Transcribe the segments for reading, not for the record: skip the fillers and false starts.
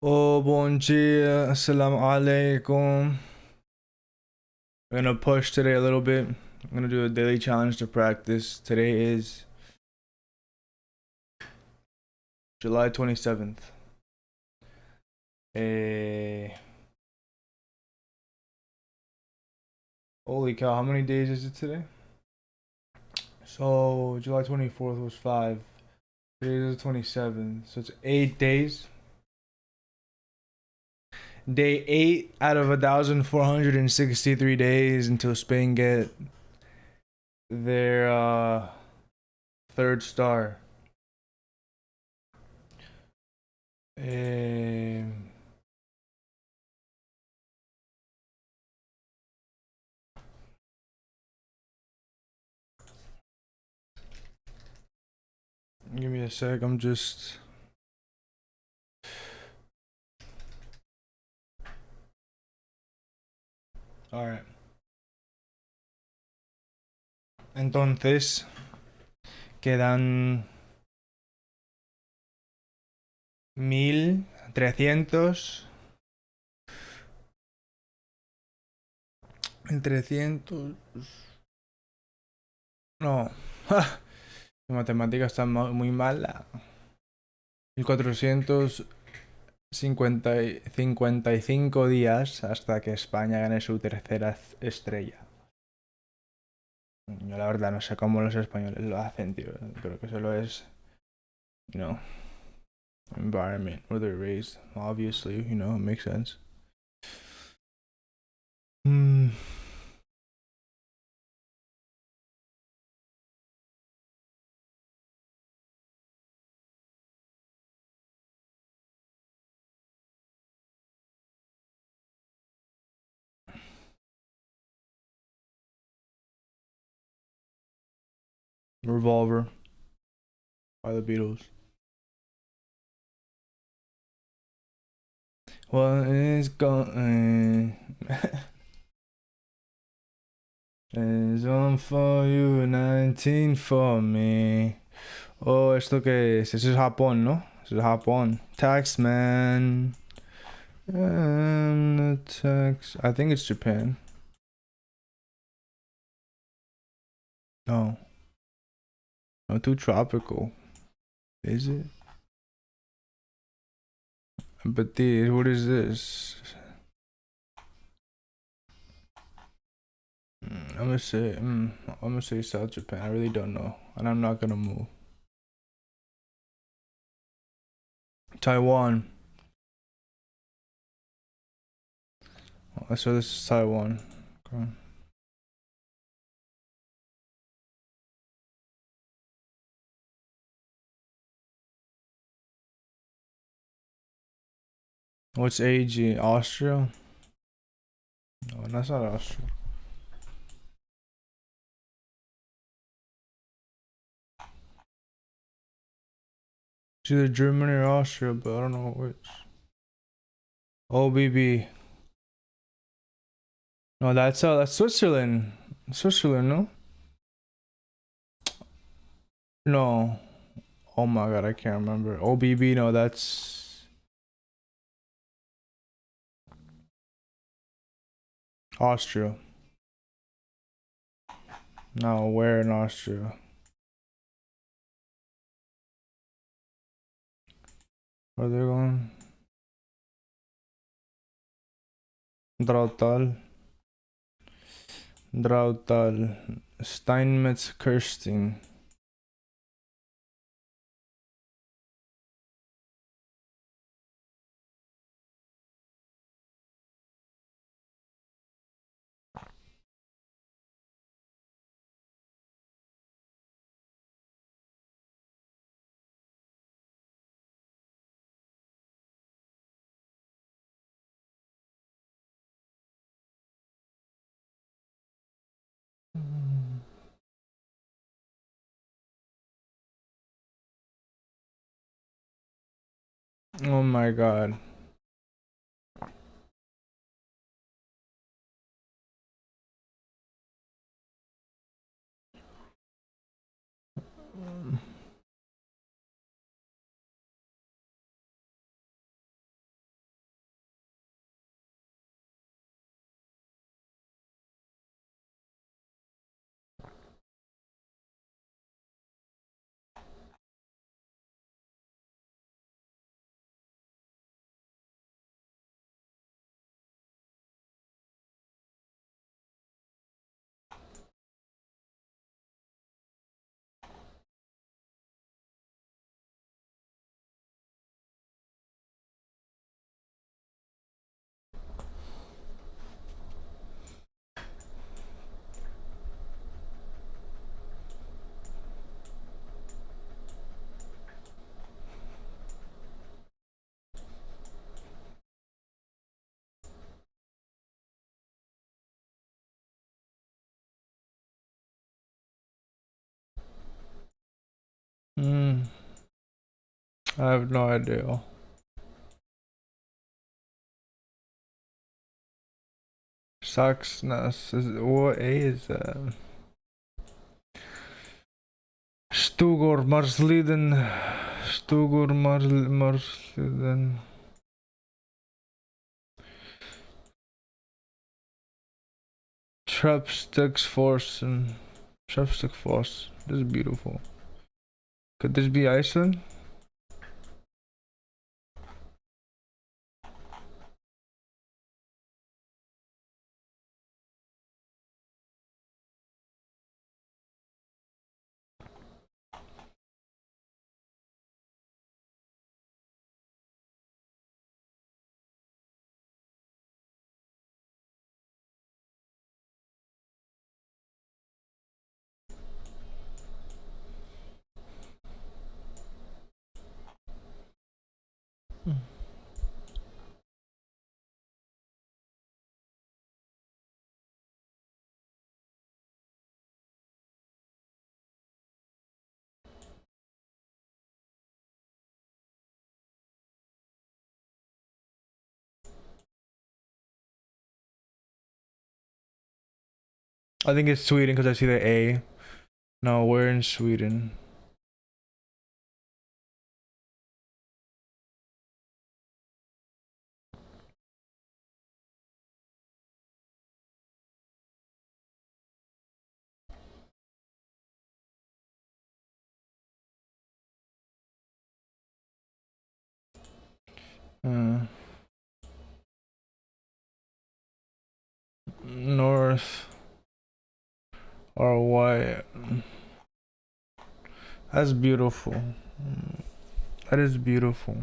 Oh, bom dia, assalamu alaikum. We're gonna push today a little bit. I'm gonna do a daily challenge to practice. Today is July 27th. Eh, holy cow, how many days is it today? So, July 24th was 5. Today is the 27th. So it's 8 days. Day 8 out of 1,463 days until Spain get their third star. Um, Give me a sec, I'm just... Alright. Entonces, quedan 1.300. 1.300. No. La matemática está muy mala. 1.455 días hasta que España gane su tercera estrella. Yo la verdad no sé cómo los españoles lo hacen, tío. Creo que solo es, you know, environment where they're raised. Obviously, you know, it makes sense. Revolver by the Beatles. What is going is on for you, 19 for me. Oh, ¿esto qué es? Eso es Japón, ¿no? Eso es Japón. Taxman. The tax. I think it's Japan. No. Not too tropical. Is it? But these, what is this? I'm gonna say South Japan. I really don't know, and I'm not gonna move. Taiwan. Oh, so this is Taiwan. Okay. What's AG? Austria? No, that's not Austria. It's either Germany or Austria, but I don't know which. OBB. No, that's Switzerland. Switzerland, no? No. Oh my god, I can't remember. OBB, no, that's Austria. No, where in Austria? Where they going? Drautal. Drautal. Steinmetz Kirsten. Oh my god. I have no idea. Saxness is what A is that? Stugor Marsliden. Stugor Marsliden. Trapsticksforsen. Trapstickfors. This is beautiful. Could this be Iceland? I think it's Sweden because I see the A. No, we're in Sweden. North or white. That's beautiful. That is beautiful.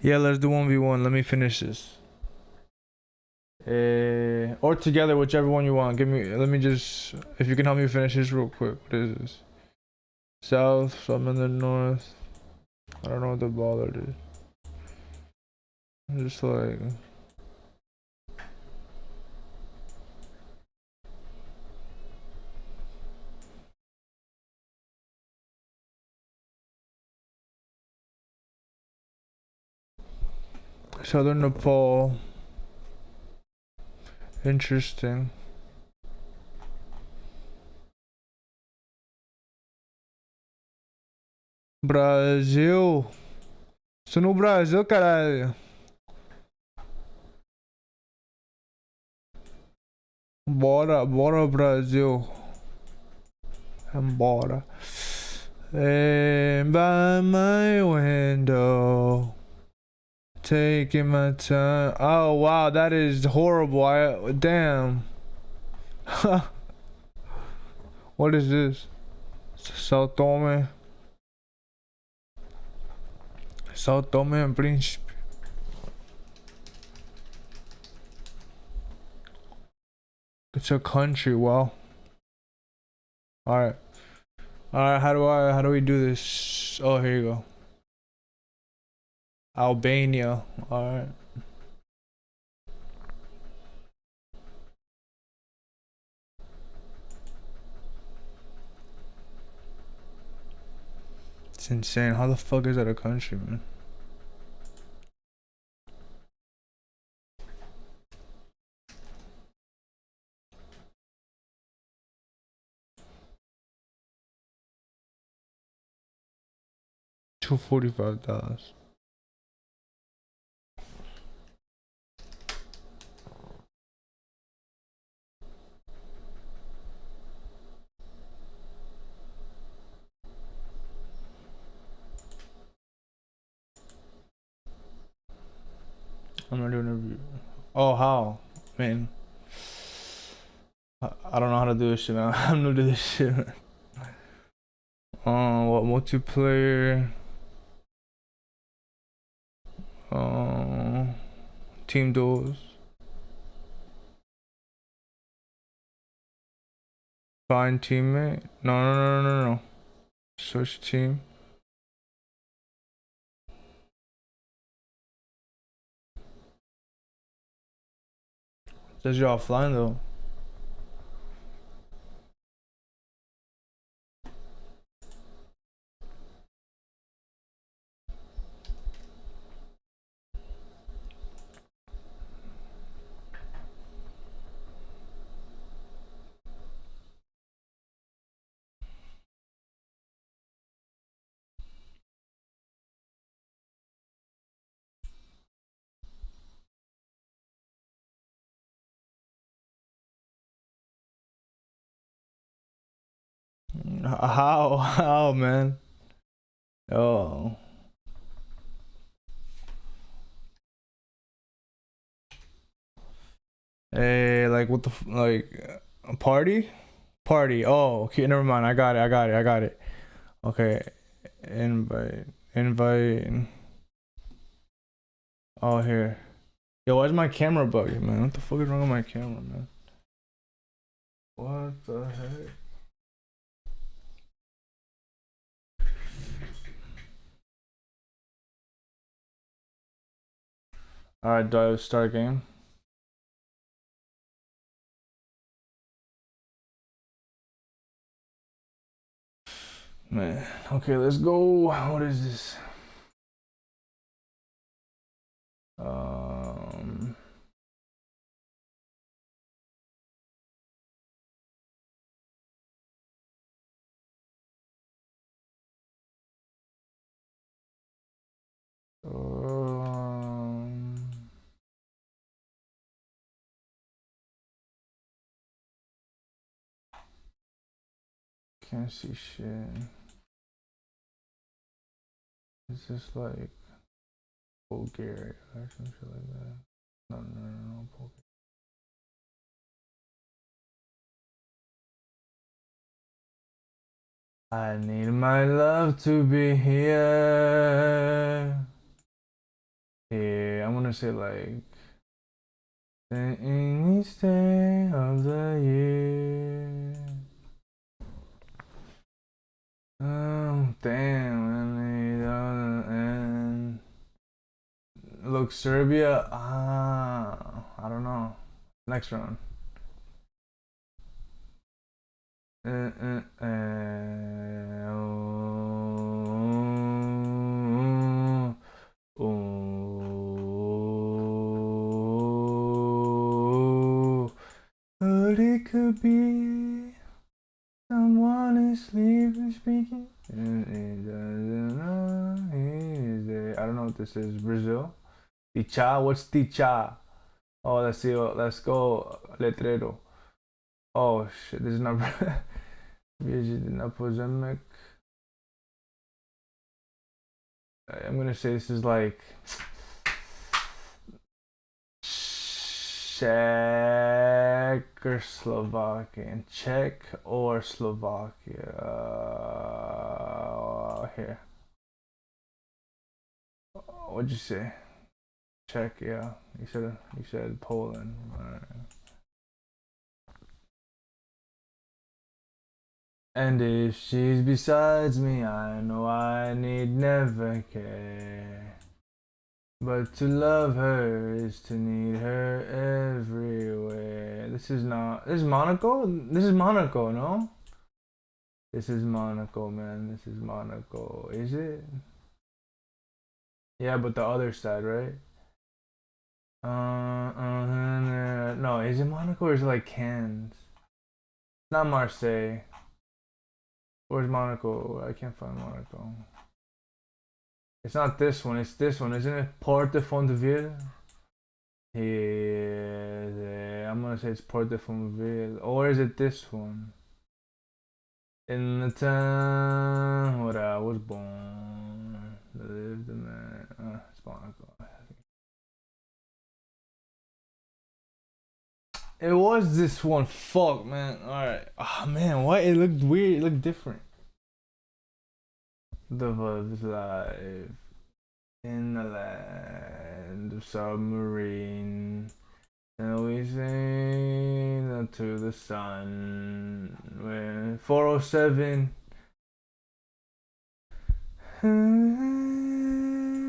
Yeah, let's do 1v1. Let me finish this. Or together, whichever one you want. Let me just, if you can help me finish this real quick. What is this? South, so I'm in the north. I don't know what the baller is. I'm just like, Southern Nepal. Interesting. Brasil. Isso no Brasil, caralho. Bora Brasil. Bora. And by my window, taking my time. Oh wow, that is horrible. Damn. What is this? Sao Tome. Sao Tome and Príncipe. It's a country. Wow. All right. All right. How do we do this? Oh, here you go. Albania. All right. It's insane. How the fuck is that a country, man? $245. I'm not doing a review. Oh, how? Man. I don't know how to do this shit, man. I'm new to this shit, man. What multiplayer? Team duels. Find teammate. No. Switch team. Says you're offline though. How, man? Oh. Hey, like what the like a party? Party. Oh, okay, never mind. I got it. I got it. Okay. Invite. Oh, here. Yo, why's my camera bugging, man? What the fuck is wrong with my camera, man? What the heck? Alright, do I start a game? Man, okay, let's go. What is this? Um, um, can't see shit. It's just like Bulgaria or some shit like that. No, Bulgaria. I need my love to be here. Here, I'm gonna say like each day of the year. Oh, damn, and look, Serbia. I don't know. Next round. But it could be someone is sleeping, speaking. I don't know what this is. Brazil. Ticha. What's Ticha? Oh, let's see. Let's go. Letrero. Oh shit. This is not. I'm gonna say this is like Czech or Slovakian. Czech or Slovakia. Here. What'd you say? Czech, yeah. You said Poland. Right. And if she's besides me, I know I need never care. But to love her is to need her everywhere. This is Monaco? This is Monaco, no? This is Monaco, man. This is Monaco. Is it? Yeah, but the other side, right? No, is it Monaco or is it like Cannes? It's not Marseille. Where's Monaco? I can't find Monaco. It's not this one. It's this one, isn't it? Port de Fonteville. Yeah, I'm gonna say it's Port de Fonteville. Or is it this one? In the town where I was born, lived a man. It's Monaco. It was this one. Fuck, man. Alright. Oh, man. What? It looked weird. It looked different. The love's life in the land of submarine. And we sing to the sun. When 407.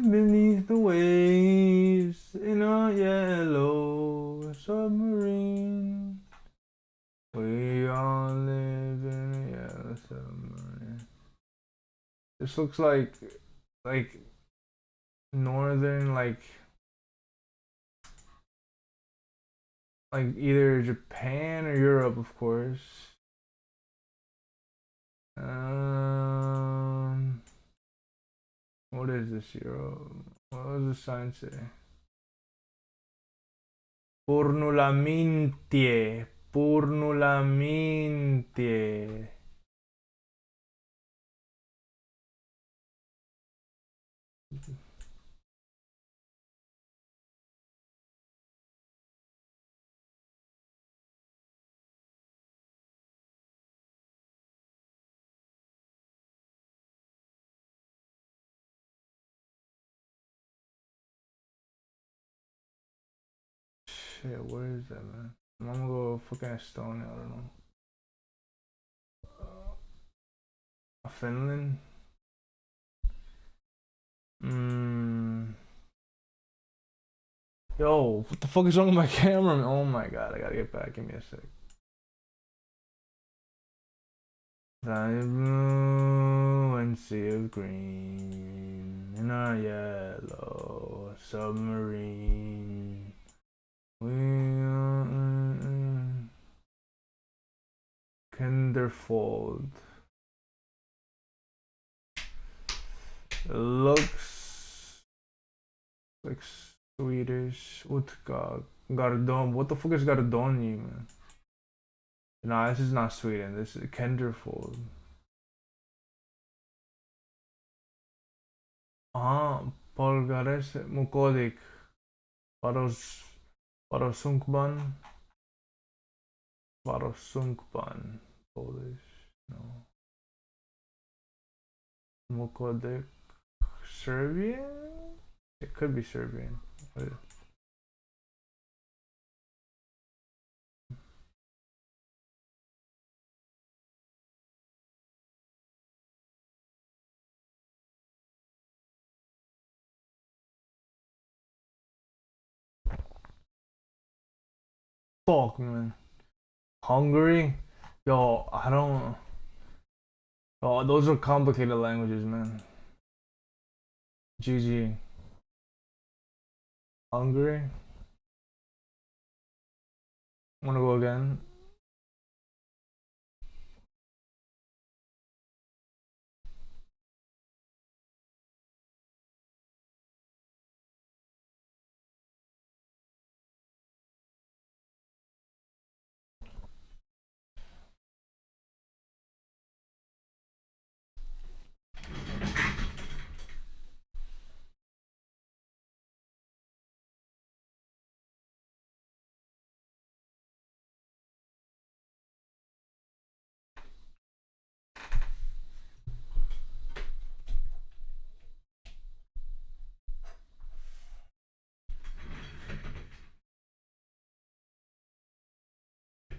Beneath the waves in a yellow submarine. We all live in a yellow submarine. This looks like northern like either Japan or Europe, of course. What is this Europe? What does the sign say? Purnulamente. Shit, where is that, man? I'm gonna go fucking Estonia, I don't know. Finland? Yo, what the fuck is wrong with my camera? Oh my god, I gotta get back. Give me a sec. Blue and sea of green in a yellow submarine. We Kinderfold. Looks like Swedish. Utgard. Gardon. What the fuck is Gardoni, man? Nah, this is not Sweden. This is Kinderfold. Polgares Mukodik. Parosunkban. Parosunkban. Polish. No. Mukodik. Serbian? It could be Serbian. Fuck, man. Hungary? Yo, I don't. Oh, those are complicated languages, man. GG. Hungary? Wanna go again?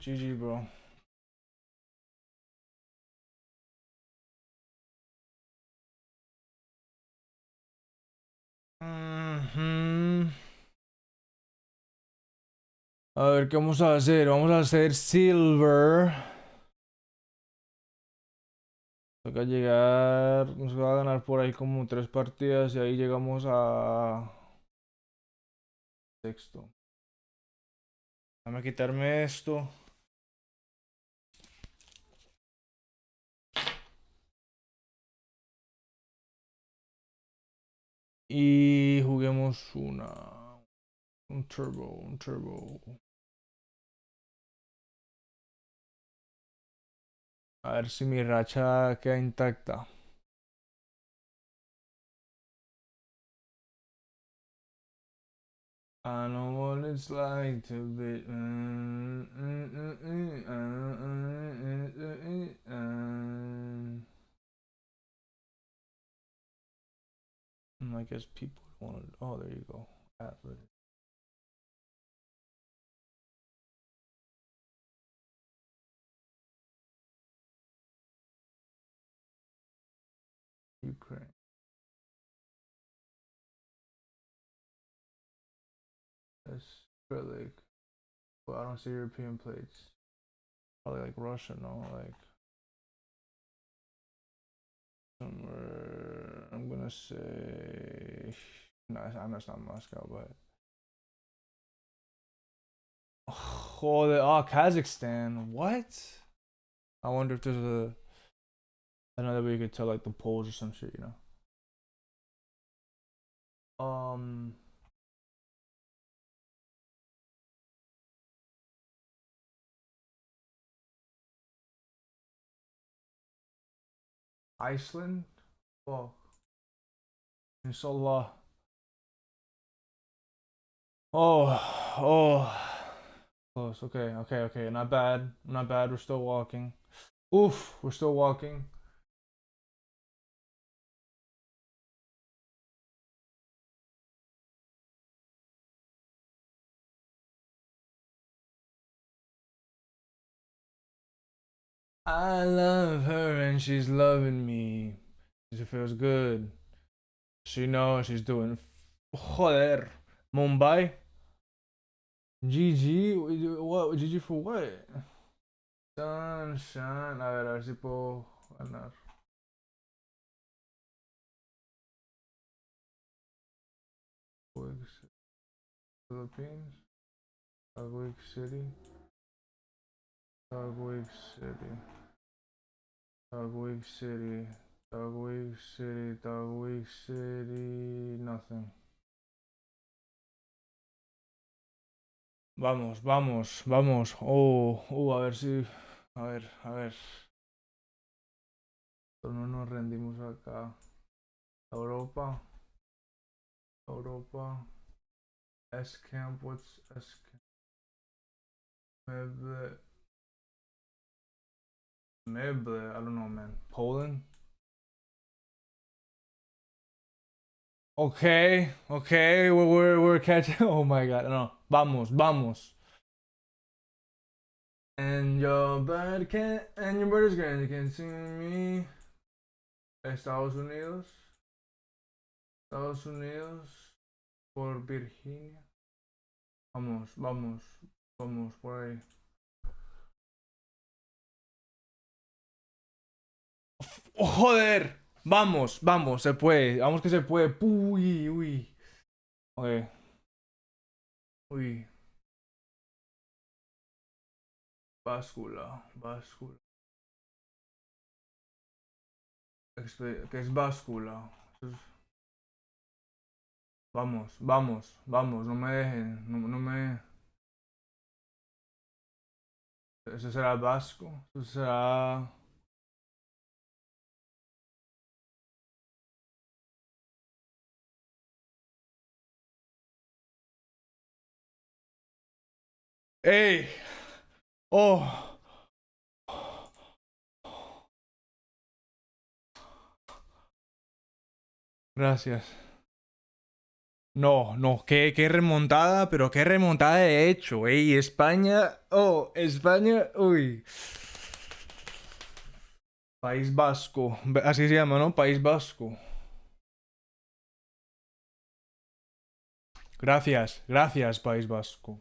GG, bro. A ver, ¿qué vamos a hacer? Vamos a hacer Silver. Toca llegar. Nos va a ganar por ahí como 3 partidas y ahí llegamos a sexto. Déjame quitarme esto. Y juguemos un turbo. A ver si mi racha queda intacta. I know what it's like to be. I guess people want to. Oh, there you go. Atlas. Ukraine. That's acrylic. Well, I don't see European plates. Probably like Russia, no? Like somewhere. I'm gonna say. No, I know it's not Moscow, but. Oh, Kazakhstan. What? I wonder if there's another way you could tell like the poles or some shit, you know? Iceland? Oh, inshallah. Oh. Close. Okay. Not bad. We're still walking. Oof, we're still walking. I love her and she's loving me. She feels good. She knows she's doing. Joder. Mumbai. GG. What? GG for what? Sunshine. A ver si puedo ganar. Philippines. Tagwig City. Tagwig City. Tagwig City. Tagwig City. Tagwig City. Nothing. Vamos, vamos, vamos. A ver si. A ver. Pero no nos rendimos acá. Europa. S-Camp, what's S-Camp? Meble, I don't know, man. Poland? Okay, we're catching. Oh my god, no. Vamos. And your bird is grand, you can see me. Estados Unidos, por Virginia. Vamos, por ahí. Oh, joder, vamos, se puede, vamos que se puede. Uy. Ok. Uy. Báscula. ¿Qué es báscula? Vamos, no me dejen, no me... Eso será vasco, eso será... ¡Ey! ¡Oh! Gracias. No, qué remontada, pero qué remontada he hecho, ey, España, España, uy. País Vasco, así se llama, ¿no? País Vasco. Gracias, País Vasco,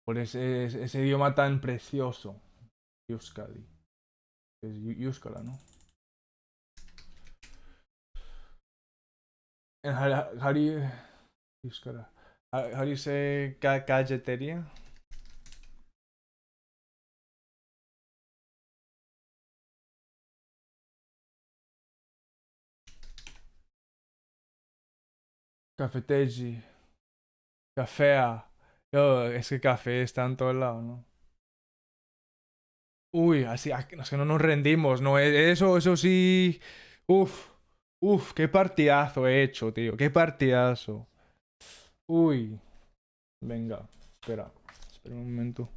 por ese idioma tan precioso. Euskadi. Es Euskara, ¿no? And how do you... Euskara. How do you say galleteria? Cafeteji. Cafea. Yo, es que café está en todos lados, ¿no? Uy, así, es que no nos rendimos, ¿no? Eso sí. Qué partidazo he hecho, tío. Qué partidazo. Uy. Venga, espera un momento.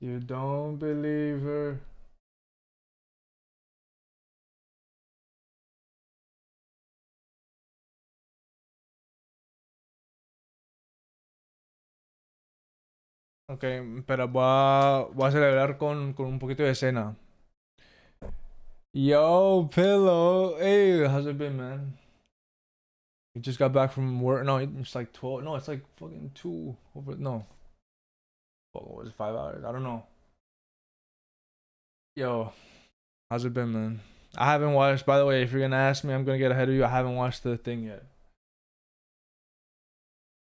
You don't believe her. Ok, pero voy a celebrar con un poquito de cena. Yo, Pillow. Hey, how's it been, man? You just got back from work. No, it's like 12. No, it's like fucking 2 over. No. What was it, 5 hours? I don't know. Yo, how's it been, man? I haven't watched, by the way, if you're gonna ask me, I'm gonna get ahead of you. I haven't watched the thing yet.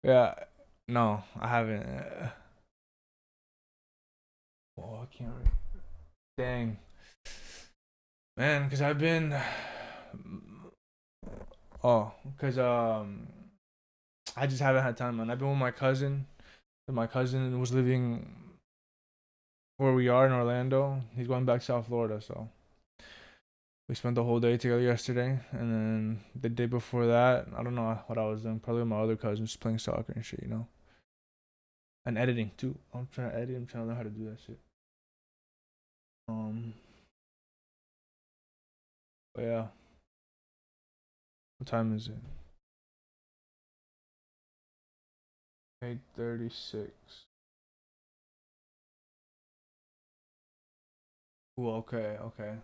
Yeah. No, I haven't. Oh, I can't read. Dang. Man, because I've been. Oh, because I just haven't had time, man. I've been with my cousin. And my cousin was living where we are in Orlando. He's going back to South Florida, so we spent the whole day together yesterday, and then the day before that, I don't know what I was doing. Probably with my other cousins just playing soccer and shit, you know. And editing too. I'm trying to edit. I'm trying to learn how to do that shit. But yeah. What time is it? 8:36. Ooh, okay, okay.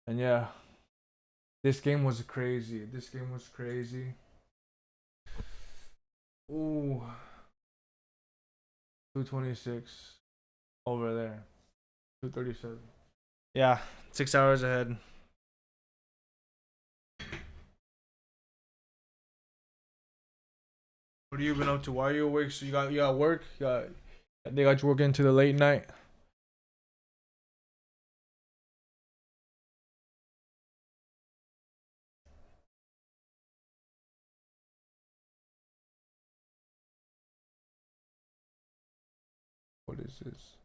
And yeah, this game was crazy. This game was crazy. Ooh, 226 over there. 237. Yeah, 6 hours ahead. What have you been up to? Why are you awake? So you got work? They got you working into the late night. What is this?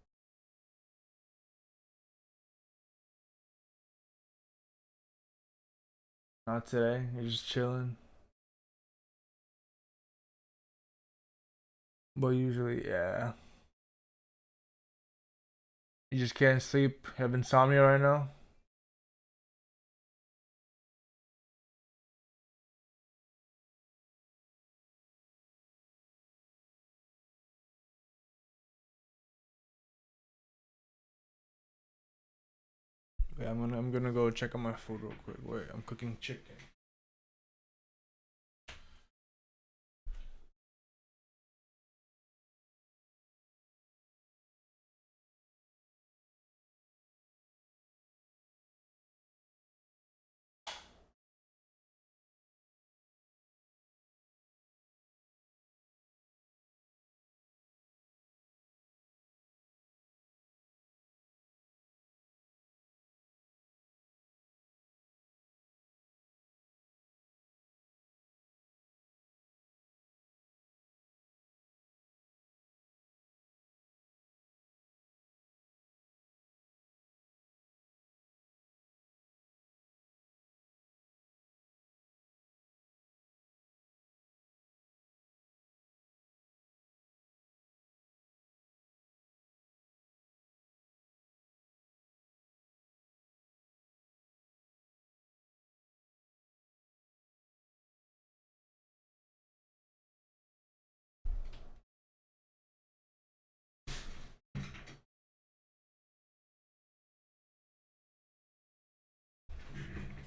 Not today. You're just chilling. But usually, yeah. You just can't sleep. You have insomnia right now. Yeah, I'm gonna go check on my food real quick. Wait, I'm cooking chicken.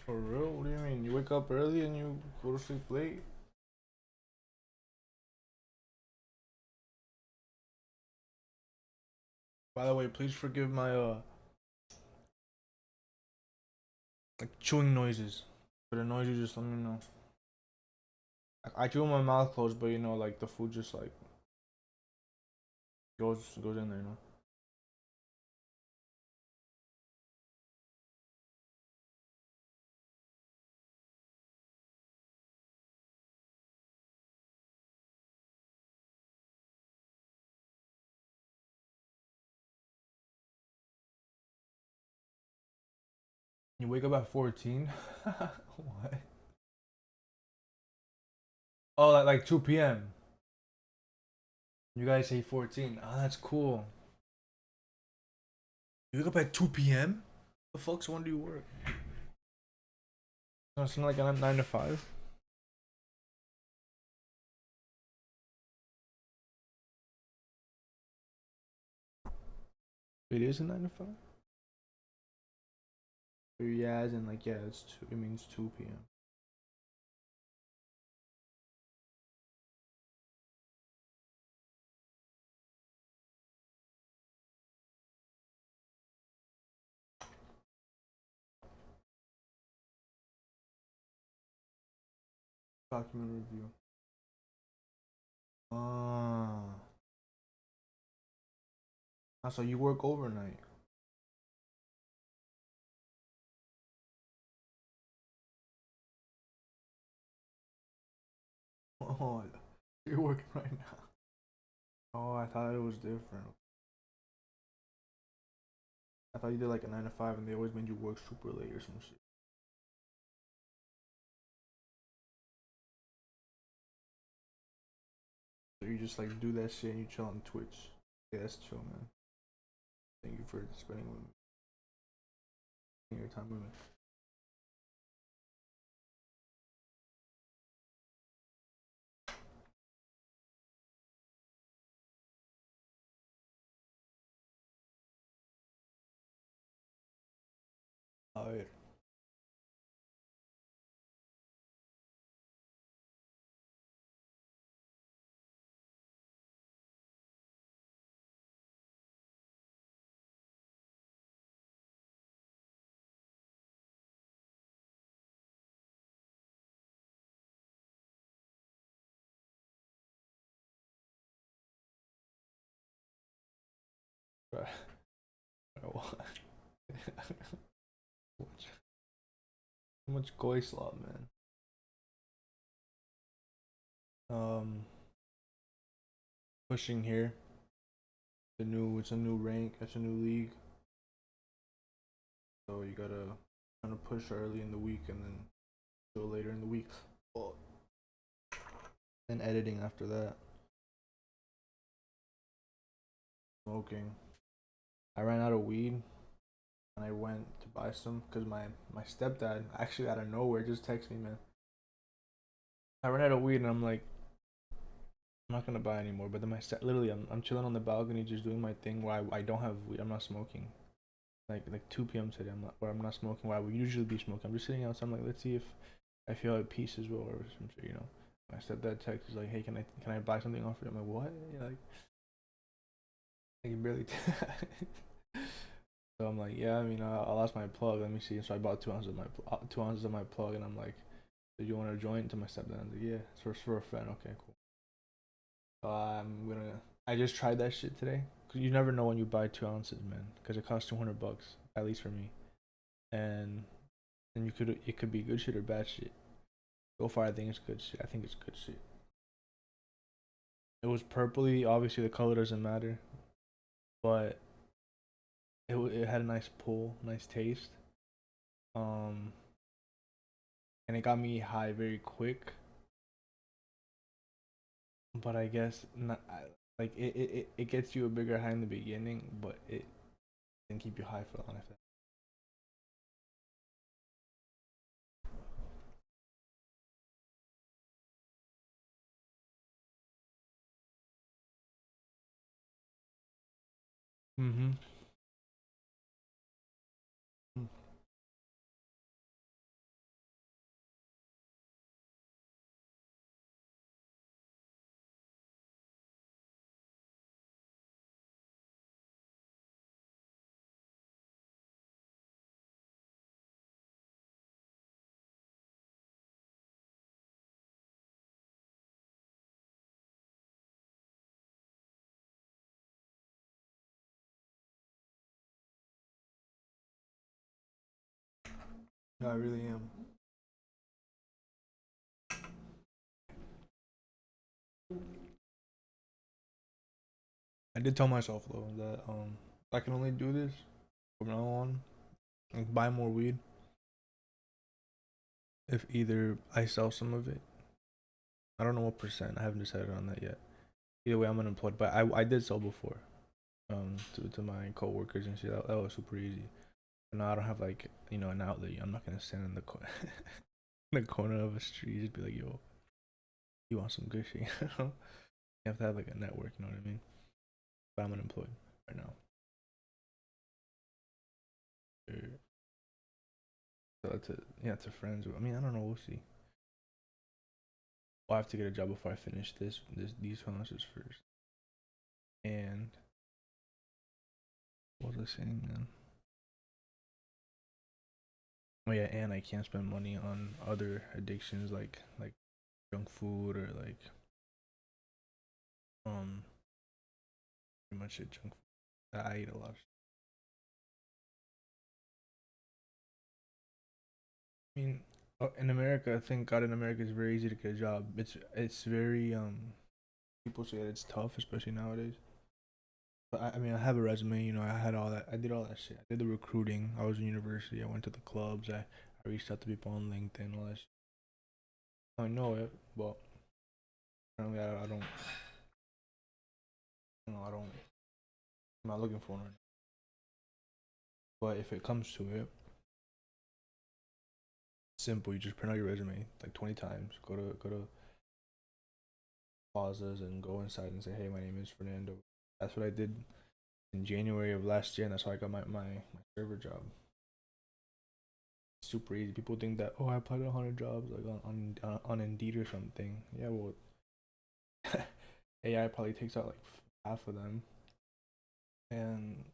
For real? What do you mean? You wake up early and you go to sleep late? By the way, please forgive my like chewing noises. But the noise you just let me know. I chew with my mouth closed, but you know, like the food just like goes in there, you know. You wake up at 14? What? Oh, like 2 p.m. You guys say 14. Oh, that's cool. You wake up at 2 p.m.? The fuck's when do you work? No, it's not like a 9 to 5. It is a 9 to 5? Yeah, as in like, yeah, it's two, it means 2 p.m. Document review. Ah. So you work overnight. Oh, you're working right now. Oh, I thought it was different. I thought you did like a 9 to 5 and they always made you work super late or some shit. So you just like do that shit and you chill on Twitch. Yeah, that's chill, man. Thank you for spending with me. Your time with me. A ver. Too much Geoguessr, man. Pushing here. It's a new rank. It's a new league. So you gotta kind of push early in the week and then go later in the week. Well, and editing after that. Smoking. I ran out of weed and I went to buy some because my stepdad actually out of nowhere just texted me, man. I ran out of weed and I'm like, I'm not gonna buy anymore. But then literally I'm chilling on the balcony just doing my thing where I don't have weed. I'm not smoking. Like 2 p.m. today. I'm not smoking. Where I would usually be smoking. I'm just sitting outside. I'm like, let's see if I feel at peace as well or some shit, you know. My stepdad text is like, hey, can I buy something off you? I'm like, what? You're like you barely. So I'm like, yeah. I mean, I lost my plug. Let me see. So I bought 2 ounces of my 2 ounces of my plug, and I'm like, do you want to join? To my stepdad, I'm like, yeah, it's for a friend. Okay, cool. I'm gonna. I just tried that shit today. Cause you never know when you buy 2 ounces, man. Cause it costs $200, at least for me. And it could be good shit or bad shit. So far, I think it's good shit. I think it's good shit. It was purpley. Obviously, the color doesn't matter, but it had a nice pull, nice taste. Um, and it got me high very quick. But I guess not. Like it gets you a bigger high in the beginning, but it can keep you high for long after. Mm-hmm. I really am. I did tell myself though that I can only do this from now on, like buy more weed if either I sell some of it. I don't know what percent. I haven't decided on that yet. Either way, I'm unemployed, but I did sell before, to my coworkers and shit. That was super easy. But now I don't have like an outlet. I'm not gonna stand in the corner, in the corner of a street, just be like, yo, you want some good shit? You know? You have to have like a network. You know what I mean? But I'm unemployed right now. So to friends. I mean, I don't know. We'll see. Well, I have to get a job before I finish these classes first. And what was I saying, man? Oh yeah, and I can't spend money on other addictions like junk food or like um pretty much it junk food. I eat a lot. I mean, in America, thank God in America it's very easy to get a job. It's very people say that it's tough, especially nowadays. But I mean, I have a resume. I had all that. I did all that shit. I did the recruiting. I was in university. I went to the clubs. I reached out to people on LinkedIn. All that shit. I know it, but apparently I don't. I don't. I'm not looking for one right now. But if it comes to it, it's simple. You just print out your resume like 20 times. Go to plazas and go inside and say, "Hey, my name is Fernando." That's what I did in January of last year, and that's how I got my server job. super easy. People think that, oh, I applied to 100 jobs like on Indeed or something. Yeah, well, AI probably takes out like half of them, and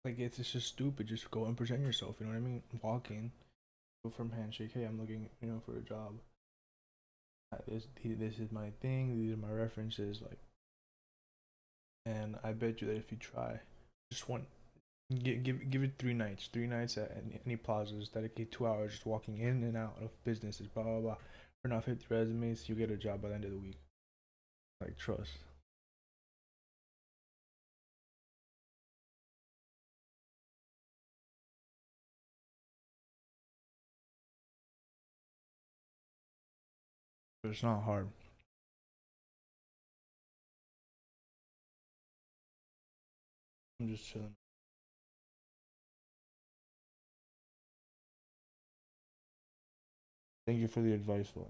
like it's just stupid. Just go and present yourself. You know what I mean? Walk in, go from handshake. Hey, I'm looking, for a job. This is my thing. These are my references. Like, and I bet you that if you try, just one, give it 3 nights. 3 nights at any plazas. Dedicate 2 hours just walking in and out of businesses. Blah blah blah. Print off 50 resumes. You get a job by the end of the week. Like, trust. But it's not hard. I'm just chilling. Thank you for the advice, though.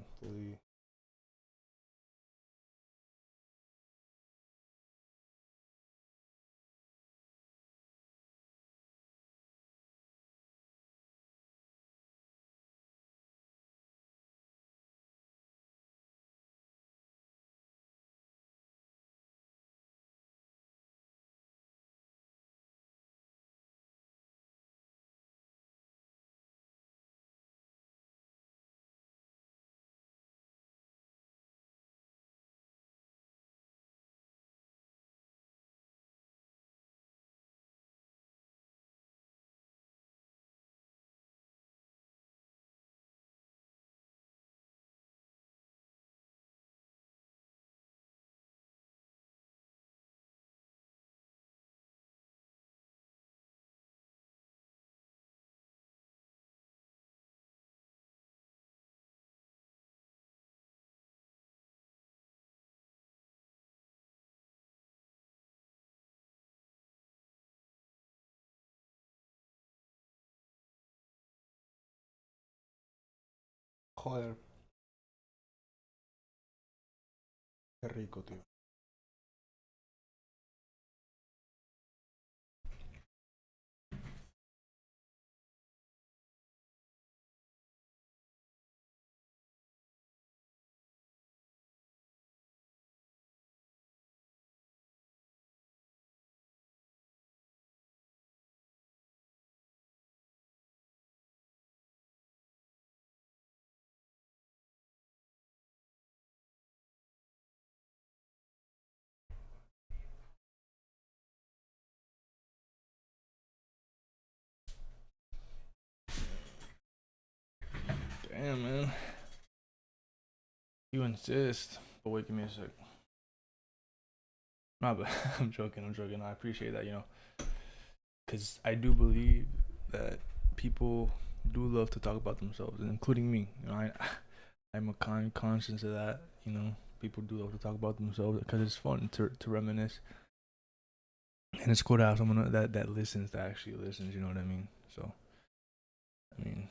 Joder, qué rico, tío. Damn, man. You insist. But wait, give me a sec. No, but I'm joking. I'm joking. I appreciate that, because I do believe that people do love to talk about themselves, including me. I'm a conscious of that. People do love to talk about themselves because it's fun to reminisce, and it's cool to have someone that listens, that actually listens. You know what I mean? So, I mean,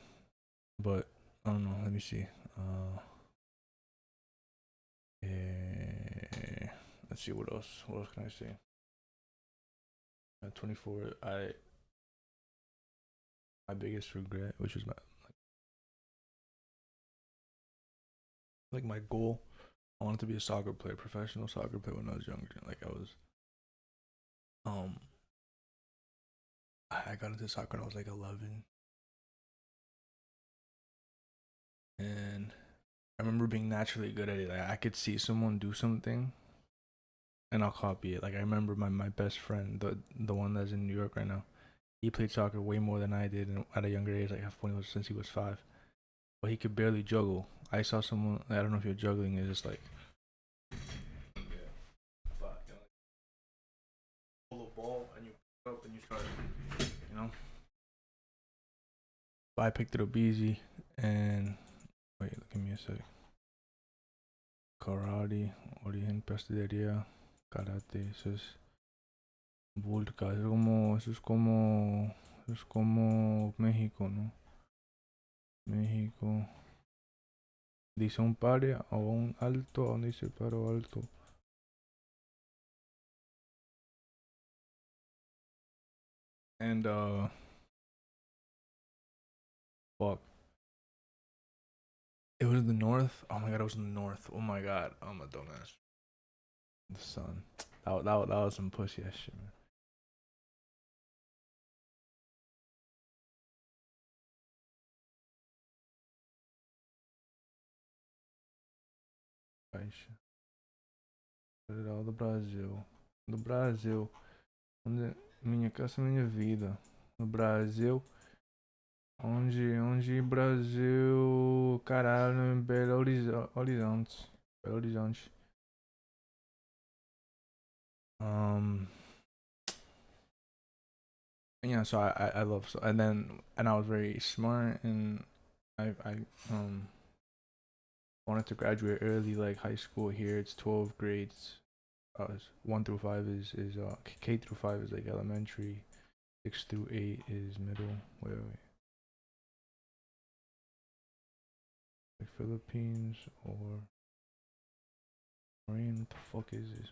but I don't know. Let me see. Yeah. Let's see what else. What else can I say? At 24, my biggest regret, which was my goal. I wanted to be a soccer player, professional soccer player when I was younger. Like um, I got into soccer when I was like 11, and I remember being naturally good at it. Like I could see someone do something, and I'll copy it. Like I remember my best friend, the one that's in New York right now. He played soccer way more than I did at a younger age, like since he was 5. But he could barely juggle. I saw someone. I don't know if you're juggling. It's just like pull a ball and you pick up and you start. You know. But I picked it up easy, and wait, give me a sec. Karate, origen, pastelería, karate, eso es vulca, eso es como México, ¿no? México. Dice un pare o un alto, ¿a dónde dice paro alto? And Fuck. It was in the north. Oh my god, it was in the north. Oh my god, I'm a dumbass. The sun. That was some pussy ass shit, man. Caixa. Federal do Brasil. Do Brasil. Onde minha casa, minha vida. No Brasil. Onde Brasil. Caralho, em Horizonte. Belo Horizonte. Um. Yeah, so I love so and I was very smart and I wanted to graduate early like high school here. It's 12 grades. 1 through 5 is K through 5 is like elementary. 6 through 8 is middle. Wait. Like Philippines or Korean. What the fuck is this?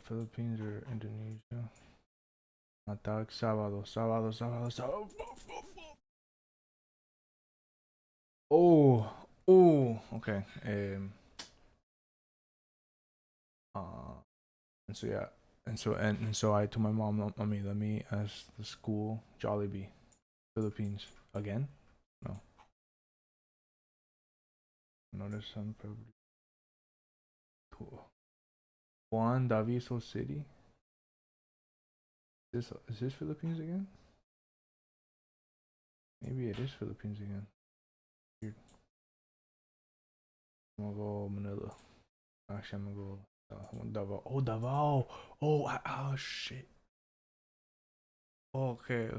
Philippines or Indonesia? Attack sábado. Oh, okay. Uh, and so yeah, and so I told my mom, mommy, let me ask the school, Jollibee, Philippines again. No, notice I'm probably cool. Juan Daviso City. Is this Philippines again? Maybe it is Philippines again. Weird. I'm gonna go Manila. Actually, I'm gonna go Davao. Oh, Davao. Oh, shit. Oh, okay.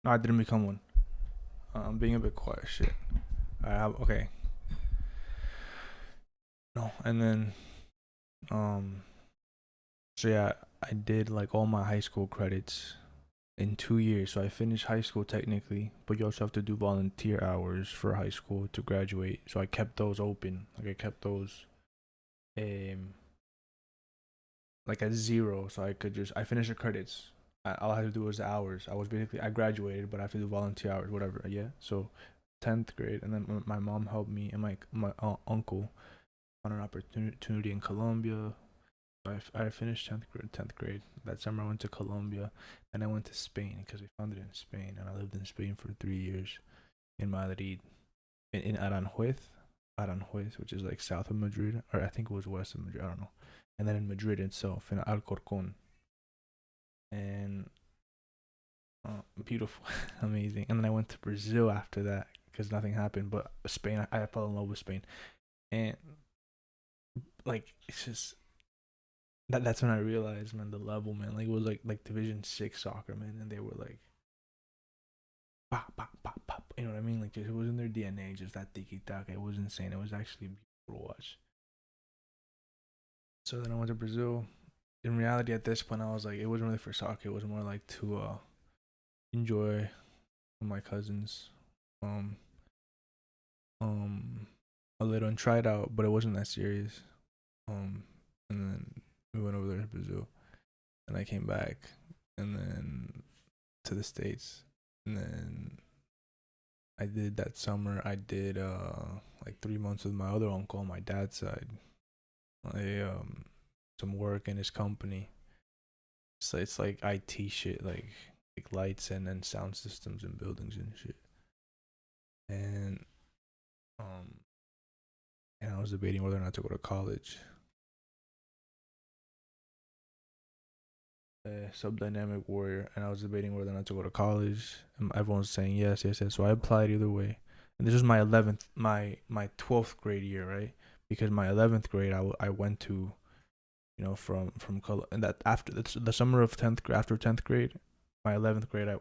No, I didn't become one. I'm being a bit quiet. Shit. Okay. No, and then um. So yeah, I did like all my high school credits in 2 years. So I finished high school technically, but you also have to do volunteer hours for high school to graduate. So I kept those open. Like I kept those um like at zero, so I finished the credits. All I had to do was the hours. I graduated, but I have to do volunteer hours, whatever. Yeah. So 10th grade, and then my mom helped me and my uncle on an opportunity in Colombia. I finished 10th grade. That summer I went to Colombia, and I went to Spain because we found it in Spain, and I lived in Spain for 3 years in Madrid, in Aranjuez, which is like south of Madrid, or I think it was west of Madrid. I don't know. And then in Madrid itself, in Alcorcon, and beautiful, amazing. And then I went to Brazil after that because nothing happened. But Spain, I fell in love with Spain, and like it's just that's when I realized, man, the level, man. Like it was like Division 6 soccer, man, and they were like, pop, pop, pop, pop. You know what I mean? Like just, it was in their DNA, just that tiki taka. It was insane. It was actually beautiful to watch. So then I went to Brazil. In reality, at this point, I was like, it wasn't really for soccer. It was more like to enjoy with my cousins, um, um, a little and try it out, but it wasn't that serious. Um, and then we went over there to Brazil, and I came back, and then to the States, and then I did that summer. I did like 3 months with my other uncle on my dad's side. I some work in his company. So it's like IT shit, like lights and then sound systems and buildings and shit. And um and I was debating whether or not to go to college. Subdynamic warrior, and I was debating whether or not to go to college. And everyone's saying yes. So I applied either way. And this was my 11th, my 12th grade year, right? Because my 11th grade, I went to, from and that after the summer of 10th grade, after 10th grade, my 11th grade, I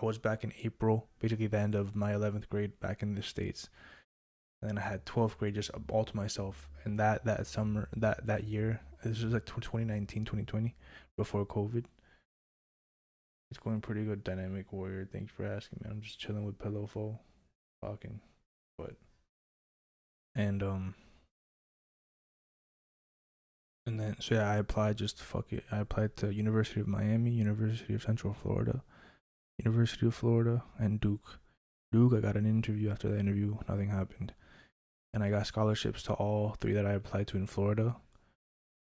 was back in April, basically the end of my 11th grade back in the States. And then I had 12th grade just all to myself. And that summer, that year, this was like 2019, 2020, before COVID. It's going pretty good, Dynamic Warrior. Thanks for asking, man. I'm just chilling with Pillow Foe, talking. But and And then so yeah, I applied just fuck it. I applied to University of Miami, University of Central Florida, University of Florida, and Duke. Duke, I got an interview. After the interview, nothing happened, and I got scholarships to all three that I applied to in Florida.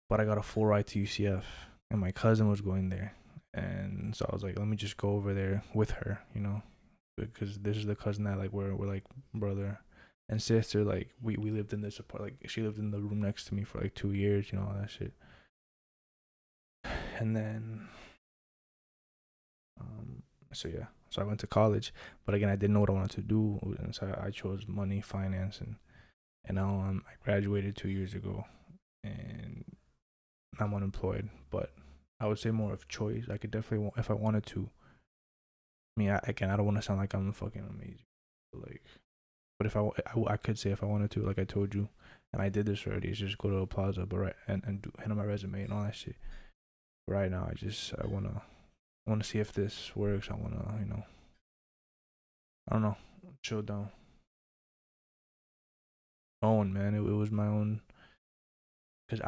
But I got a full ride to UCF, and my cousin was going there, and so I was like, let me just go over there with her, because this is the cousin that like we're like brother and sister. Like we lived in this apart. Like she lived in the room next to me for like 2 years, all that shit. And then, so yeah, so I went to college, but again, I didn't know what I wanted to do, and so I chose money, finance, and now I graduated 2 years ago, and I'm unemployed. But I would say more of choice. I could definitely, if I wanted to. I mean, again, I don't want to sound like I'm fucking amazing, but if I could say if I wanted to, like I told you, and I did this already, is just go to a plaza, but right, and do hand on my resume and all that shit. But right now, I wanna see if this works. I wanna, I don't know, chill down. Own, man, it was my own. Cause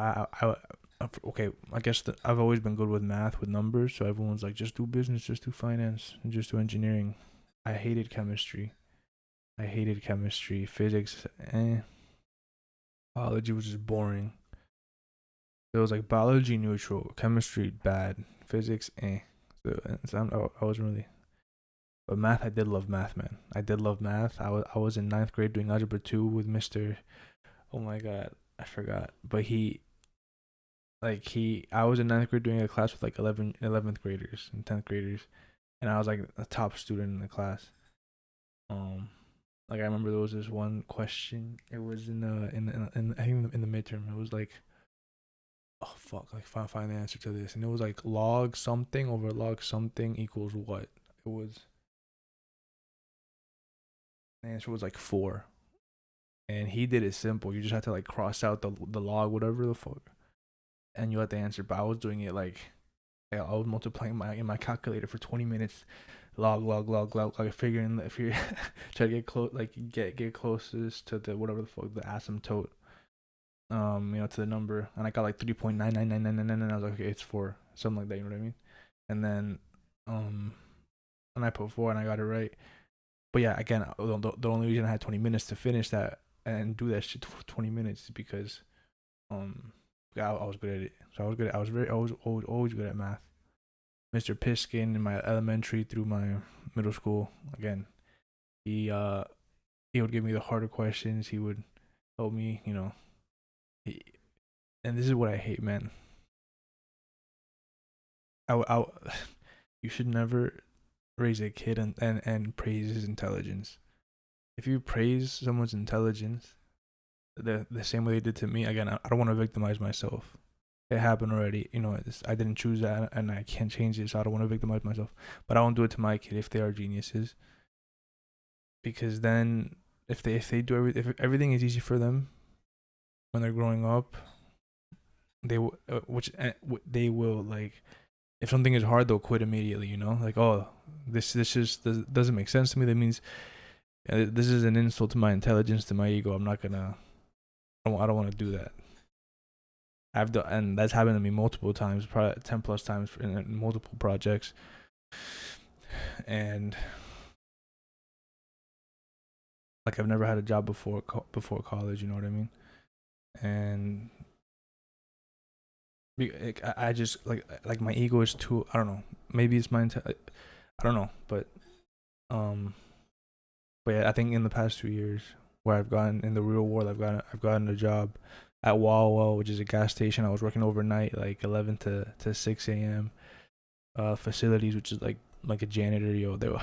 okay, I guess I've always been good with math, with numbers. So everyone's like, just do business, just do finance, and just do engineering. I hated chemistry. Physics, Biology was just boring. It was like biology neutral, chemistry bad, physics So I wasn't really. But math, I did love math, man. I did love math. I was in ninth grade doing algebra 2 with Mister. Oh my god, I forgot. But I was in ninth grade doing a class with like 11th graders and 10th graders, and I was like a top student in the class. Like I remember there was this one question. It was I think in the midterm. It was like, oh fuck, like find the answer to this, and it was like log something over log something equals what? It was The answer was like 4, and he did it simple. You just had to like cross out the log, whatever the fuck, and you had the answer. But I was doing it like I was multiplying in my calculator for 20 minutes, log, like figuring if you try to get close, like get closest to the whatever the fuck the asymptote, to the number, and I got like 3.99999, and I was like, okay, it's 4, something like that, you know what I mean? And then, and I put 4, and I got it right. But yeah, again, the only reason I had 20 minutes to finish that and do that shit for 20 minutes is because, I was good at it. So I was good. I was always good at math. Mr. Piskin in my elementary through my middle school. Again, he would give me the harder questions. He would help me, He, and this is what I hate, man. I you should never raise a kid and praise his intelligence. If you praise someone's intelligence the same way they did to me, again, I don't want to victimize myself. It happened already, I didn't choose that, and I can't change it, so I don't want to victimize myself. But I won't do it to my kid if they are geniuses, because then if everything is easy for them when they're growing up, they will like, if something is hard, they'll quit immediately. Like, oh, this just doesn't make sense to me. That means this is an insult to my intelligence, to my ego. I'm not gonna. I don't want to do that. I've done, and that's happened to me multiple times, probably 10 plus times in multiple projects. And like, I've never had a job before college. You know what I mean? And I just like my ego is too. I don't know. Maybe it's my I don't know, um, but yeah, I think in the past 2 years, where I've gotten in the real world, I've gotten a job at Wawa, which is a gas station. I was working overnight, like 11 to 6 a.m. Facilities, which is like a janitor. Yo, they were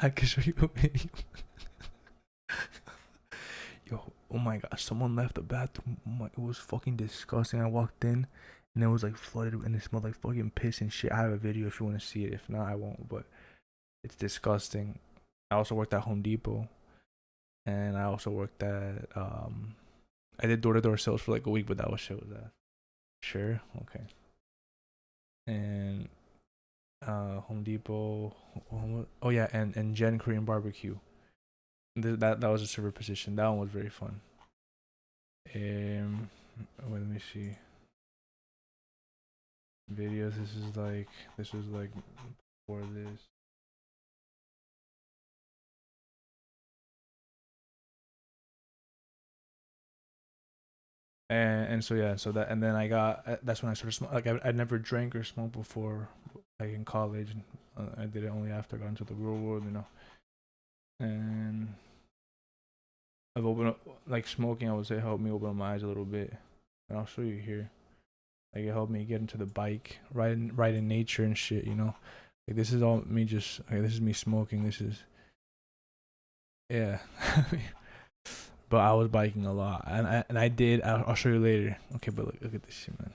I can show you a video. Yo, oh my gosh, someone left the bathroom. It was fucking disgusting. I walked in, and it was like flooded, and it smelled like fucking piss and shit. I have a video if you want to see it. If not, I won't. But it's disgusting. I also worked at Home Depot, and I also worked at I did door-to-door sales for like a week, but that was shit. Was that? Sure, okay. And Home Depot. Oh yeah, and Gen Korean Barbecue. That was a server position. That one was very fun. Wait, let me see. videos. This was like before this. And so yeah, so that, and then I got, that's when I started smoking. Like I never drank or smoked before, like in college. I did it only after I got into the real world, you know. And I've opened up, like smoking, I would say helped me open up my eyes a little bit. And I'll show you here. Like it helped me get into the bike, right in nature and shit, you know. Like this is all me just, like this is me smoking. This is, yeah. But I was biking a lot, and I did. I'll show you later. Okay, but look at this shit, man.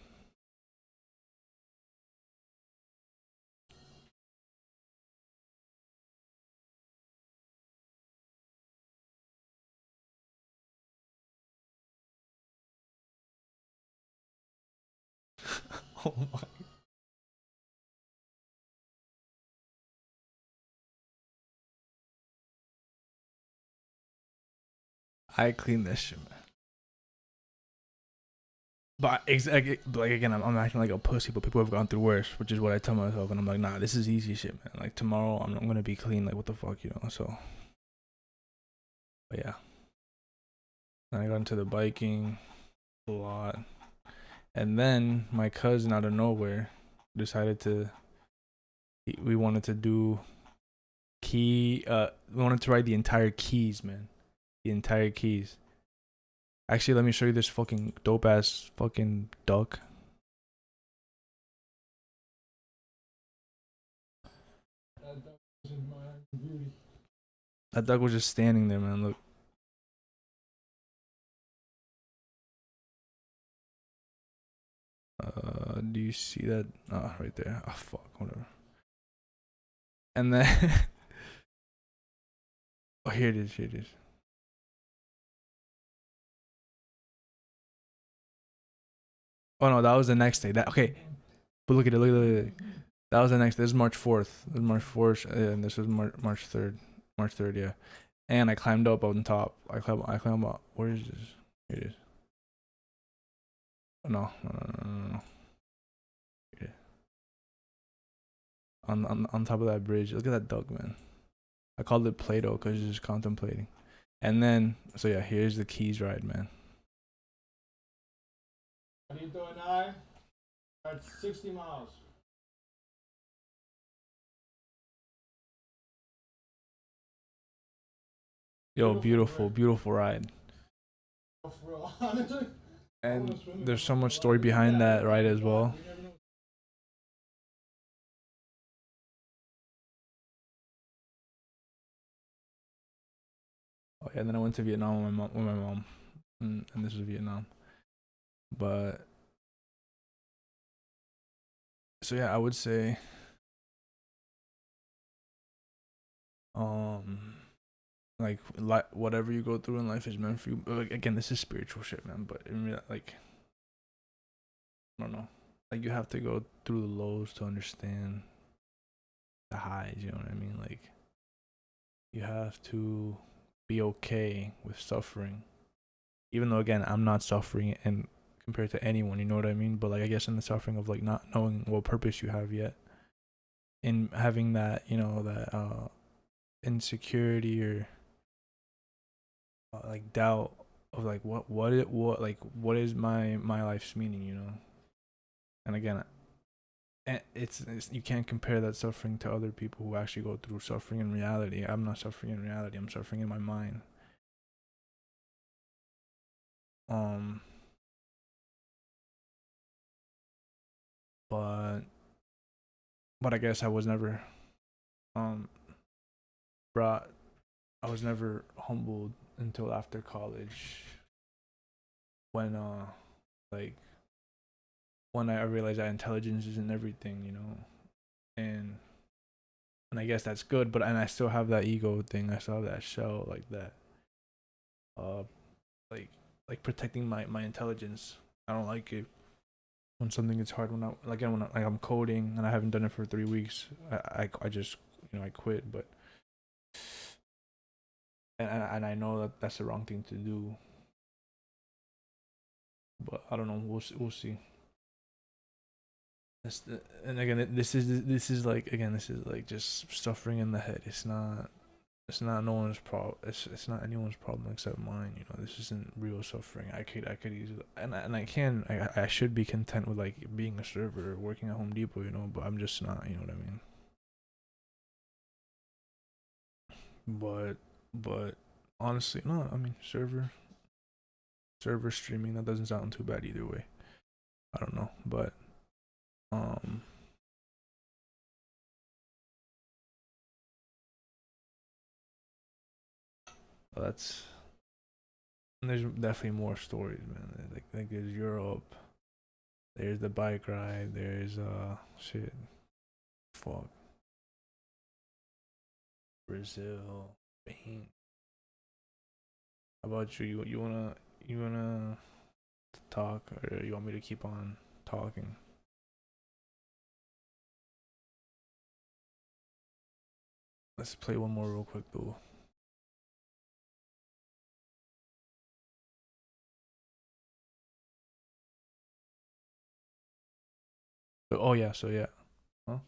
Oh my. I cleaned that shit, man. But like again, I'm acting like a pussy, but people have gone through worse, which is what I tell myself, and I'm like, nah, this is easy shit, man. Like tomorrow, I'm gonna be clean. Like what the fuck, you know? So, but yeah, and I got into the biking a lot, and then my cousin out of nowhere decided to. We wanted to do key. We wanted to ride the entire keys, man. The entire keys. Actually, let me show you this fucking dope ass fucking duck. That duck was just standing there, man. Look. Do you see that? Ah, right there. Oh fuck, whatever. And then, oh, here it is. Here it is. Oh no, that was the next day. That okay, but look at it. Look at it. That was the next. This is March 4th. This is March 4th, and this was March 3rd. March 3rd, yeah. And I climbed up on top. I climbed up. Where is this? Here it is. No, no, no, no, no, no. Yeah. On top of that bridge. Look at that duck, man. I called it Play-Doh because it's just contemplating. And then, so yeah, here's the keys ride, man. What are you doing now? At 60 miles. Yo, beautiful, beautiful ride. And there's so much story behind that ride as well. Oh yeah, and then I went to Vietnam with my mom, and this is Vietnam. But so yeah, I would say, um, like whatever you go through in life is meant for you. But like, again, this is spiritual shit, man. But in real, like, I don't know, like you have to go through the lows to understand the highs. You know what I mean? Like you have to be okay with suffering, even though again I'm not suffering and compared to anyone. You know what I mean? But like I guess in the suffering of like not knowing what purpose you have yet, in having that, you know, that insecurity or like doubt of like what is my life's meaning, you know. And again, it's you can't compare that suffering to other people who actually go through suffering in reality. I'm not suffering in reality, I'm suffering in my mind. um but I guess I was never um brought I was never humbled until after college, when like when I realized that intelligence isn't everything, you know. and and I guess that's good, but and I still have that ego thing. I still have that shell, like that, uh, like protecting my intelligence. I don't like it when something gets hard. When I again when like I'm coding and I haven't done it for 3 weeks, I just, you know, I quit. But and I know that that's the wrong thing to do. But I don't know. We'll see. And again, this is like, again, this is like just suffering in the head. It's not no one's problem. It's not anyone's problem except mine. You know, this isn't real suffering. I could easily, and I should be content with like being a server, working at Home Depot. You know, but I'm just not. You know what I mean? But honestly, no. I mean, server streaming, that doesn't sound too bad either way. I don't know, but um, that's there's definitely more stories, man. Like there's Europe, there's the bike ride, there's shit, fuck, Brazil, Spain. How about you? You wanna talk, or you want me to keep on talking? Let's play one more real quick, though. Oh yeah, so yeah, huh?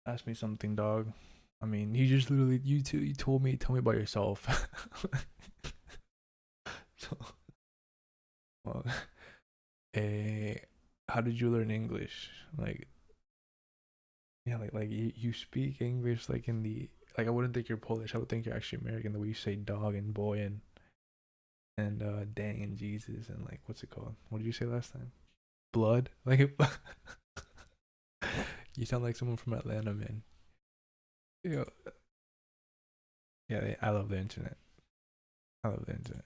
Ask me something, dog. I mean, you just literally you told me, tell me about yourself. So, well, eh, how did you learn English? Like, yeah, like you speak English like in the, like, I wouldn't think you're Polish. I would think you're actually American. The way you say dog and boy and dang and Jesus and like, what's it called? What did you say last time? Blood? Like you sound like someone from Atlanta, man. Yeah, yeah. I love the internet. I love the internet.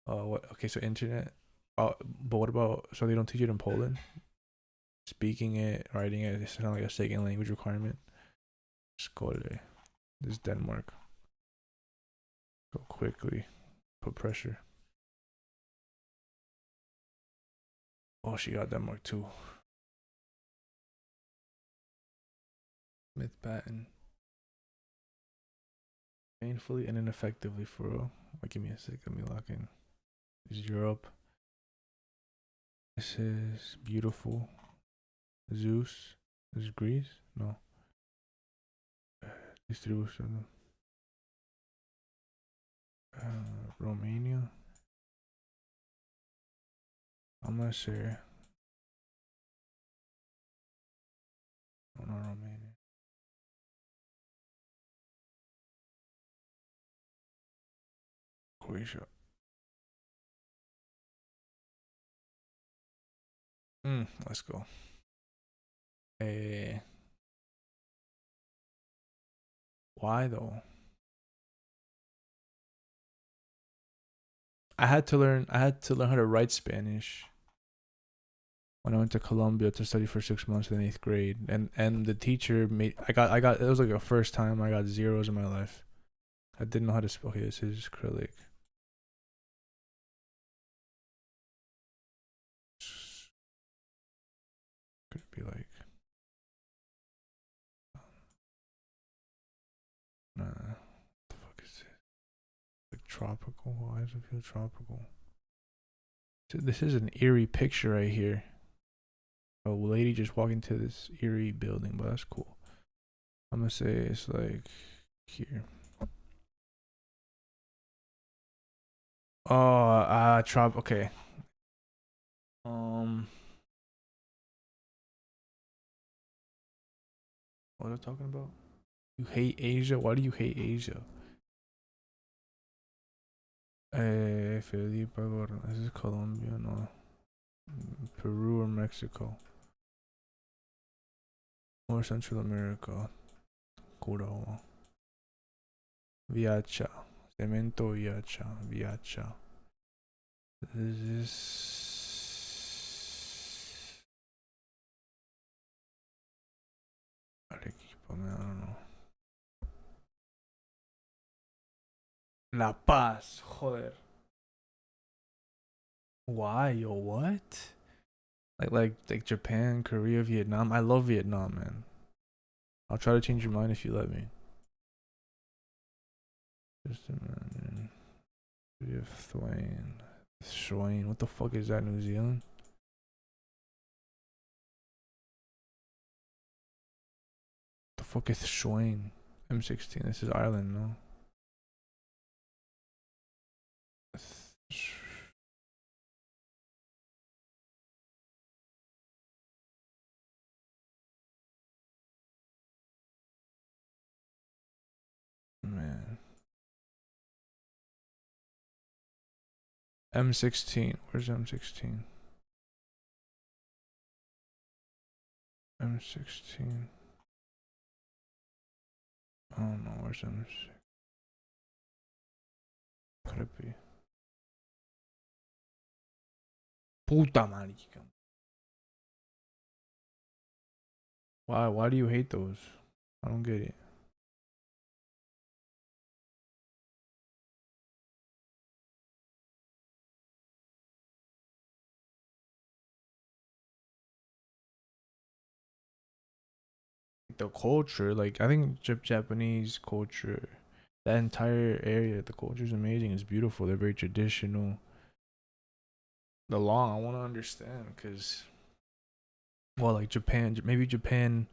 What? Okay, so internet. But what about, so they don't teach it in Poland? Speaking it, writing it, it's not like a second language requirement. Skole. This is Denmark. Go quickly. Put pressure. Oh, she got Denmark too. Smith Patton. Painfully and ineffectively for real. Like, give me a sec. Let me lock in. This is Europe. This is beautiful. Zeus. This is Greece? No. Distribution. Romania. I'm gonna say. No, not Romania. Croatia. Let's go. Eh, why though? I had to learn how to write Spanish when I went to Colombia to study for 6 months in eighth grade, and the teacher made, I got it was like the first time I got zeros in my life. I didn't know how to spell. Okay, this is acrylic. Could it be like, nah? What the fuck is it? Like tropical? Why does it feel tropical? This is an eerie picture right here. A lady just walking to this eerie building, but that's cool. I'm gonna say it's like here. Oh, trop. Okay. What was I talking about? You hate Asia? Why do you hate Asia? Felipe Gordon. This is Colombia, no. Peru or Mexico? Or Central America? Curacao. Viacha. Cemento Viacha. Viacha. This is Arequipa, man. I don't know. La Paz. Joder. Why, yo? What? Like Japan, Korea, Vietnam. I love Vietnam, man. I'll try to change your mind if you let me. Just a minute. Thwain. Swain. What the fuck is that? New Zealand? fuck is Schwain? M16. This is Ireland, no? Man. M16. Where's M16? M16. I don't know. Where's M16? Could it be? Puta marica. Why? Why do you hate those? I don't get it. The culture, like I think Japanese culture, that entire area, the culture is amazing. It's beautiful. They're very traditional. The law, I want to understand, cause well, like Japan, maybe Japan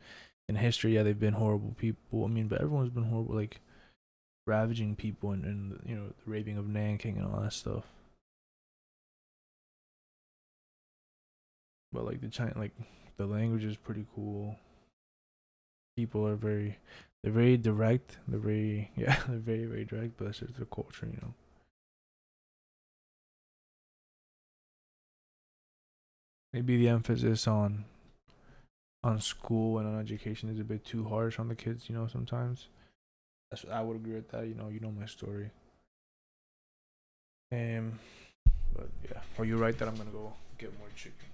in history, yeah, they've been horrible people. I mean, but everyone's been horrible, like ravaging people and you know the raping of Nanking and all that stuff. But like the China, like the language is pretty cool. People are they're very direct. They're very, yeah, they're very direct. But it's just their culture, you know. Maybe the emphasis on school and on education is a bit too harsh on the kids, you know. Sometimes I would agree with that. You know my story. Um, but yeah, are you right that I'm gonna go get more chicken?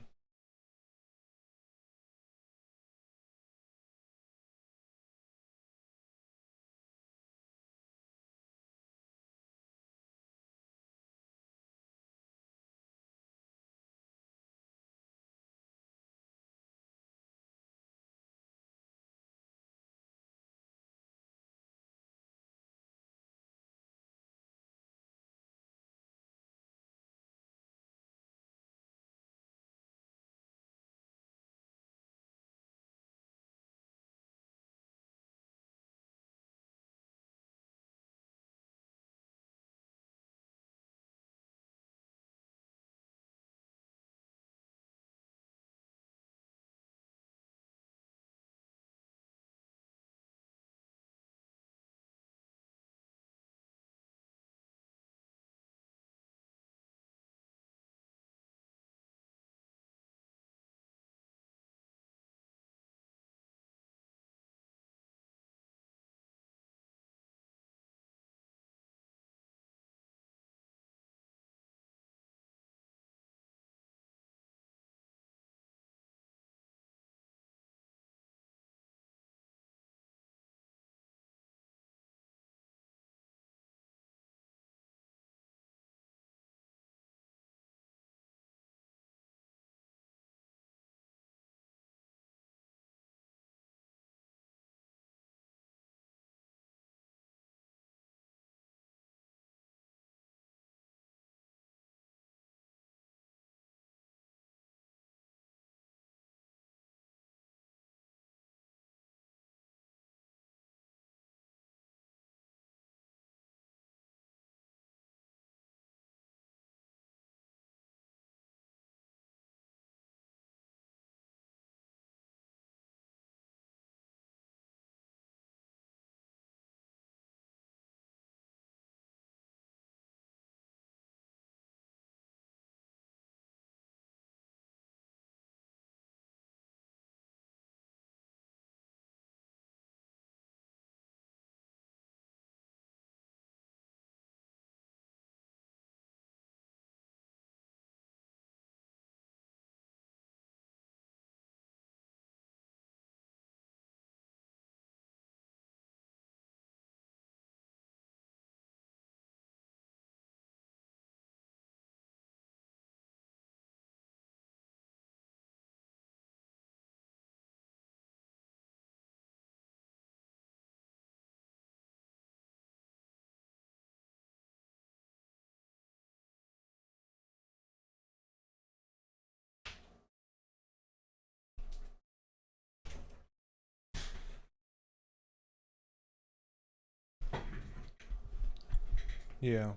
Yeah.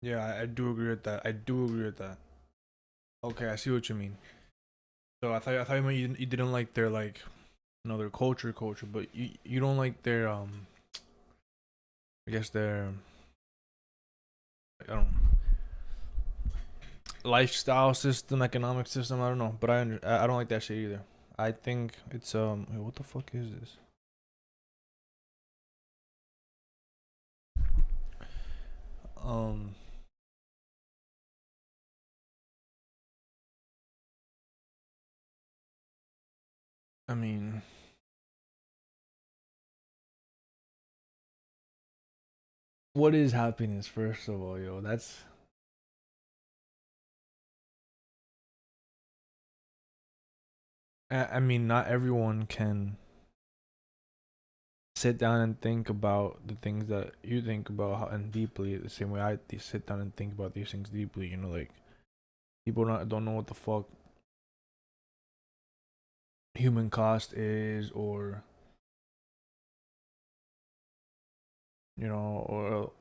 Yeah, I do agree with that. I do agree with that. Okay, I see what you mean. So I thought you didn't like their like their culture, but you don't like their I guess their I don't know, lifestyle system, economic system. I don't know, but I don't like that shit either. I think it's wait, what the fuck is this? Um, I mean, what is happiness first of all, yo? That's I mean, not everyone can sit down and think about the things that you think about and deeply the same way I sit down and think about these things deeply. Like people don't know what the fuck human cost is, or or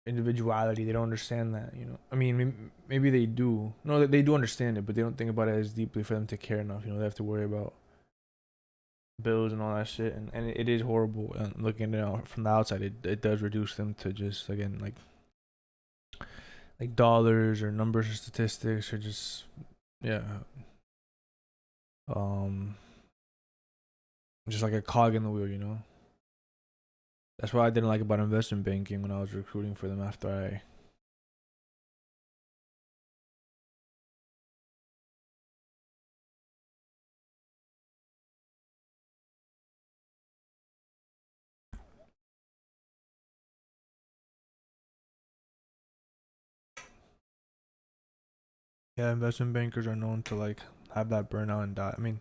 individuality. They don't understand that. I mean, maybe they do. No, they do understand it, but they don't think about it as deeply for them to care enough. They have to worry about bills and all that shit, and it is horrible. And looking at it from the outside, it does reduce them to just again like dollars or numbers or statistics or just yeah, um, just like a cog in the wheel. That's what I didn't like about investment banking when I was recruiting for them after I. Yeah, investment bankers are known to like have that burnout and die. I mean,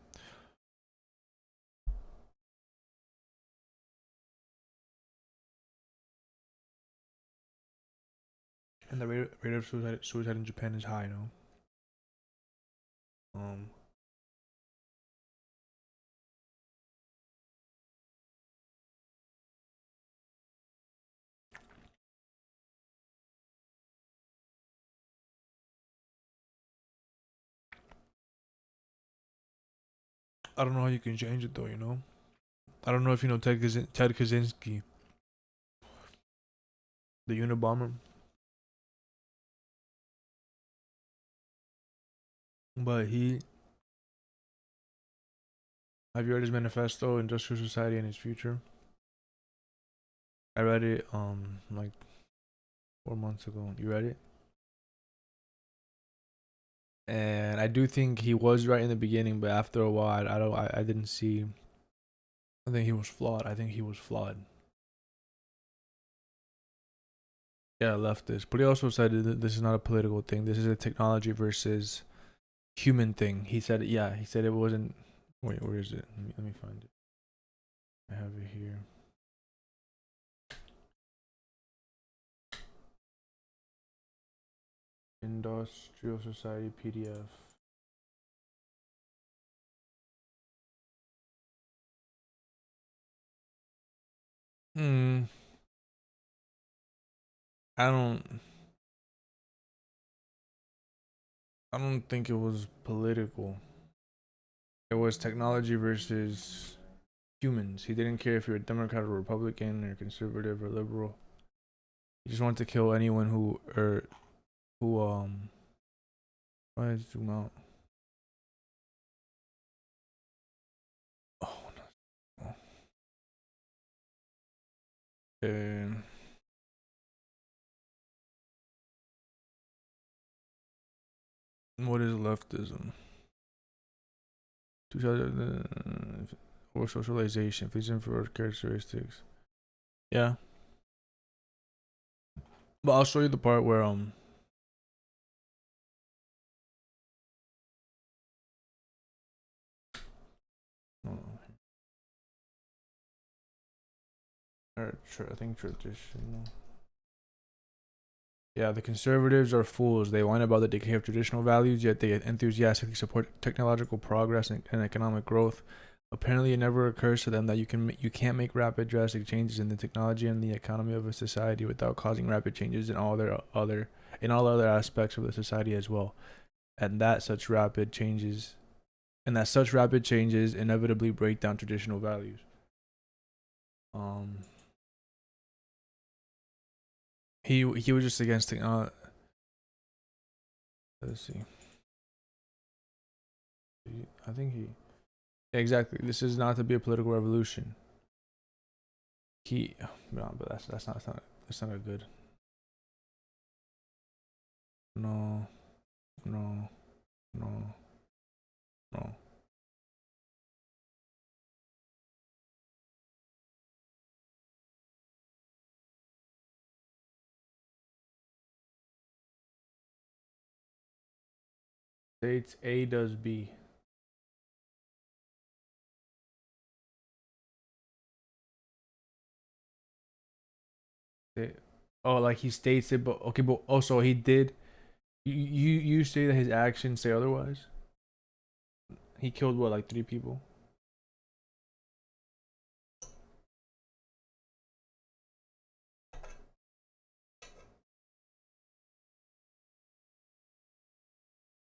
and the rate of suicide in Japan is high, no? Um, I don't know how you can change it though. I don't know if you know Ted Kaczynski, the Unabomber, but have you read his manifesto, Industrial Society and Its Future? I read it like 4 months ago. You read it? And I do think he was right in the beginning, but after a while, I didn't see. I think he was flawed. I think he was flawed. Yeah, leftist. But he also said that this is not a political thing. This is a technology versus human thing. He said, yeah, he said it wasn't. Wait, where is it? Let me find it. I have it here. Industrial Society PDF. Hmm. I don't. I don't think it was political. It was technology versus humans. He didn't care if you're a Democrat or Republican or conservative or liberal. He just wanted to kill anyone who. Why did zoom out? Oh no. Um, what is leftism? Or socialization, feeds for characteristics. Yeah, but I'll show you the part where no, I think traditional. Yeah, the conservatives are fools. They whine about the decay of traditional values, yet they enthusiastically support technological progress and economic growth. Apparently, it never occurs to them that you can't make rapid, drastic changes in the technology and the economy of a society without causing rapid changes in all other aspects of the society as well, and that such rapid changes inevitably break down traditional values. Um, he was just against let's see. I think he exactly. This is not to be a political revolution. No, but that's not a good. No, no, no, no. States A does B. They, oh, like he states it, but okay, but also he did. You say that his actions say otherwise. He killed what, like 3 people?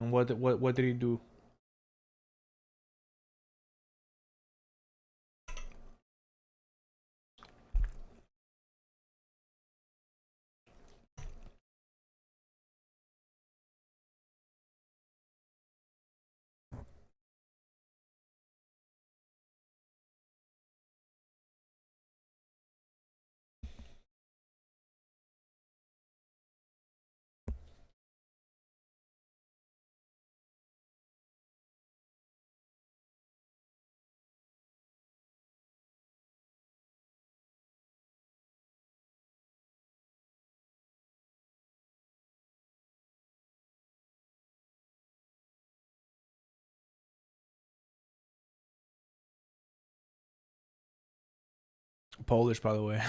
And what did he do? Polish, by the way.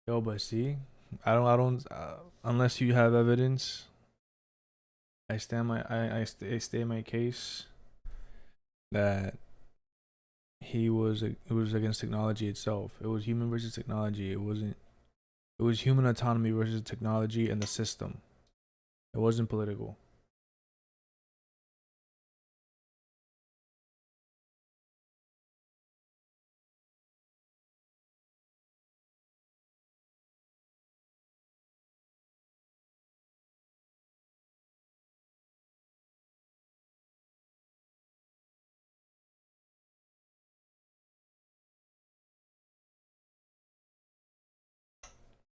Yo, but see, unless you have evidence, I stay my case that it was against technology itself. It was human versus technology. It was human autonomy versus technology and the system. It wasn't political.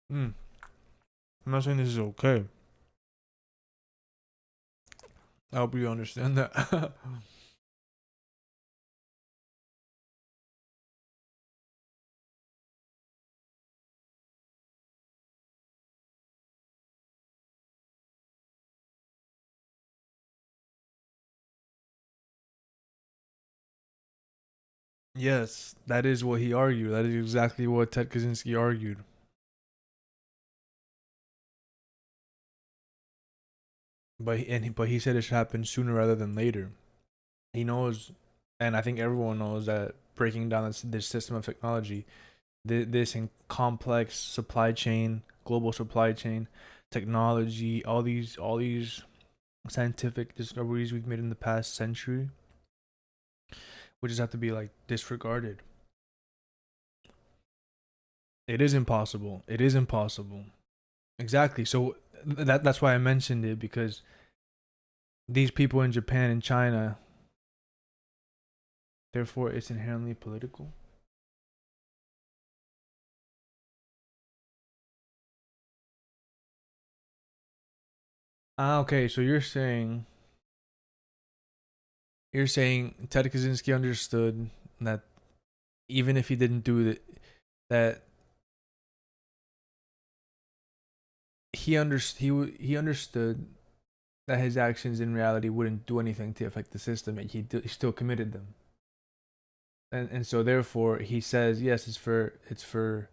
Hmm. I'm not saying this is okay. I hope you understand that. Yes, that is what he argued. That is exactly what Ted Kaczynski argued. But he said it should happen sooner rather than later. He knows, and I think everyone knows that breaking down this system of technology, this in complex supply chain, global supply chain, technology, all these scientific discoveries we've made in the past century, would just have to be like disregarded. It is impossible. It is impossible. Exactly. So that's why I mentioned it, because these people in Japan and China, therefore it's inherently political. Ah, okay. So you're saying Ted Kaczynski understood that even if he didn't do it, that he understood that his actions in reality wouldn't do anything to affect the system, and he still committed them. And so therefore he says yes, it's for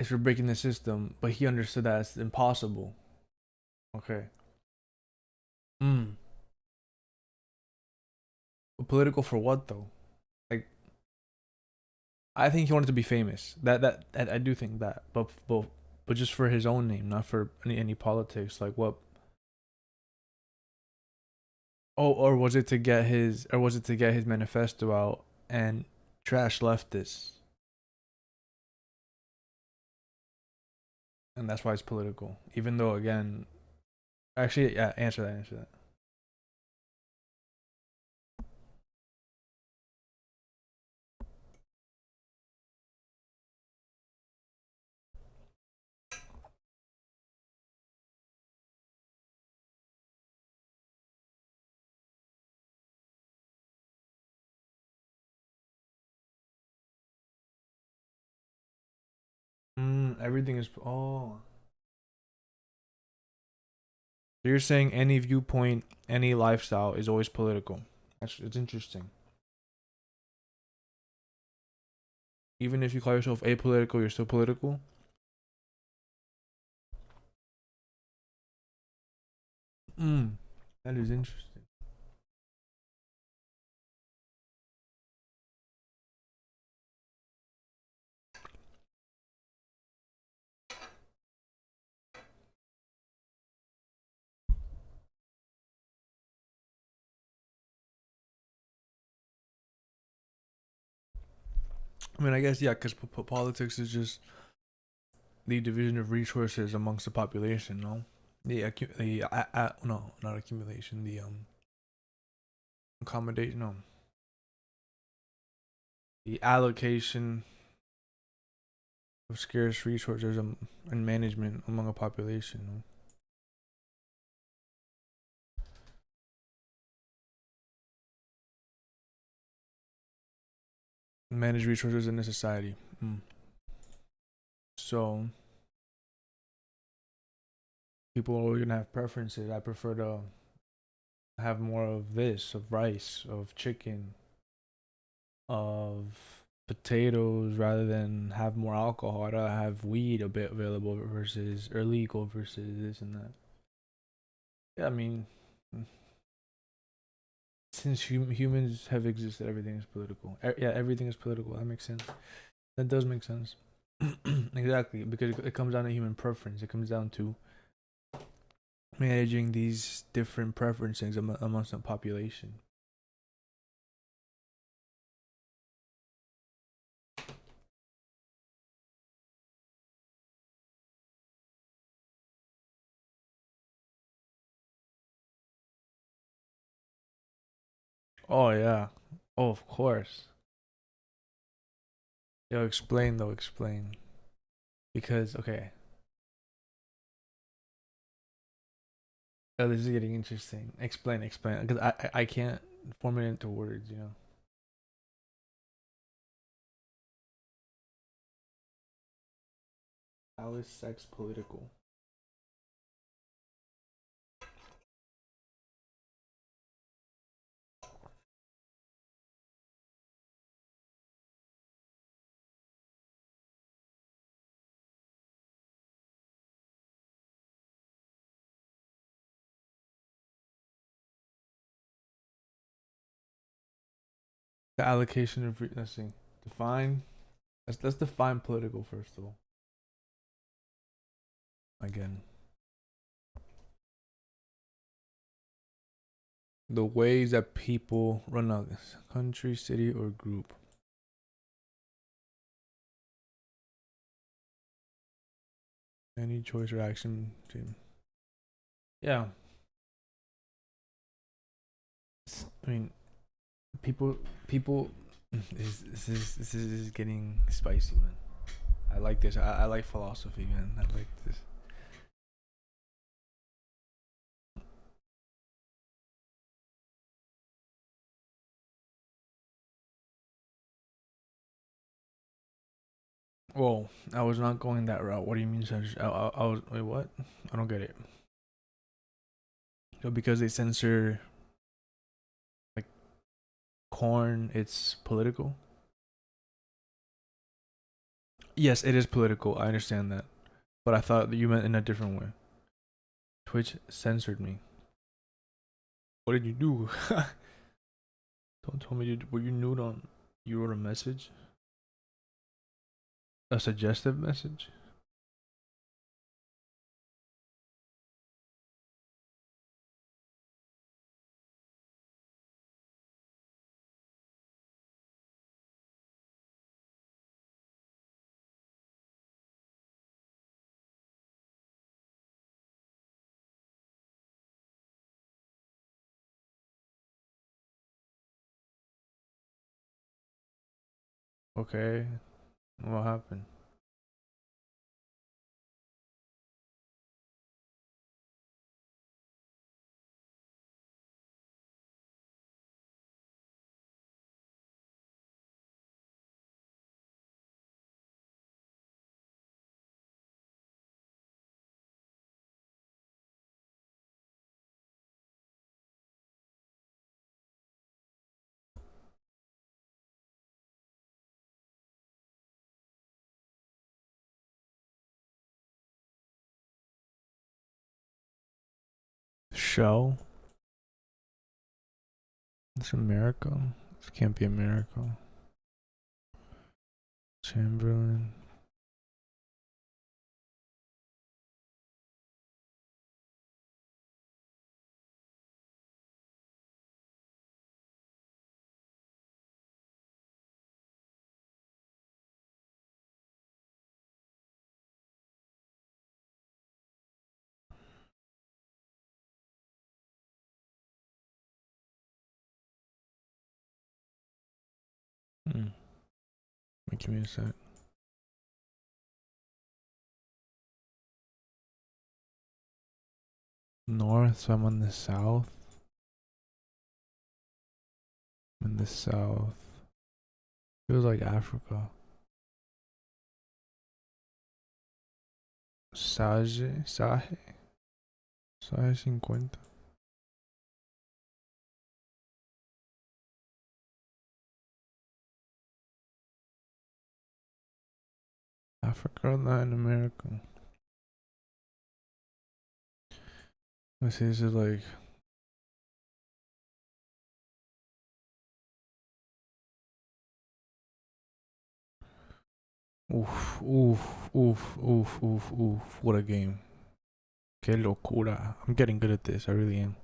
is for breaking the system, but he understood that it's impossible. Okay. Hmm. Political for what though? Like, I think he wanted to be famous. That I do think that, but just for his own name, not for any politics. Like what? Oh, or was it to get his manifesto out and trash leftists, and that's why it's political. Even though, again, actually, yeah, answer that, answer that. Everything is. Oh, so you're saying any viewpoint, any lifestyle is always political. That's it's interesting. Even if you call yourself apolitical, you're still political. Mm, that is interesting. I mean, I guess yeah, because politics is just the division of resources amongst the population. No, no, not accumulation. The accommodation. No, the allocation of scarce resources and management among a population. No? Manage resources in a society. So people are always gonna have preferences. I prefer to have more of this, of rice, of chicken, of potatoes, rather than have more alcohol. I'd rather have weed a bit available versus or legal versus this and that. Yeah, I mean, since humans have existed, everything is political. Yeah, everything is political. That makes sense. That does make sense. Exactly, because it comes down to human preference. It comes down to managing these different preferences amongst the population. Oh yeah. Oh, of course. Yo, explain though. Explain because okay. Oh, this is getting interesting. Explain, explain, because I can't form it into words. You know. How is sex political? The allocation of let's see. Define. Let's define political first of all. Again, the ways that people run a country, city, or group. Any choice or action. Yeah. I mean, people. This is getting spicy, man. I like this. I like philosophy, man. I like this. Whoa, I was not going that route. What do you mean censorship? I was wait, what? I don't get it. So because they censor like corn, it's political. Yes, it is political. I understand that, but I thought that you meant in a different way. Twitch censored me. What did you do? Don't tell me you were you nude on. You wrote a message, a suggestive message. Okay, what happened? Shell? It's America. This can't be America. Chamberlain. Hmm. Give me a sec. North, so I'm on the south. I'm in the south. Feels like Africa. Saje 50. Africa, Latin America. Let's see, is it like oof, oof, oof, oof, oof, oof. What a game. Que locura. I'm getting good at this. I really am.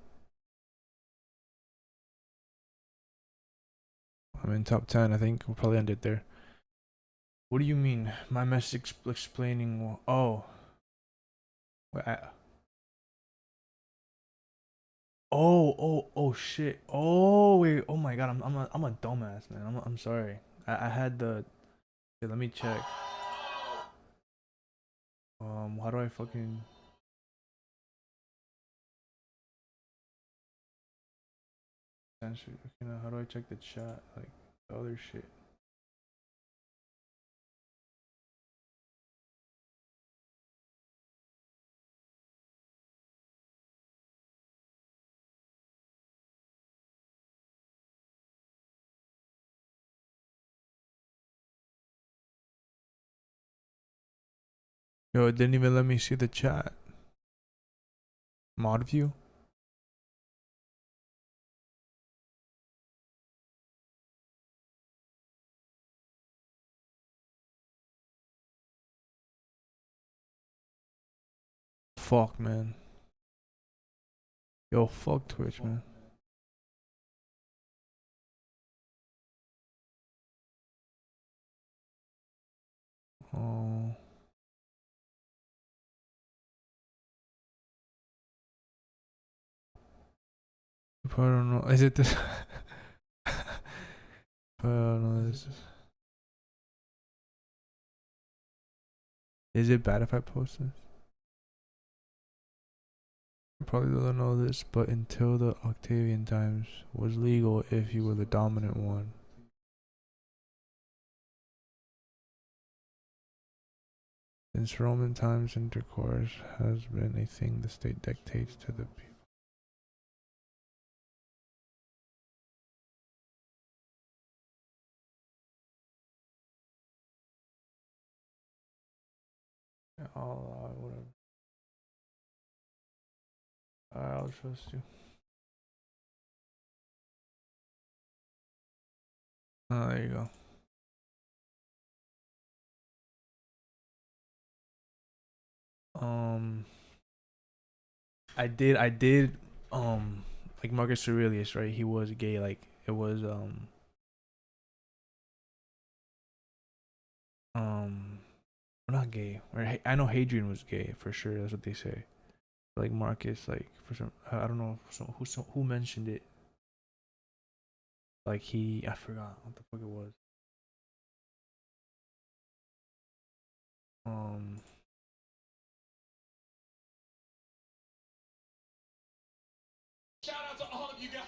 I'm in top 10. I think we'll probably end it there. What do you mean? My message explaining. Oh. Wait, oh, shit. Oh, wait. Oh my god. I'm a dumbass, man. I'm sorry. I had the. Okay, let me check. How do I fucking. Censor? Okay, now how do I check the chat? Like, the other shit. Yo, it didn't even let me see the chat. Mod view? Fuck, man. Yo, fuck Twitch, man. Oh. I probably don't know. Is it this? I don't know. Is it bad if I post this? You probably don't know this, but until the Octavian times was legal if you were the dominant one. Since Roman times, intercourse has been a thing the state dictates to the people. Whatever. I'll trust you. There you go. Um, I did, um, like Marcus Aurelius, right? He was gay. Like it was, um, not gay. Or I know Hadrian was gay for sure. That's what they say. Like Marcus, like for some, I don't know who mentioned it. Like I forgot what the fuck it was. Um, Shout out to all of you guys.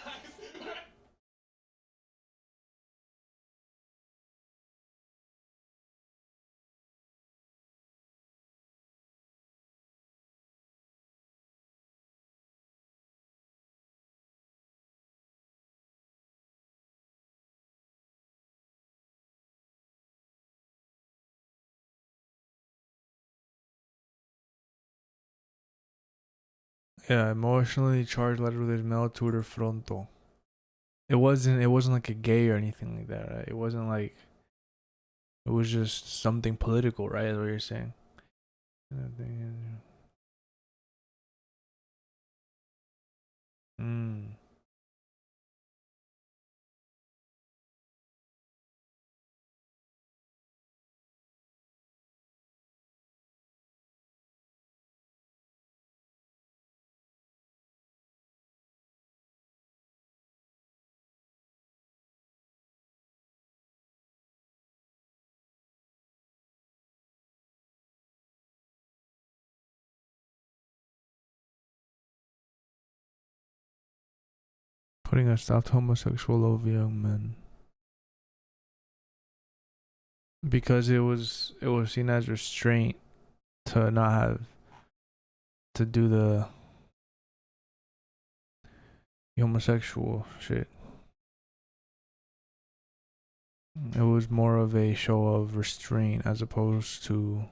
Yeah, emotionally charged letter with his mail to her fronto. It wasn't like a gay or anything like that, right? It wasn't like it was just something political, right? Is what you're saying. Mm. Putting a stop to homosexual love of young men. Because it was seen as restraint to not have to do the homosexual shit. It was more of a show of restraint as opposed to.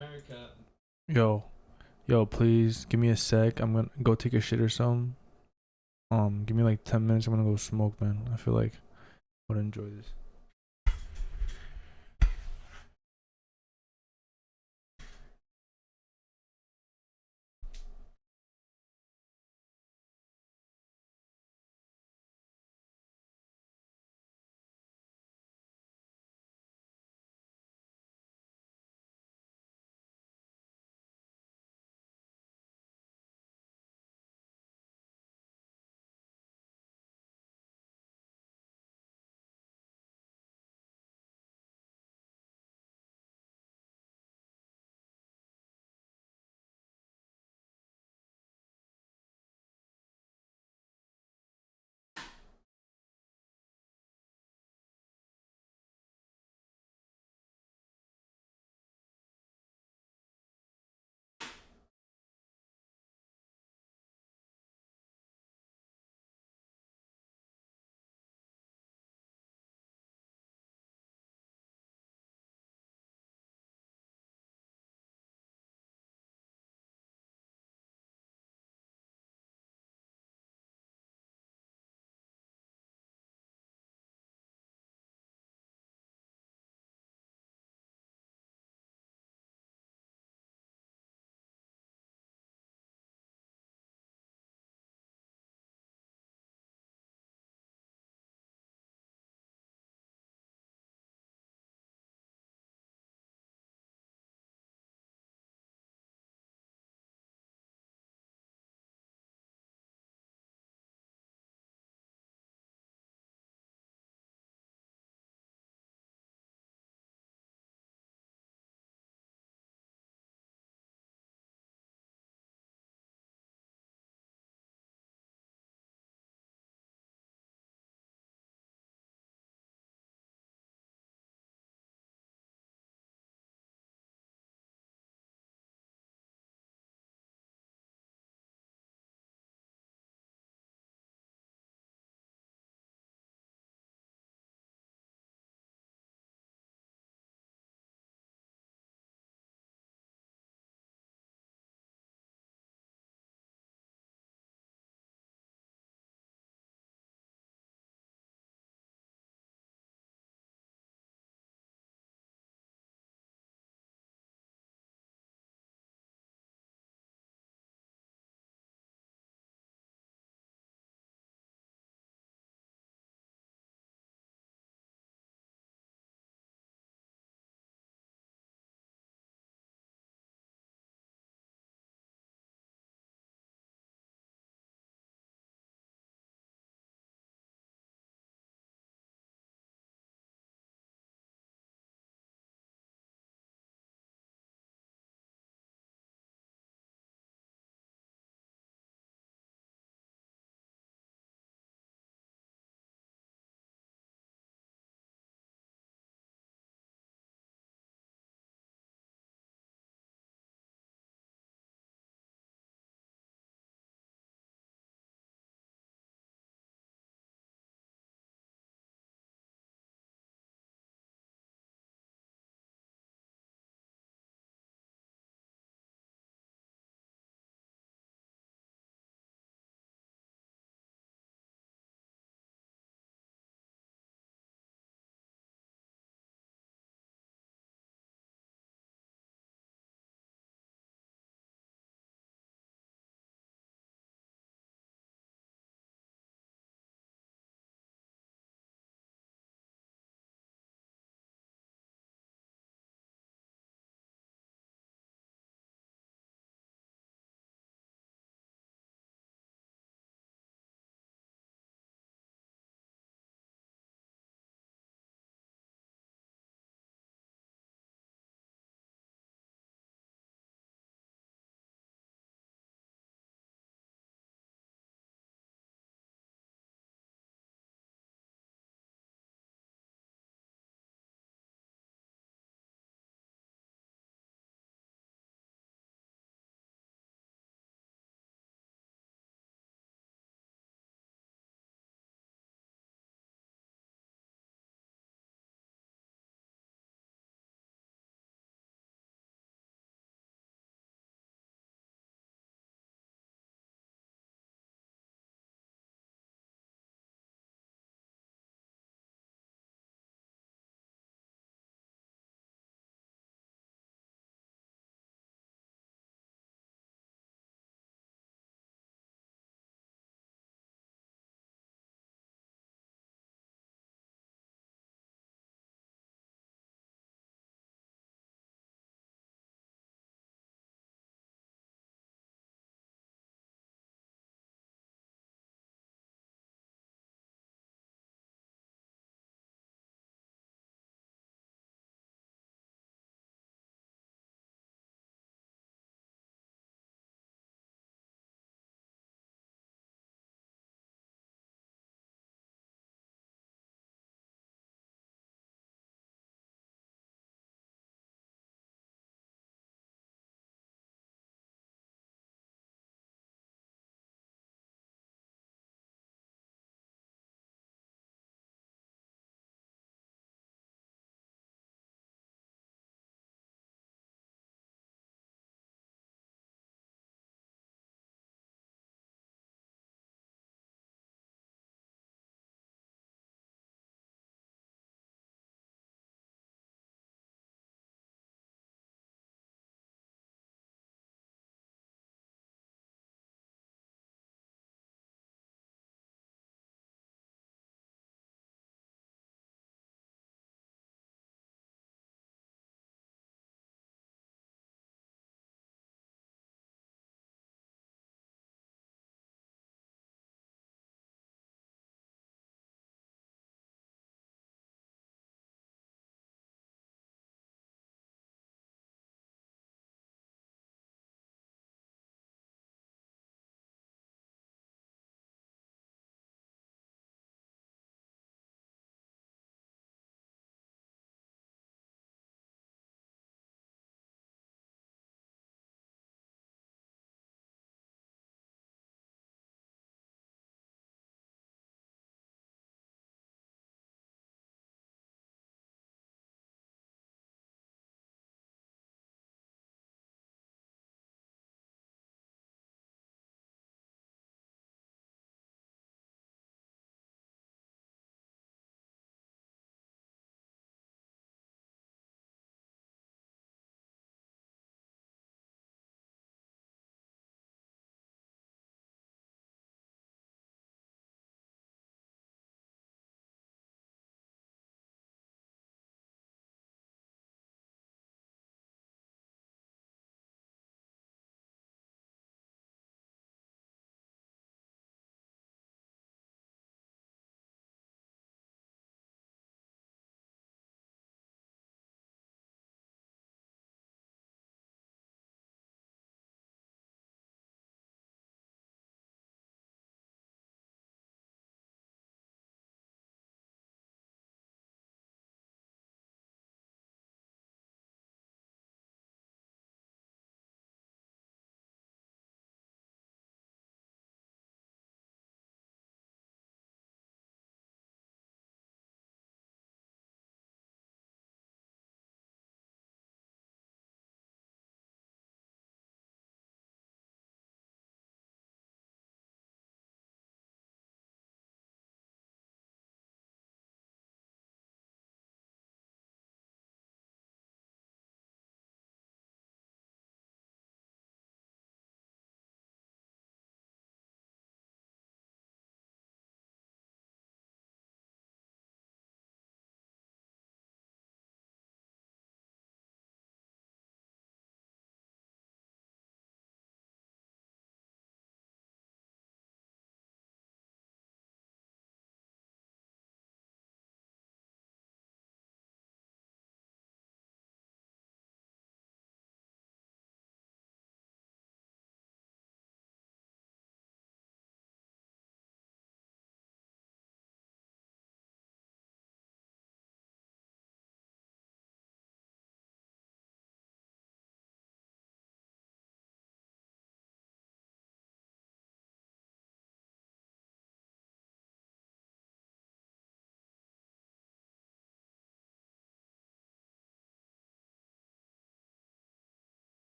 America. Yo, please give me a sec. I'm gonna go take a shit or something. Give me like 10 minutes. I'm gonna go smoke, man. I feel like I would enjoy this.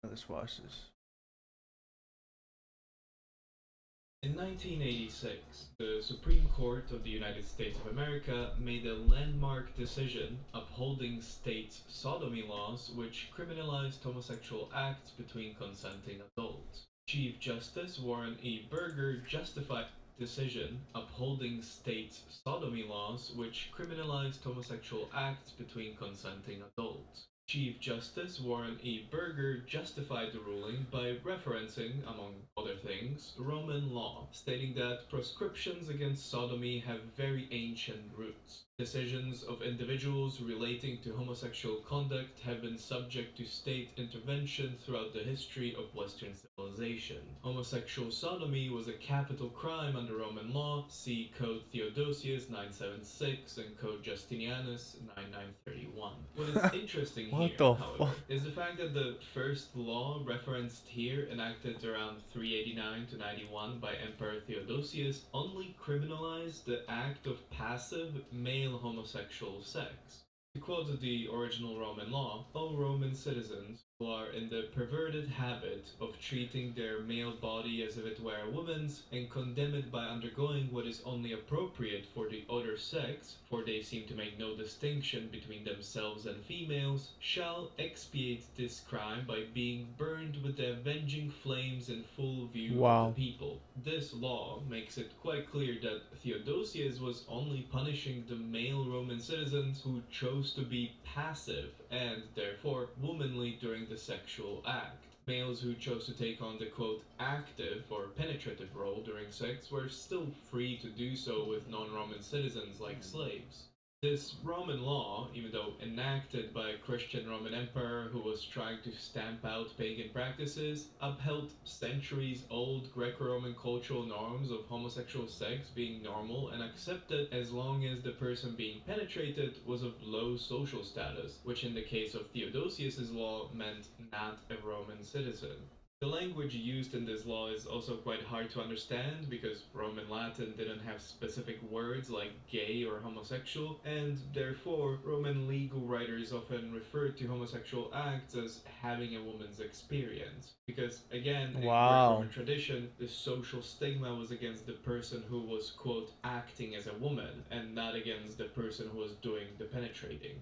Let's watch this. In 1986, the Supreme Court of the United States of America made a landmark decision upholding state sodomy laws which criminalized homosexual acts between consenting adults. Chief Justice Warren E. Burger justified the decision upholding state sodomy laws which criminalized homosexual acts between consenting adults. Chief Justice Warren E. Burger justified the ruling by referencing, among other things, Roman law, stating that proscriptions against sodomy have very ancient roots. Decisions of individuals relating to homosexual conduct have been subject to state intervention throughout the history of Western civilization. Homosexual sodomy was a capital crime under Roman law, see Code Theodosius 976 and Code Justinianus 9931. What is interesting here, however, is the fact that the first law referenced here, enacted around 389 to 91 by Emperor Theodosius, only criminalized the act of passive male homosexual sex. To quote the original Roman law, all Roman citizens who are in the perverted habit of treating their male body as if it were a woman's, and condemn it by undergoing what is only appropriate for the other sex, for they seem to make no distinction between themselves and females, shall expiate this crime by being burned with the avenging flames in full view of the people. This law makes it quite clear that Theodosius was only punishing the male Roman citizens who chose to be passive and therefore womanly during the sexual act. Males who chose to take on the quote active or penetrative role during sex were still free to do so with non-Roman citizens like slaves. This Roman law, even though enacted by a Christian Roman emperor who was trying to stamp out pagan practices, upheld centuries-old Greco-Roman cultural norms of homosexual sex being normal and accepted as long as the person being penetrated was of low social status, which in the case of Theodosius's law meant not a Roman citizen. The language used in this law is also quite hard to understand because Roman Latin didn't have specific words like gay or homosexual, and therefore Roman legal writers often referred to homosexual acts as having a woman's experience. Because again, in Greco-Roman tradition, the social stigma was against the person who was, quote, acting as a woman, and not against the person who was doing the penetrating.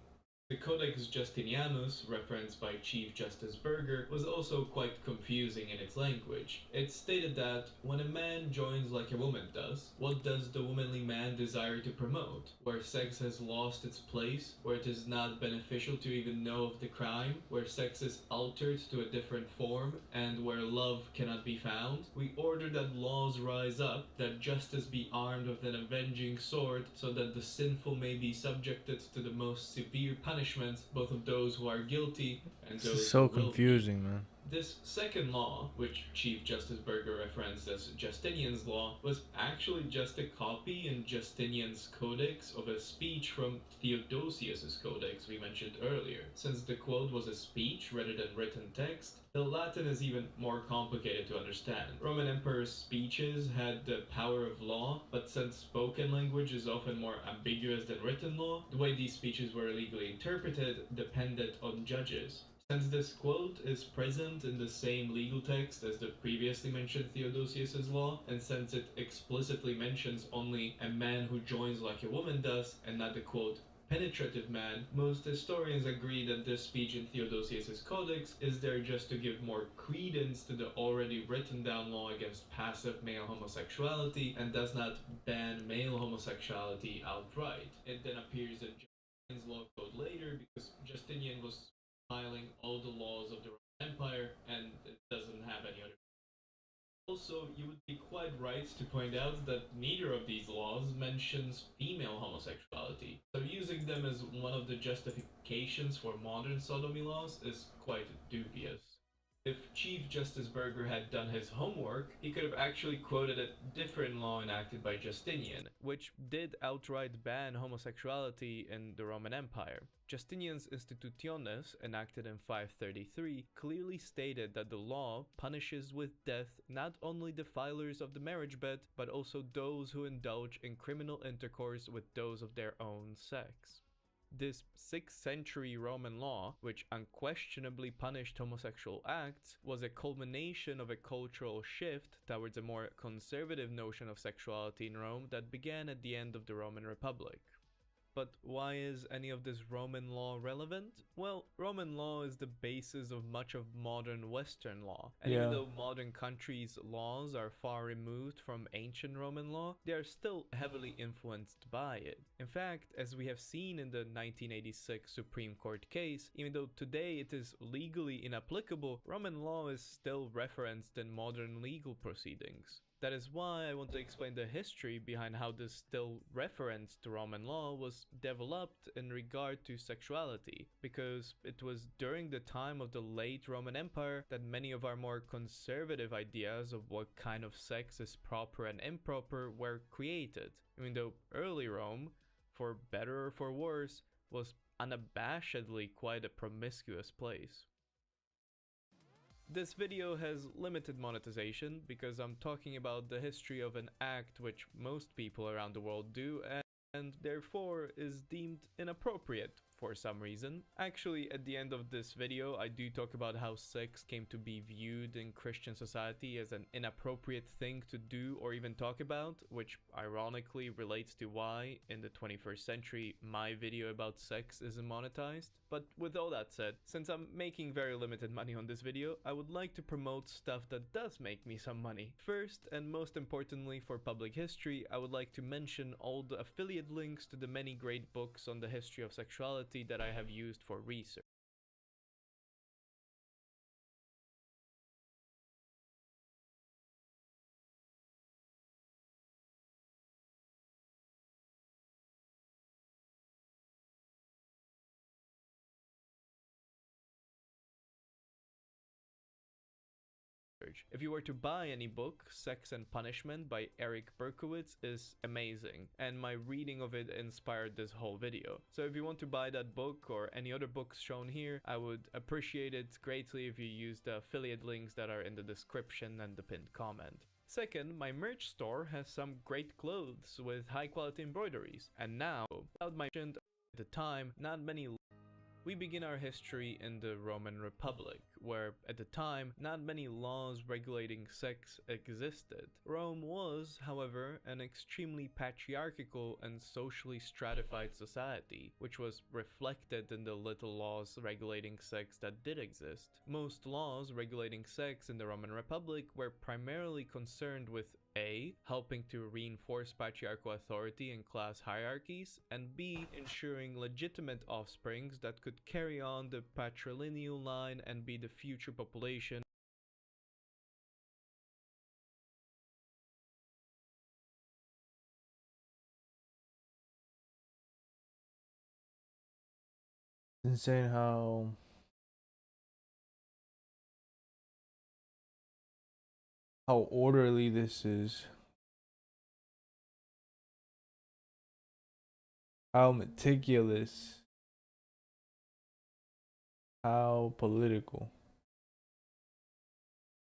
The Codex Justinianus, referenced by Chief Justice Burger, was also quite confusing in its language. It stated that when a man joins like a woman does, what does the womanly man desire to promote? Where sex has lost its place, where it is not beneficial to even know of the crime, where sex is altered to a different form, and where love cannot be found, we order that laws rise up, that justice be armed with an avenging sword, so that the sinful may be subjected to the most severe punishments, both of those who are guilty and those who will confusing, man. This second law, which Chief Justice Burger referenced as Justinian's law, was actually just a copy in Justinian's codex of a speech from Theodosius's codex we mentioned earlier. Since the quote was a speech rather than written text, the Latin is even more complicated to understand. Roman emperors' speeches had the power of law, but since spoken language is often more ambiguous than written law, the way these speeches were legally interpreted depended on judges. Since this quote is present in the same legal text as the previously mentioned Theodosius's law, and since it explicitly mentions only a man who joins like a woman does, and not the quote penetrative man, most historians agree that this speech in Theodosius's codex is there just to give more credence to the already written down law against passive male homosexuality and does not ban male homosexuality outright. It then appears in Justinian's law code later because Justinian was compiling all the laws of the Roman Empire and it doesn't have any other. Also, you would be quite right to point out that neither of these laws mentions female homosexuality, so using them as one of the justifications for modern sodomy laws is quite dubious. If Chief Justice Burger had done his homework, he could have actually quoted a different law enacted by Justinian, which did outright ban homosexuality in the Roman Empire. Justinian's Institutiones, enacted in 533, clearly stated that the law punishes with death not only defilers of the marriage bed, but also those who indulge in criminal intercourse with those of their own sex. This 6th century Roman law, which unquestionably punished homosexual acts, was a culmination of a cultural shift towards a more conservative notion of sexuality in Rome that began at the end of the Roman Republic. But why is any of this Roman law relevant? Well, Roman law is the basis of much of modern Western law. And even though modern countries' laws are far removed from ancient Roman law, they are still heavily influenced by it. In fact, as we have seen in the 1986 Supreme Court case, even though today it is legally inapplicable, Roman law is still referenced in modern legal proceedings. That is why I want to explain the history behind how this still reference to Roman law was developed in regard to sexuality, because it was during the time of the late Roman Empire that many of our more conservative ideas of what kind of sex is proper and improper were created, even though early Rome, for better or for worse, was unabashedly quite a promiscuous place. This video has limited monetization because I'm talking about the history of an act which most people around the world do and therefore is deemed inappropriate for some reason. Actually, at the end of this video, I do talk about how sex came to be viewed in Christian society as an inappropriate thing to do or even talk about, which ironically relates to why, in the 21st century, my video about sex isn't monetized. But with all that said, since I'm making very limited money on this video, I would like to promote stuff that does make me some money. First, and most importantly for public history, I would like to mention all the affiliate links to the many great books on the history of sexuality that I have used for research. If you were to buy any book, Sex and Punishment by Eric Berkowitz is amazing, and my reading of it inspired this whole video. So if you want to buy that book or any other books shown here, I would appreciate it greatly if you use the affiliate links that are in the description and the pinned comment. Second, my merch store has some great clothes with high quality embroideries, and now, without my at the time, not many. We begin our history in the Roman Republic, where at the time not many laws regulating sex existed. Rome was, however, an extremely patriarchal and socially stratified society, which was reflected in the little laws regulating sex that did exist. Most laws regulating sex in the Roman Republic were primarily concerned with A. Helping to reinforce patriarchal authority and class hierarchies, and B. Ensuring legitimate offsprings that could carry on the patrilineal line and be the future population. It's insane how orderly this is. How meticulous. How political.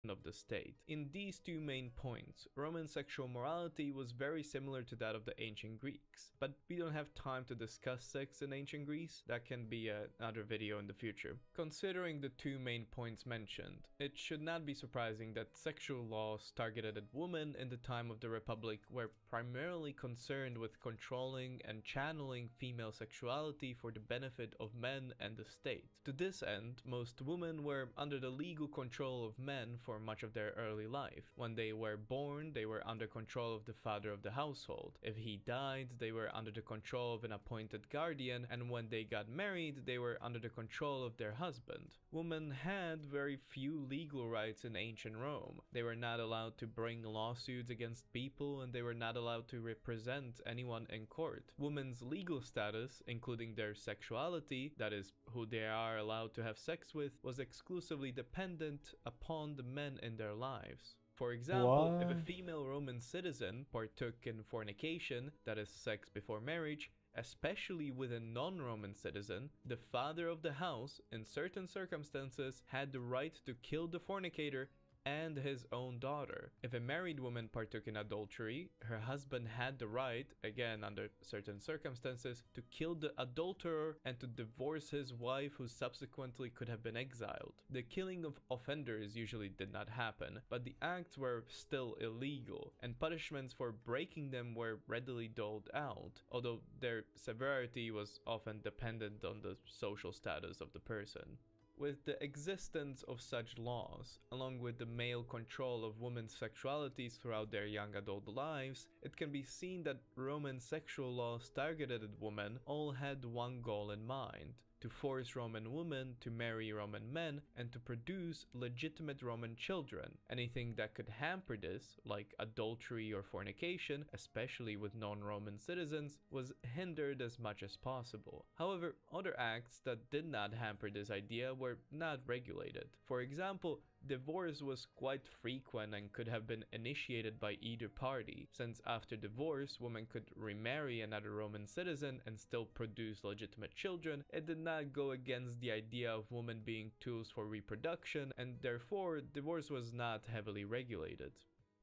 Of the state. In these two main points, Roman sexual morality was very similar to that of the ancient Greeks, but we don't have time to discuss sex in ancient Greece. That can be another video in the future. Considering the two main points mentioned, it should not be surprising that sexual laws targeted at women in the time of the Republic were primarily concerned with controlling and channeling female sexuality for the benefit of men and the state. To this end, most women were under the legal control of men for much of their early life. When they were born, they were under control of the father of the household. If he died, they were under the control of an appointed guardian, and when they got married, they were under the control of their husband. Women had very few legal rights in ancient Rome. They were not allowed to bring lawsuits against people, and they were not allowed to represent anyone in court. Women's legal status, including their sexuality, that is, who they are allowed to have sex with, was exclusively dependent upon the men in their lives. For example, if a female Roman citizen partook in fornication, that is sex before marriage, especially with a non-Roman citizen, the father of the house, in certain circumstances, had the right to kill the fornicator and his own daughter. If a married woman partook in adultery, her husband had the right, again under certain circumstances, to kill the adulterer and to divorce his wife, who subsequently could have been exiled. The killing of offenders usually did not happen, but the acts were still illegal, and punishments for breaking them were readily doled out, although their severity was often dependent on the social status of the person. With the existence of such laws, along with the male control of women's sexualities throughout their young adult lives, it can be seen that Roman sexual laws targeted at women all had one goal in mind: to force Roman women to marry Roman men and to produce legitimate Roman children. Anything that could hamper this, like adultery or fornication, especially with non-Roman citizens, was hindered as much as possible. However, other acts that did not hamper this idea were not regulated. For example, divorce was quite frequent and could have been initiated by either party, since after divorce, women could remarry another Roman citizen and still produce legitimate children. It did not go against the idea of women being tools for reproduction, and therefore divorce was not heavily regulated.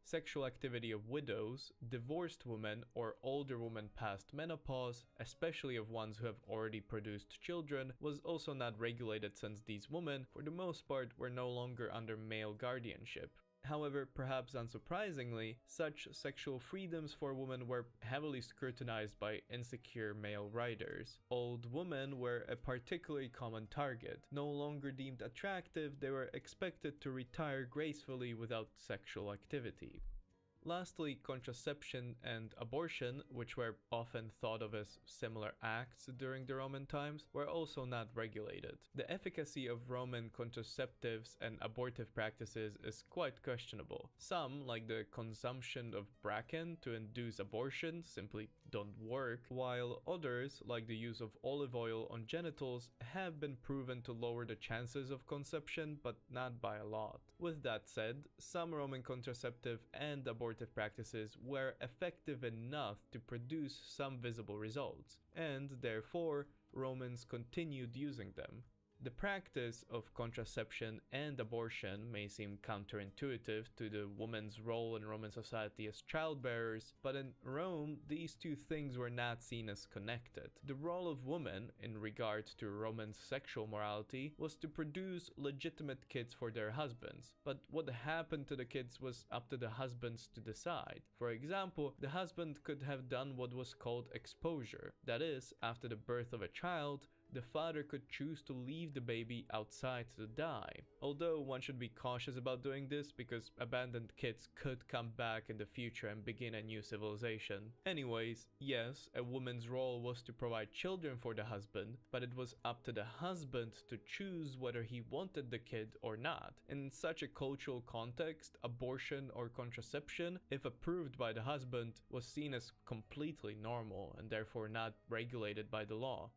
Sexual activity of widows, divorced women, or older women past menopause, especially of ones who have already produced children, was also not regulated, since these women, for the most part, were no longer under male guardianship. However, perhaps unsurprisingly, such sexual freedoms for women were heavily scrutinized by insecure male writers. Old women were a particularly common target. No longer deemed attractive, they were expected to retire gracefully without sexual activity. Lastly, contraception and abortion, which were often thought of as similar acts during the Roman times, were also not regulated. The efficacy of Roman contraceptives and abortive practices is quite questionable. Some, like the consumption of bracken to induce abortion, simply don't work, while others, like the use of olive oil on genitals, have been proven to lower the chances of conception, but not by a lot. With that said, some Roman contraceptive and abortive practices were effective enough to produce some visible results, and therefore Romans continued using them. The practice of contraception and abortion may seem counterintuitive to the woman's role in Roman society as childbearers, but in Rome, these two things were not seen as connected. The role of women, in regard to Roman sexual morality, was to produce legitimate kids for their husbands, but what happened to the kids was up to the husbands to decide. For example, the husband could have done what was called exposure. That is, after the birth of a child, the father could choose to leave the baby outside to die. Although one should be cautious about doing this, because abandoned kids could come back in the future and begin a new civilization. Anyways, yes, a woman's role was to provide children for the husband, but it was up to the husband to choose whether he wanted the kid or not. In such a cultural context, abortion or contraception, if approved by the husband, was seen as completely normal and therefore not regulated by the law.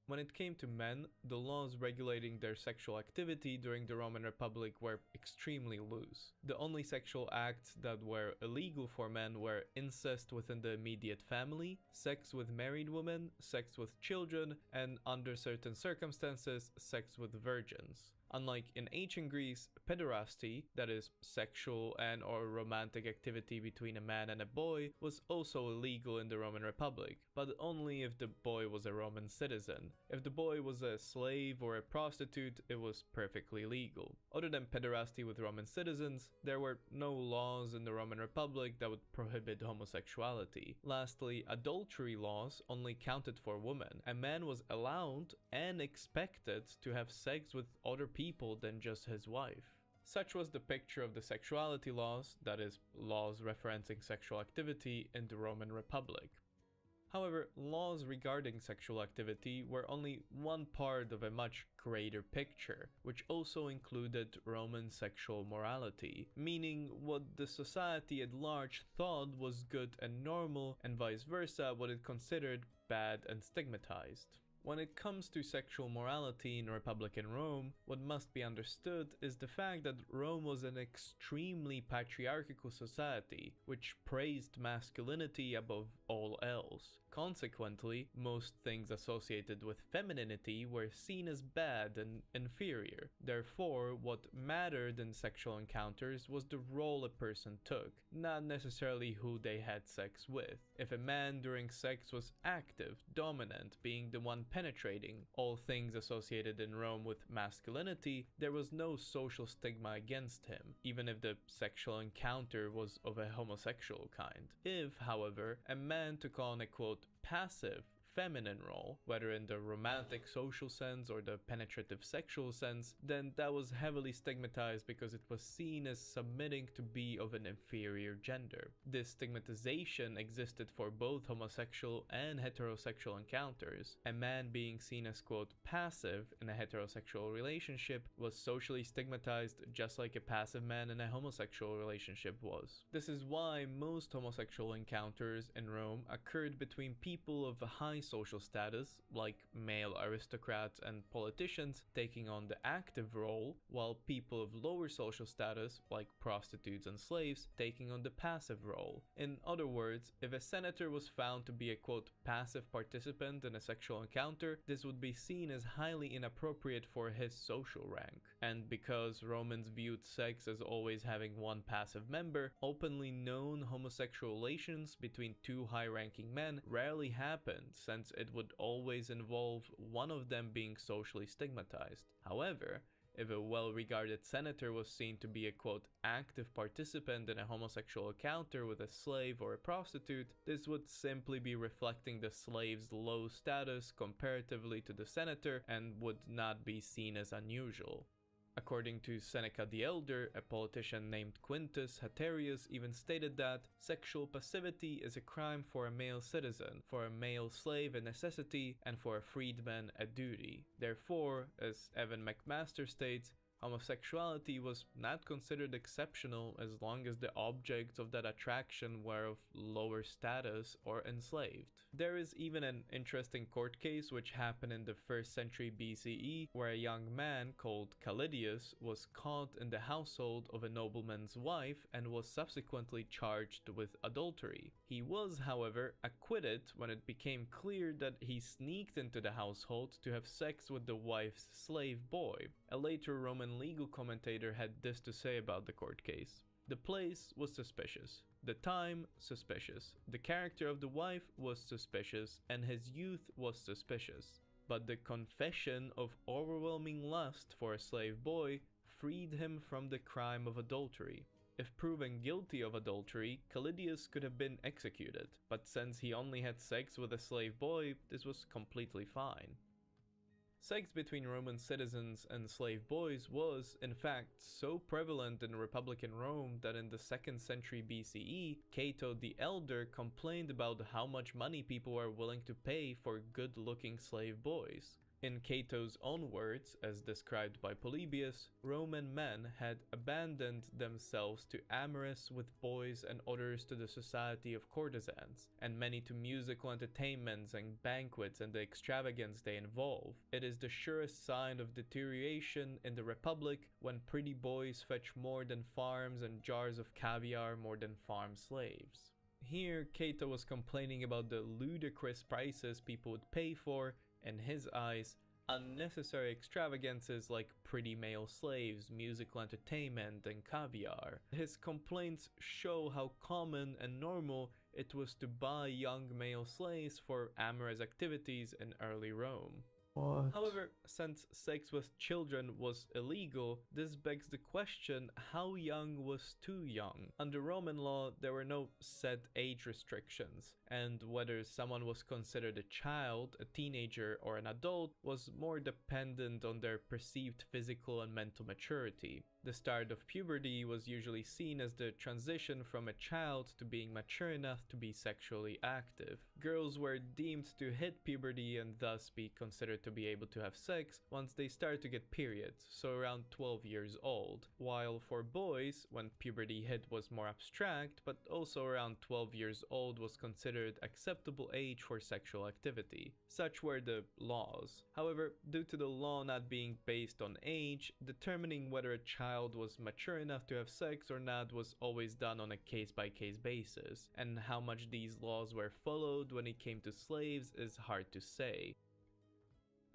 When it came to men, the laws regulating their sexual activity during the Roman Republic were extremely loose. The only sexual acts that were illegal for men were incest within the immediate family, sex with married women, sex with children, and under certain circumstances, sex with virgins. Unlike in ancient Greece, pederasty, that is, sexual and or romantic activity between a man and a boy, was also illegal in the Roman Republic, but only if the boy was a Roman citizen. If the boy was a slave or a prostitute, it was perfectly legal. Other than pederasty with Roman citizens, there were no laws in the Roman Republic that would prohibit homosexuality. Lastly, adultery laws only counted for women. A man was allowed and expected to have sex with other people than just his wife. Such was the picture of the sexuality laws, that is, laws referencing sexual activity in the Roman Republic. However, laws regarding sexual activity were only one part of a much greater picture, which also included Roman sexual morality, meaning what the society at large thought was good and normal, and vice versa what it considered bad and stigmatized. When it comes to sexual morality in Republican Rome, what must be understood is the fact that Rome was an extremely patriarchal society, which praised masculinity above all else. Consequently, most things associated with femininity were seen as bad and inferior. Therefore, what mattered in sexual encounters was the role a person took, not necessarily who they had sex with. If a man during sex was active, dominant, being the one penetrating, all things associated in Rome with masculinity, there was no social stigma against him, even if the sexual encounter was of a homosexual kind. If, however, a man took on a quote passive feminine role, whether in the romantic social sense or the penetrative sexual sense, then that was heavily stigmatized because it was seen as submitting to be of an inferior gender. This stigmatization existed for both homosexual and heterosexual encounters. A man being seen as quote passive in a heterosexual relationship was socially stigmatized just like a passive man in a homosexual relationship was. This is why most homosexual encounters in Rome occurred between people of a high social status, like male aristocrats and politicians, taking on the active role, while people of lower social status, like prostitutes and slaves, taking on the passive role. In other words, if a senator was found to be a quote passive participant in a sexual encounter, this would be seen as highly inappropriate for his social rank. And because Romans viewed sex as always having one passive member, openly known homosexual relations between two high-ranking men rarely happened, since it would always involve one of them being socially stigmatized. However, if a well-regarded senator was seen to be a quote active participant in a homosexual encounter with a slave or a prostitute, this would simply be reflecting the slave's low status comparatively to the senator and would not be seen as unusual. According to Seneca the Elder, a politician named Quintus Haterius even stated that sexual passivity is a crime for a male citizen, for a male slave a necessity, and for a freedman a duty. Therefore, as Evan McMaster states, homosexuality was not considered exceptional as long as the objects of that attraction were of lower status or enslaved. There is even an interesting court case which happened in the 1st century BCE, where a young man called Callidius was caught in the household of a nobleman's wife and was subsequently charged with adultery. He was, however, acquitted when it became clear that he sneaked into the household to have sex with the wife's slave boy. A later Roman legal commentator had this to say about the court case. The place was suspicious. The time, suspicious. The character of the wife was suspicious, and his youth was suspicious. But the confession of overwhelming lust for a slave boy freed him from the crime of adultery. If proven guilty of adultery, Callidius could have been executed, but since he only had sex with a slave boy, this was completely fine. Sex between Roman citizens and slave boys was, in fact, so prevalent in Republican Rome that in the 2nd century BCE, Cato the Elder complained about how much money people were willing to pay for good-looking slave boys. In Cato's own words, as described by Polybius, Roman men had abandoned themselves to amorous with boys and others to the society of courtesans, and many to musical entertainments and banquets and the extravagance they involve. It is the surest sign of deterioration in the Republic when pretty boys fetch more than farms and jars of caviar more than farm slaves. Here, Cato was complaining about the ludicrous prices people would pay for, in his eyes, unnecessary extravagances like pretty male slaves, musical entertainment, and caviar. His complaints show how common and normal it was to buy young male slaves for amorous activities in early Rome. What? However, since sex with children was illegal, this begs the question, how young was too young? Under Roman law, there were no set age restrictions, and whether someone was considered a child, a teenager, or an adult was more dependent on their perceived physical and mental maturity. The start of puberty was usually seen as the transition from a child to being mature enough to be sexually active. Girls were deemed to hit puberty and thus be considered to to be able to have sex once they start to get periods, so around 12 years old, while for boys, when puberty hit was more abstract, but also around 12 years old was considered acceptable age for sexual activity. Such were the laws. However, due to the law not being based on age, determining whether a child was mature enough to have sex or not was always done on a case-by-case basis, and how much these laws were followed when it came to slaves is hard to say.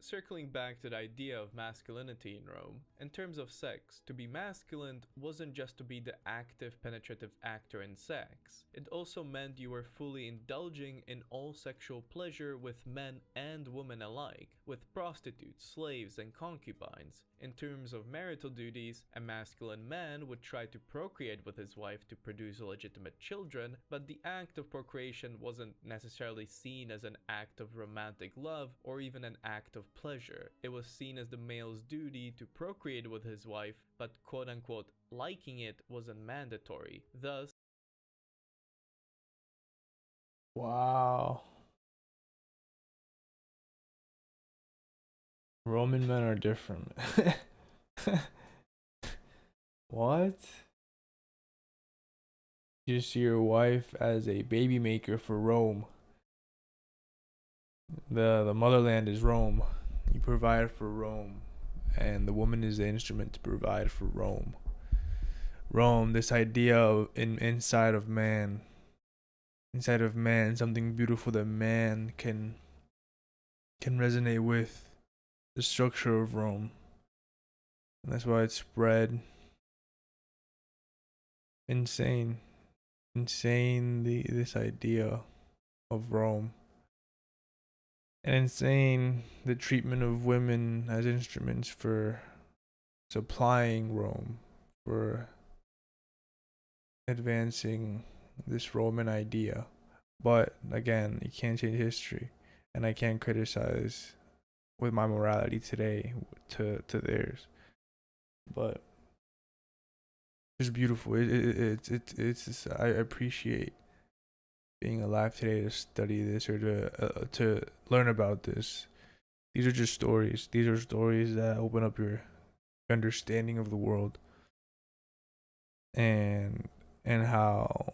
Circling back to the idea of masculinity in Rome, in terms of sex, to be masculine wasn't just to be the active penetrative actor in sex. It also meant you were fully indulging in all sexual pleasure with men and women alike, with prostitutes, slaves, and concubines. In terms of marital duties, a masculine man would try to procreate with his wife to produce legitimate children, but the act of procreation wasn't necessarily seen as an act of romantic love or even an act of pleasure. It was seen as the male's duty to procreate with his wife, but quote-unquote liking it wasn't mandatory. Thus, Wow. Roman men are different. What? You see your wife as a baby maker for Rome. The motherland is Rome. You provide for Rome, and the woman is the instrument to provide for Rome. Rome, this idea of inside of man, something beautiful that man can resonate with the structure of Rome. And that's why it's spread. Insane this idea of Rome. And insane the treatment of women as instruments for supplying Rome, for advancing this Roman idea. But again, you can't change history, and I can't criticize with my morality today to theirs. But it's beautiful. It's I appreciate being alive today to study this or to learn about this. These are just stories. These are stories that open up your understanding of the world and how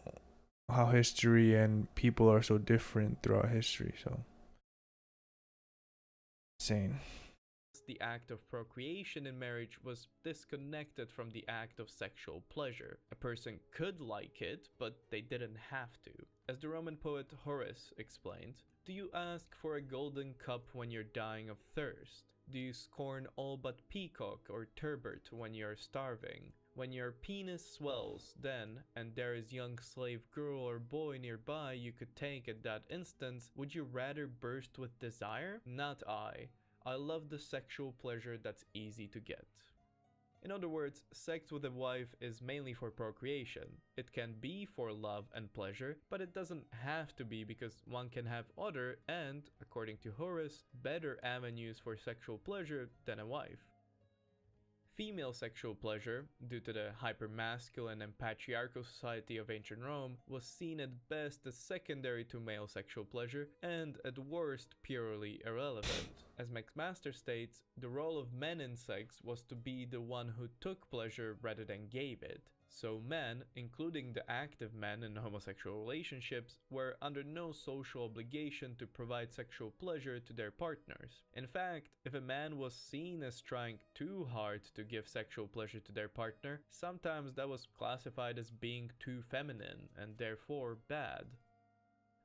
history and people are so different throughout history. So insane. the act of procreation in marriage was disconnected from the act of sexual pleasure. A person could like it, but they didn't have to. As the Roman poet Horace explained, do you ask for a golden cup when you're dying of thirst? Do you scorn all but peacock or turbot when you're starving? When your penis swells, then, and there is young slave girl or boy nearby you could take at that instant, would you rather burst with desire? Not I. I love the sexual pleasure that's easy to get. In other words, sex with a wife is mainly for procreation. It can be for love and pleasure, but it doesn't have to be because one can have other and, according to Horace, better avenues for sexual pleasure than a wife. Female sexual pleasure, due to the hypermasculine and patriarchal society of ancient Rome, was seen at best as secondary to male sexual pleasure and at worst purely irrelevant. As McMaster states, the role of men in sex was to be the one who took pleasure rather than gave it. So men, including the active men in homosexual relationships, were under no social obligation to provide sexual pleasure to their partners. In fact, if a man was seen as trying too hard to give sexual pleasure to their partner, sometimes that was classified as being too feminine and therefore bad.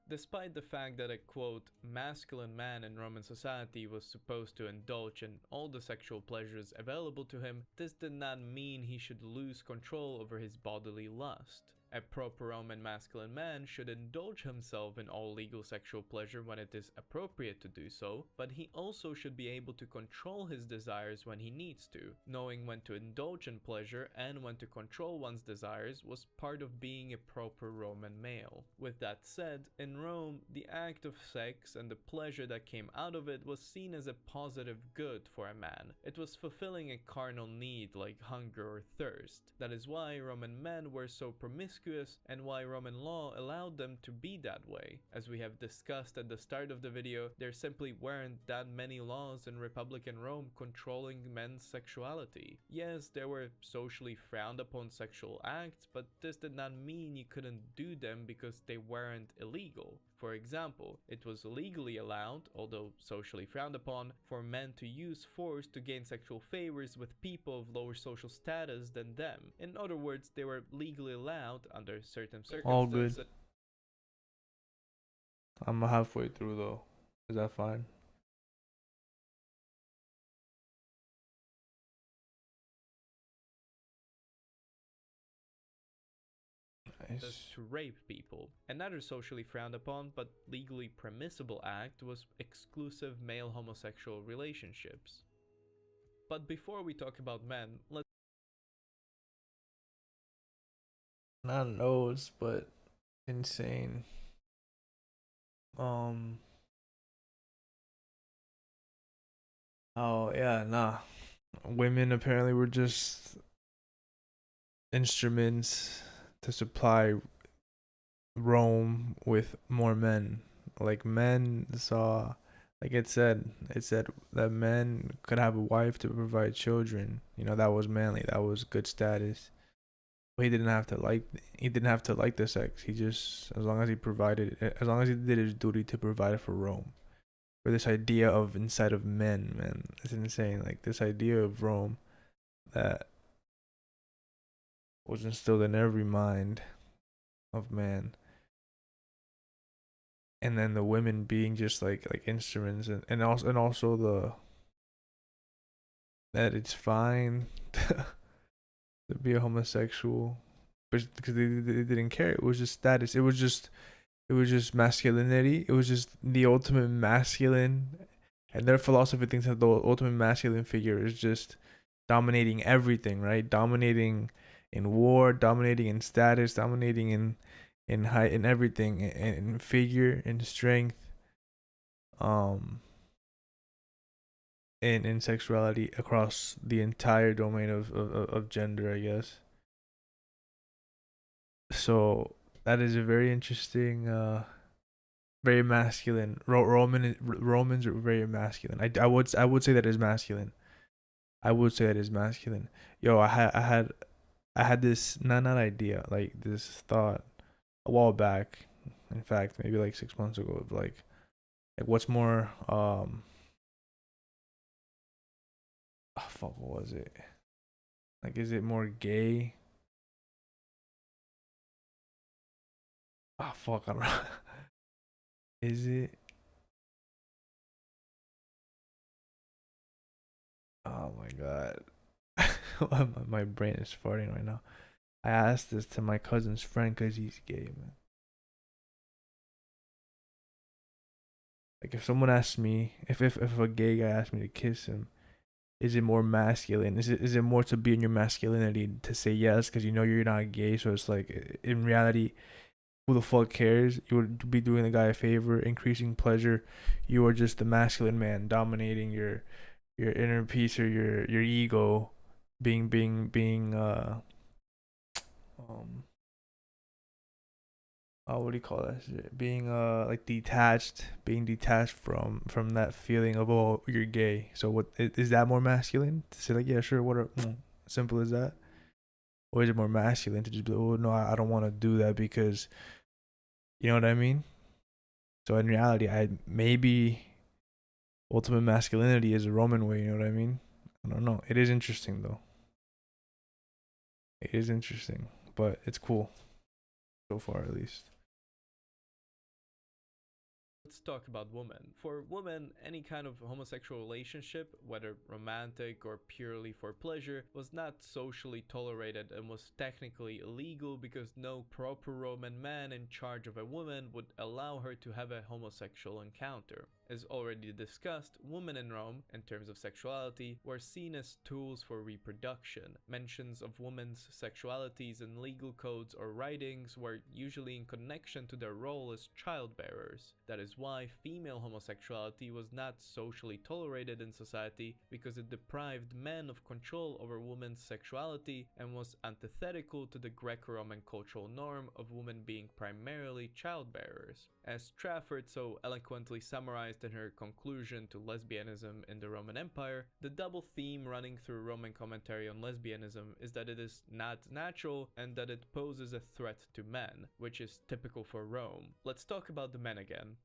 Despite the fact that a quote, masculine man in Roman society was supposed to indulge in all the sexual pleasures available to him, this did not mean he should lose control over his bodily lust. A proper Roman masculine man should indulge himself in all legal sexual pleasure when it is appropriate to do so, but he also should be able to control his desires when he needs to. Knowing when to indulge in pleasure and when to control one's desires was part of being a proper Roman male. With that said, in Rome, the act of sex and the pleasure that came out of it was seen as a positive good for a man. It was fulfilling a carnal need like hunger or thirst. That is why Roman men were so promiscuous promiscuous and why Roman law allowed them to be that way. As we have discussed at the start of the video, there simply weren't that many laws in Republican Rome controlling men's sexuality. Yes, there were socially frowned upon sexual acts, but this did not mean you couldn't do them because they weren't illegal. For example, it was legally allowed, although socially frowned upon, for men to use force to gain sexual favors with people of lower social status than them. In other words, they were legally allowed under certain circumstances. All good. I'm halfway through though. Is that fine? Nice. To rape people. Another socially frowned upon but legally permissible act was exclusive male homosexual relationships. But before we talk about men, let's Not knows, but insane. Oh yeah, nah. Women apparently were just instruments to supply Rome with more men. Like men saw, like it said that men could have a wife to provide children. You know, that was manly. That was good status. But he didn't have to like the sex. He just, as long as he provided, as long as he did his duty to provide for Rome. Or this idea of inside of men, man, it's insane. Like this idea of Rome that was instilled in every mind of man, and then the women being just like instruments, and also the that it's fine to be a homosexual, but because they didn't care. It was just status. It was just masculinity. It was just the ultimate masculine, and their philosophy thinks that the ultimate masculine figure is just dominating everything, right? Dominating in war, dominating in status, dominating in height, in everything, in figure, in strength, in sexuality across the entire domain of gender, I guess. So that is a very interesting, very masculine. Romans are very masculine. I would say that is masculine. I would say that is masculine. Yo, I had this not idea, like this thought a while back. In fact, maybe like 6 months ago, of like what's more oh, fuck, what was it? Like, is it more gay? Oh fuck, I don't know. Is it? Oh my god, my brain is farting right now. I asked this to my cousin's friend because he's gay, man. Like, if someone asks me, if a gay guy asks me to kiss him, is it more masculine? Is it more to be in your masculinity to say yes because you know you're not gay? So it's like, in reality, who the fuck cares? You would be doing the guy a favor, increasing pleasure. You are just the masculine man dominating your inner peace or your ego, being um what do you call that shit? Being like detached, being detached from that feeling of, oh, you're gay. So what is that more masculine to say, like, yeah, sure, what simple as that? Or is it more masculine to just be like, oh no, I don't want to do that because, you know what I mean? So in reality, I maybe ultimate masculinity is a Roman way, you know what I mean? I don't know. It is interesting though. It is interesting, but it's cool so far, at least. Let's talk about women. For women, any kind of homosexual relationship, whether romantic or purely for pleasure, was not socially tolerated and was technically illegal because no proper Roman man in charge of a woman would allow her to have a homosexual encounter. As already discussed, women in Rome, in terms of sexuality, were seen as tools for reproduction. Mentions of women's sexualities in legal codes or writings were usually in connection to their role as childbearers. That is why female homosexuality was not socially tolerated in society, because it deprived men of control over women's sexuality and was antithetical to the Greco-Roman cultural norm of women being primarily childbearers. As Trafford so eloquently summarized in her conclusion to lesbianism in the Roman Empire, the double theme running through Roman commentary on lesbianism is that it is not natural and that it poses a threat to men, which is typical for Rome. Let's talk about the men again.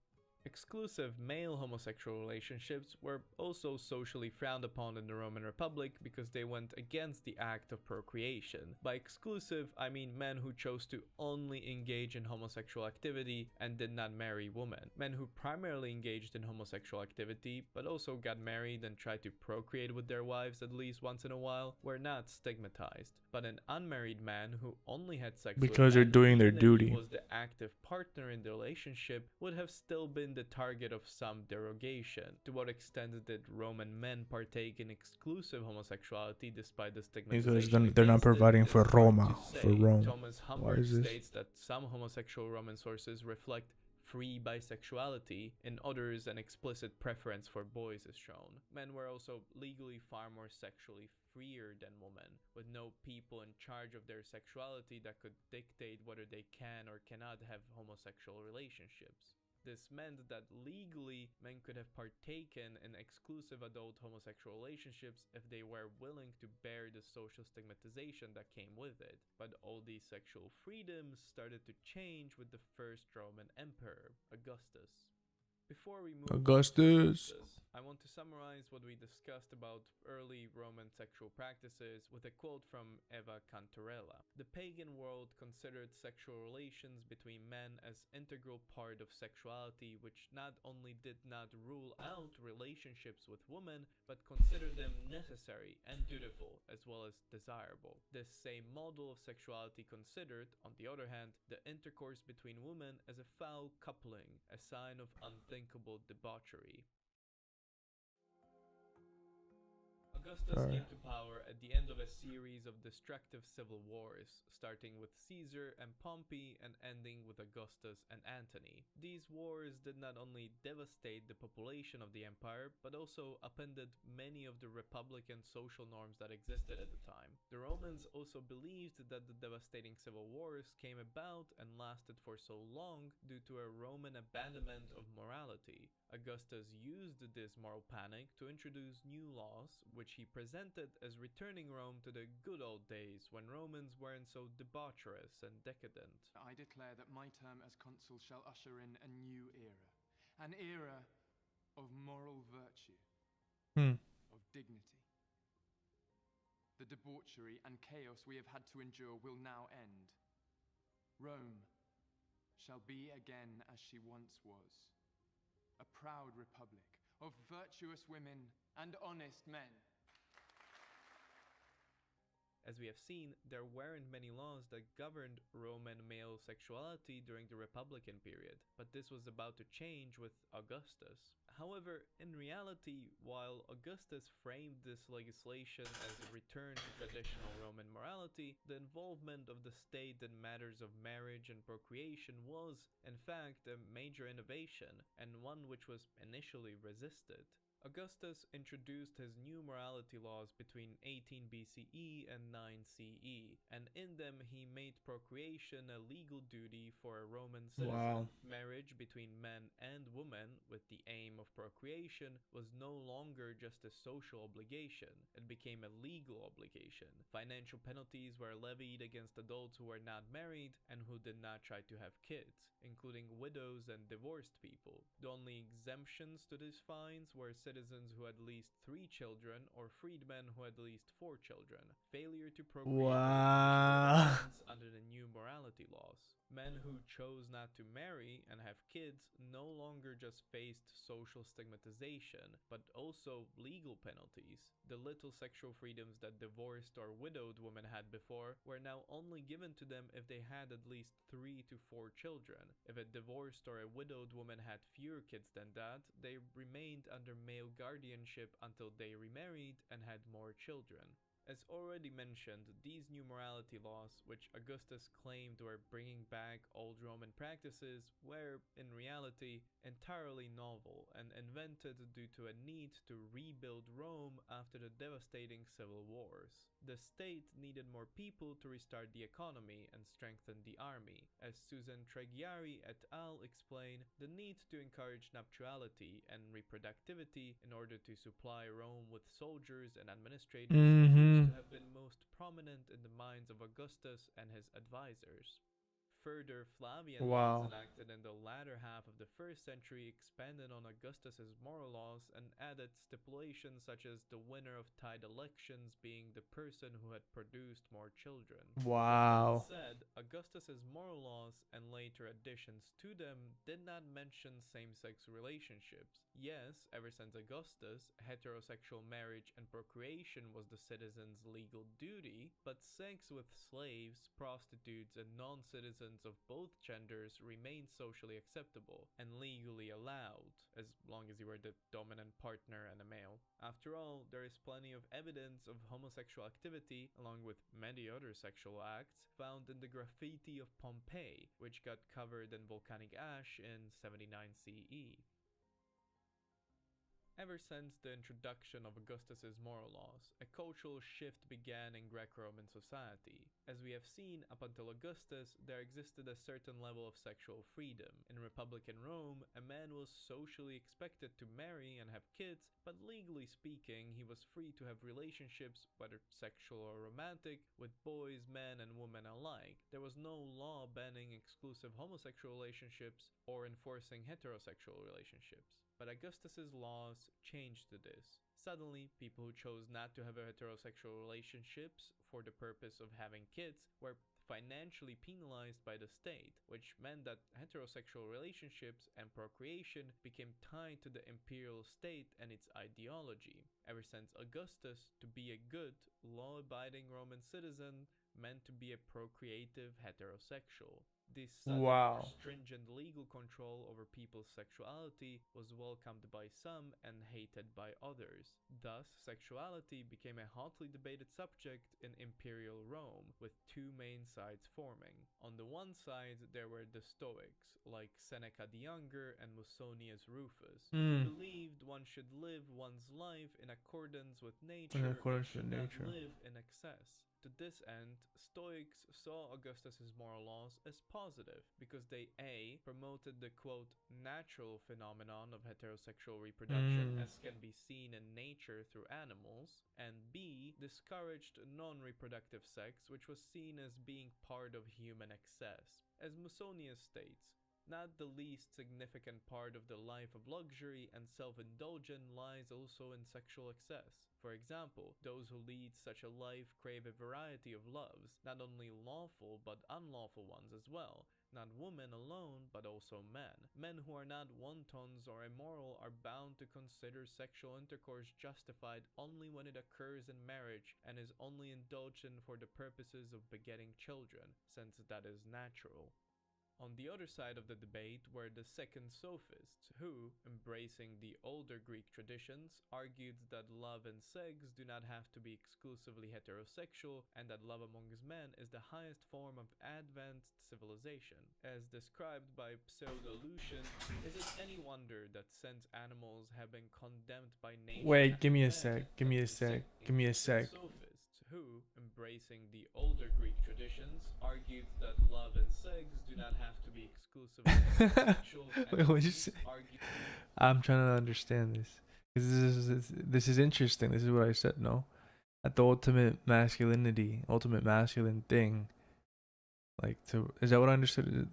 Exclusive male homosexual relationships were also socially frowned upon in the Roman Republic because they went against the act of procreation. By exclusive, I mean men who chose to only engage in homosexual activity and did not marry women. Men who primarily engaged in homosexual activity but also got married and tried to procreate with their wives at least once in a while were not stigmatized. But an unmarried man who only had sex Because with they're men, doing their even if duty. he was the active partner in the relationship, would have still been the target of some derogation. To what extent did Roman men partake in exclusive homosexuality despite the stigmatization? Because they're not providing for Roma, for Rome. Thomas Why Humbert is this? states that some homosexual Roman sources reflect free bisexuality, in others an explicit preference for boys is shown. Men were also legally far more sexually freer than women, with no people in charge of their sexuality that could dictate whether they can or cannot have homosexual relationships. This meant that legally men could have partaken in exclusive adult homosexual relationships if they were willing to bear the social stigmatization that came with it. But all these sexual freedoms started to change with the first Roman emperor, Augustus. Before we move Augustus. on to Augustus, I want to summarize what we discussed about early Roman sexual practices with a quote from Eva Cantarella. The pagan world considered sexual relations between men as integral part of sexuality, which not only did not rule out relationships with women, but considered them necessary and dutiful, as well as desirable. This same model of sexuality considered, on the other hand, the intercourse between women as a foul coupling, a sign of unthinkable debauchery. Augustus came to power at the end of a series of destructive civil wars, starting with Caesar and Pompey and ending with Augustus and Antony. These wars did not only devastate the population of the empire, but also upended many of the republican social norms that existed at the time. The Romans also believed that the devastating civil wars came about and lasted for so long due to a Roman abandonment of morality. Augustus used this moral panic to introduce new laws, which he presented as returning Rome to the good old days when Romans weren't so debaucherous and decadent. I declare that my term as consul shall usher in a new era. An era of moral virtue, of dignity. The debauchery and chaos we have had to endure will now end. Rome shall be again as she once was. A proud republic of virtuous women and honest men. As we have seen, there weren't many laws that governed Roman male sexuality during the Republican period, but this was about to change with Augustus. However, in reality, while Augustus framed this legislation as a return to traditional Roman morality, the involvement of the state in matters of marriage and procreation was, in fact, a major innovation, and one which was initially resisted. Augustus introduced his new morality laws between 18 BCE and 9 CE, and in them he made procreation a legal duty for a Roman citizen. Wow. Marriage between men and women with the aim of procreation was no longer just a social obligation, it became a legal obligation. Financial penalties were levied against adults who were not married and who did not try to have kids, including widows and divorced people. The only exemptions to these fines were citizens who had at least 3 children or freedmen who had at least 4 children. Failure to procreate Wow. under the new morality laws. Men who chose not to marry and have kids no longer just faced social stigmatization, but also legal penalties. The little sexual freedoms that divorced or widowed women had before were now only given to them if they had at least 3 to 4 children. If a divorced or a widowed woman had fewer kids than that, they remained under male guardianship until they remarried and had more children. As already mentioned, these new morality laws, which Augustus claimed were bringing back old Roman practices, were, in reality, entirely novel and invented due to a need to rebuild Rome after the devastating civil wars. The state needed more people to restart the economy and strengthen the army. As Susan Treggiari et al. Explain, the need to encourage nuptiality and reproductivity in order to supply Rome with soldiers and administrators seems to have been most prominent in the minds of Augustus and his advisors. Further Flavian laws enacted in the latter half of the 1st century expanded on Augustus's moral laws and added stipulations such as the winner of tied elections being the person who had produced more children. Wow. That said, Augustus's moral laws and later additions to them did not mention same-sex relationships. Yes, ever since Augustus, heterosexual marriage and procreation was the citizen's legal duty, but sex with slaves, prostitutes, and non-citizens of both genders remained socially acceptable and legally allowed, as long as you were the dominant partner and a male. After all, there is plenty of evidence of homosexual activity, along with many other sexual acts, found in the graffiti of Pompeii, which got covered in volcanic ash in 79 CE. Ever since the introduction of Augustus's moral laws, a cultural shift began in Greco-Roman society. As we have seen, up until Augustus, there existed a certain level of sexual freedom. In Republican Rome, a man was socially expected to marry and have kids, but legally speaking, he was free to have relationships, whether sexual or romantic, with boys, men, and women alike. There was no law banning exclusive homosexual relationships or enforcing heterosexual relationships. But Augustus's laws changed to this. Suddenly, people who chose not to have heterosexual relationships for the purpose of having kids were financially penalized by the state, which meant that heterosexual relationships and procreation became tied to the imperial state and its ideology. Ever since Augustus, to be a good, law-abiding Roman citizen meant to be a procreative heterosexual. This sudden, more stringent legal control over people's sexuality was welcomed by some and hated by others. Thus, sexuality became a hotly debated subject in imperial Rome, with two main sides forming. On the one side, there were the Stoics, like Seneca the Younger and Musonius Rufus, who believed one should live one's life in accordance with nature and should not live in excess. To this end, Stoics saw Augustus's moral laws as positive because they a. promoted the quote natural phenomenon of heterosexual reproduction as can be seen in nature through animals, and b. discouraged non-reproductive sex, which was seen as being part of human excess. As Musonius states, not the least significant part of the life of luxury and self-indulgence lies also in sexual excess. For example, those who lead such a life crave a variety of loves, not only lawful but unlawful ones as well, not women alone but also men. Men who are not wantons or immoral are bound to consider sexual intercourse justified only when it occurs in marriage and is only indulged in for the purposes of begetting children, since that is natural. On the other side of the debate were the second sophists, who, embracing the older Greek traditions, argued that love and sex do not have to be exclusively heterosexual and that love among men is the highest form of advanced civilization. As described by Pseudo-Lucian, is it any wonder that since animals have been condemned by nature... Wait, give me a sec. Sophists, who, embracing the older Greek traditions, argued that love and sex do not have to be exclusively heterosexual. Wait, what did you say? I'm trying to understand this. This is interesting. This is what I said, no? At the ultimate masculine thing, like is that what I understood?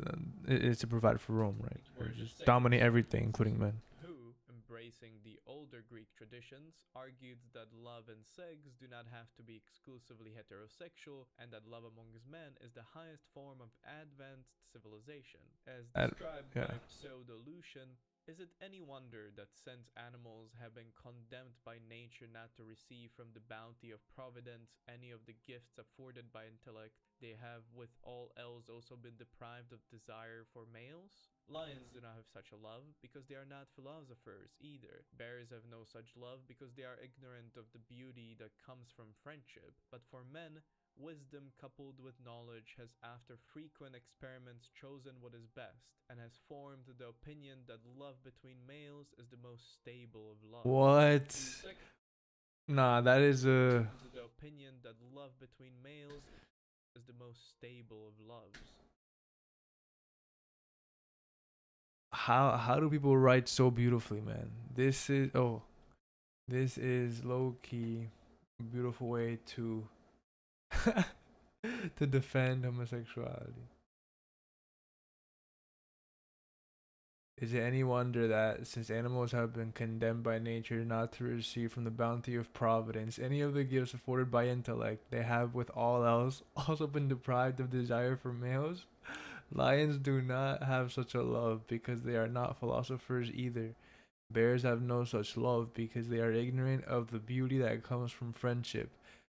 It's to provide for Rome, right? Or just dominate everything, including men. Who, embracing the older Greek traditions, argued that love and sex do not have to be exclusively heterosexual and that love among men is the highest form of advanced civilization. As described by Pseudo-Lucian, Is it any wonder that since animals have been condemned by nature not to receive from the bounty of providence any of the gifts afforded by intellect, they have with all else also been deprived of desire for males? Lions do not have such a love because they are not philosophers either. Bears have no such love because they are ignorant of the beauty that comes from friendship. But for men, wisdom coupled with knowledge has after frequent experiments chosen what is best, and has formed the opinion that love between males is the most stable of loves. What? Nah, that is the opinion that love between males is the most stable of loves. How do people write so beautifully, man? This is low key a beautiful way to to defend homosexuality. Is it any wonder that, since animals have been condemned by nature not to receive from the bounty of providence any of the gifts afforded by intellect, they have with all else also been deprived of desire for males? Lions do not have such a love because they are not philosophers either. Bears have no such love because they are ignorant of the beauty that comes from friendship.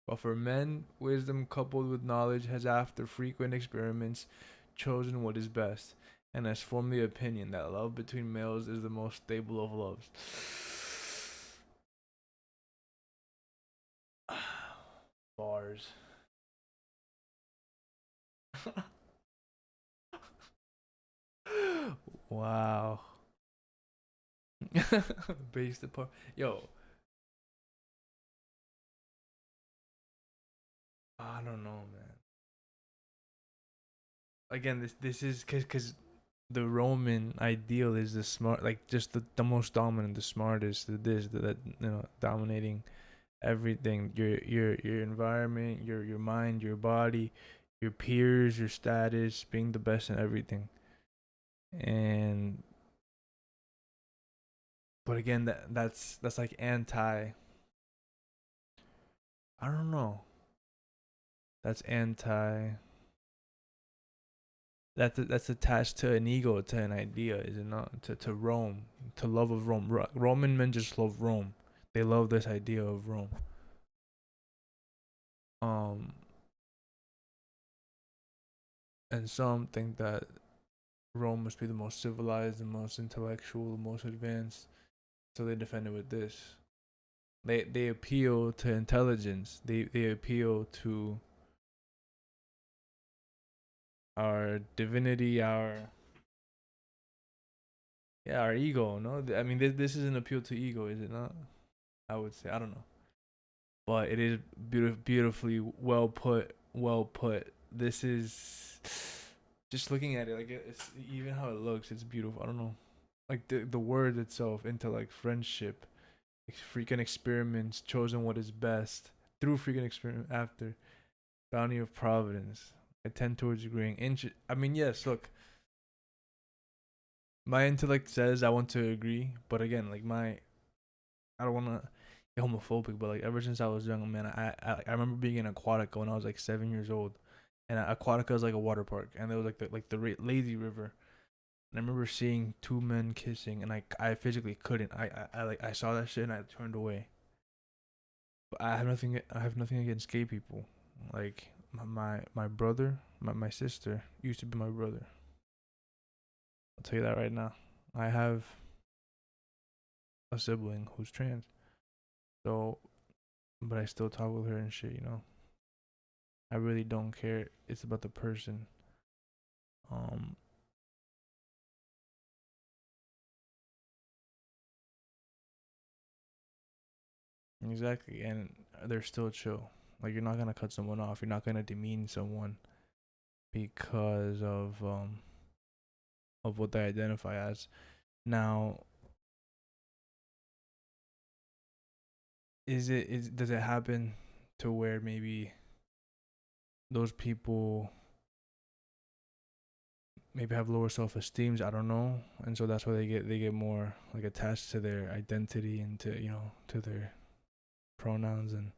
But for men, wisdom coupled with knowledge has after frequent experiments chosen what is best, and has formed the opinion that love between males is the most stable of loves. Bars. Wow. Based upon, yo, I don't know, man. Again, this is because the Roman ideal is the smart, like just the most dominant, the smartest, that dominating everything, your environment, your mind, your body, your peers, your status, being the best in everything. And but again, that's like anti, I don't know, that's anti, that's attached to an ego, to an idea, is it not? To Rome, to love of Rome. Roman men just love Rome. They love this idea of Rome. And some think that Rome must be the most civilized, the most intellectual, the most advanced, so they defend it with this. They appeal to intelligence. They appeal to our divinity, our ego. No, I mean this is an appeal to ego, is it not? I would say, I don't know, but it is beautifully well put. Well put. This is just looking at it, like it's even how it looks. It's beautiful. I don't know, like the word itself, intellect, friendship, freaking experiments, chosen what is best through freaking experiment after bounty of providence. I tend towards agreeing. I mean, yes. Look, my intellect says I want to agree, but again, like I don't want to get homophobic, but like ever since I was young, man, I remember being in Aquatica when I was like 7 years old, and Aquatica is like a water park, and there was like the lazy river. And I remember seeing two men kissing, and I physically couldn't. I saw that shit and I turned away. But I have nothing against gay people. Like my brother, my sister used to be my brother. I'll tell you that right now. I have a sibling who's trans. So, but I still talk with her and shit, you know. I really don't care. It's about the person. Exactly, and they're still chill. Like you're not gonna cut someone off. You're not gonna demean someone because of what they identify as. Now, does it happen to where maybe those people maybe have lower self-esteems? I don't know, and so that's why they get more like attached to their identity and to their pronouns. And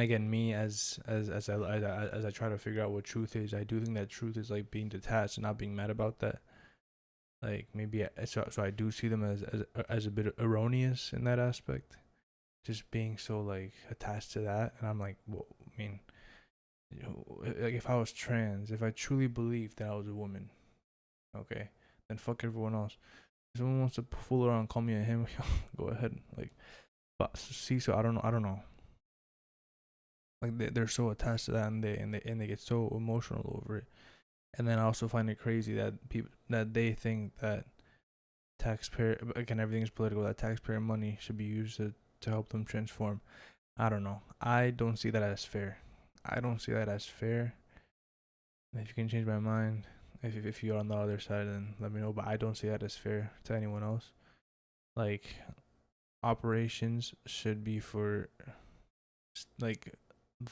again, me as I try to figure out what truth is, I do think that truth is like being detached and not being mad about that. Like maybe so I do see them as a bit erroneous in that aspect, just being so like attached to that. And I'm like, well, I mean, you know, like if I was trans, if I truly believed that I was a woman, okay, then fuck everyone else. If someone wants to fool around, call me a him, go ahead. Like, but see, so I don't know. Like they're so attached to that, and they get so emotional over it. And then I also find it crazy that people that they think that taxpayer, again, everything is political, that taxpayer money should be used to help them transform. I don't know. I don't see that as fair. I don't see that as fair. If you can change my mind, if you're on the other side, then let me know. But I don't see that as fair to anyone else. Like, operations should be for like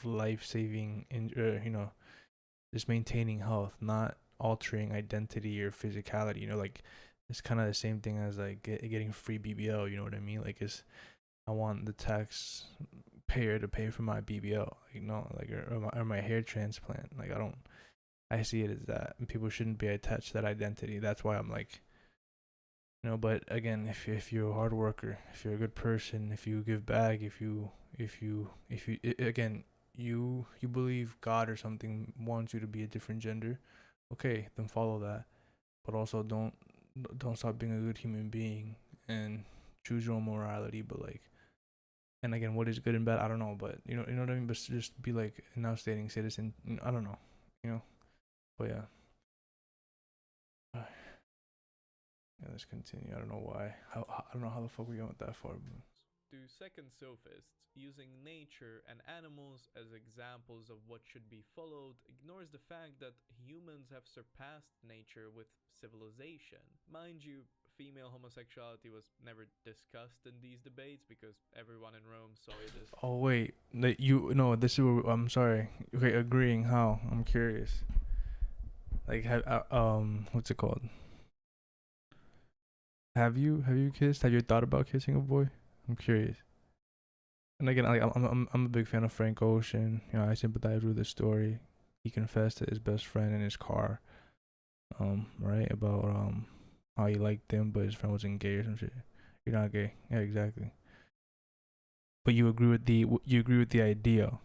life saving, just maintaining health, not altering identity or physicality. Like it's kind of the same thing as like getting free BBL. You know what I mean? Like I want the taxpayer to pay for my BBL. Like no, like or my hair transplant. Like I see it as that, and people shouldn't be attached to that identity. That's why I'm like, but again, if you're a hard worker, if you're a good person, if you give back, if you again, you believe God or something wants you to be a different gender, okay, then follow that. But also don't stop being a good human being and choose your own morality. But like, and again, what is good and bad, I don't know. But you know what I mean. But just be like an outstanding citizen. I don't know, you know. But yeah. Yeah, let's continue. I don't know why. I don't know how the fuck we went that far. But To second sophists, using nature and animals as examples of what should be followed ignores the fact that humans have surpassed nature with civilization. Mind you, female homosexuality was never discussed in these debates because everyone in Rome saw it as. oh wait, you no. This is what I'm sorry. Okay, agreeing how? I'm curious. Like, what's it called? Have you kissed? Have you thought about kissing a boy? I'm curious. And again, like I'm a big fan of Frank Ocean. I sympathize with his story. He confessed to his best friend in his car, right, about how he liked him, but his friend wasn't gay or some shit. You're not gay, yeah, exactly. But you agree with the idea.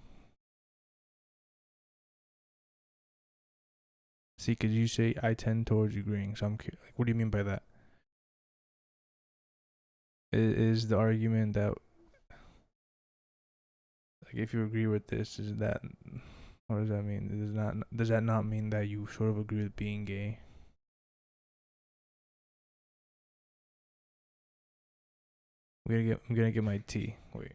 See, cause you say I tend towards agreeing, so I'm curious. Like, what do you mean by that? Is the argument that like if you agree with this, is that what does that mean? Does that not mean that you sort of agree with being gay? I'm gonna get my tea. Wait.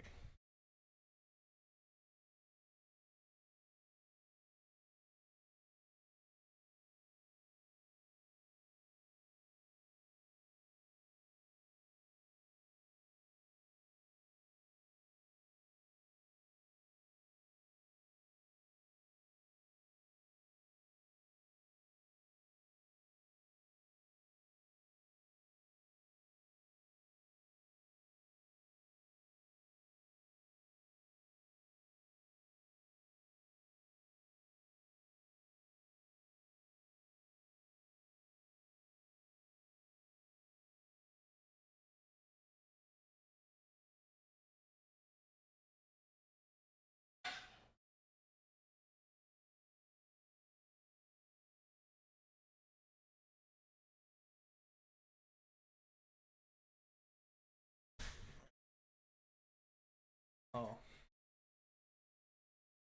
Oh,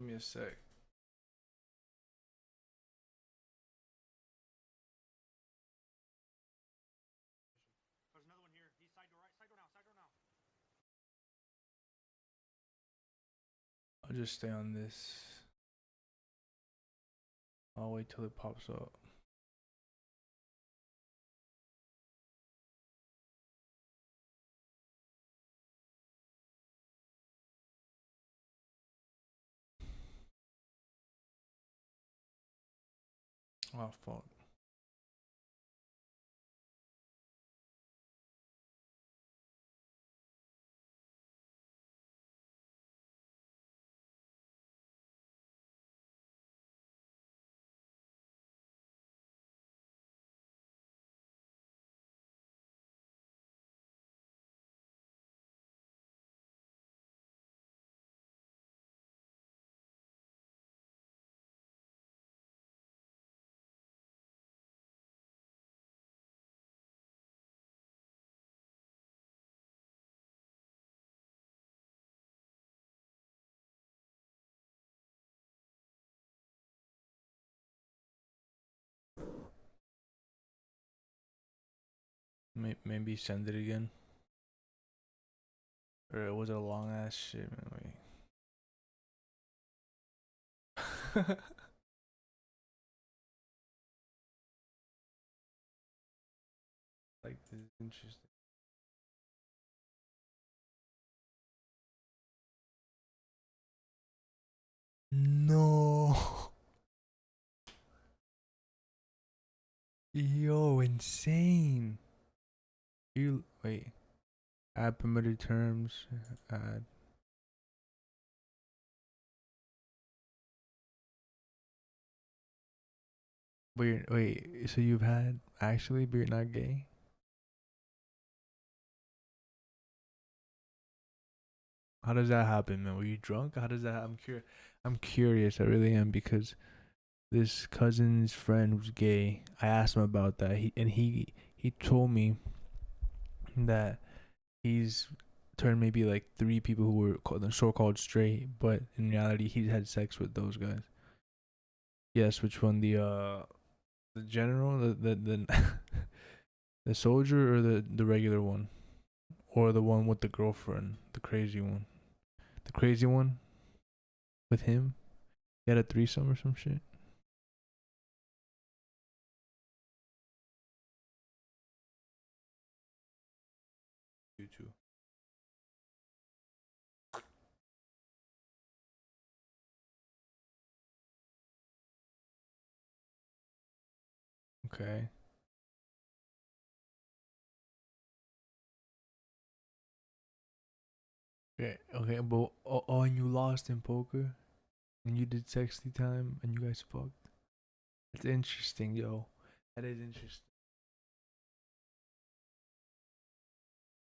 give me a sec. I'll just stay on this. I'll wait till it pops up. Oh fuck. maybe send it again. Or was it a long ass shit, man? Wait. Like, this is interesting. No. Yo, insane. You wait. Add permitted terms. Add. Wait. So you've had actually, but you're not gay? How does that happen, man? Were you drunk? How does that? I'm curious. I really am because this cousin's friend who's gay. I asked him about that. He told me that he's turned maybe like 3 people who were so-called straight, but in reality he's had sex with those guys. Yes, which one? The general, the the soldier, or the regular one, or the one with the girlfriend, the crazy one, the crazy one with him. He had a threesome or some shit. You too. Okay. Okay, but and you lost in poker, and you did sexy time, and you guys fucked. That's interesting, yo. That is interesting.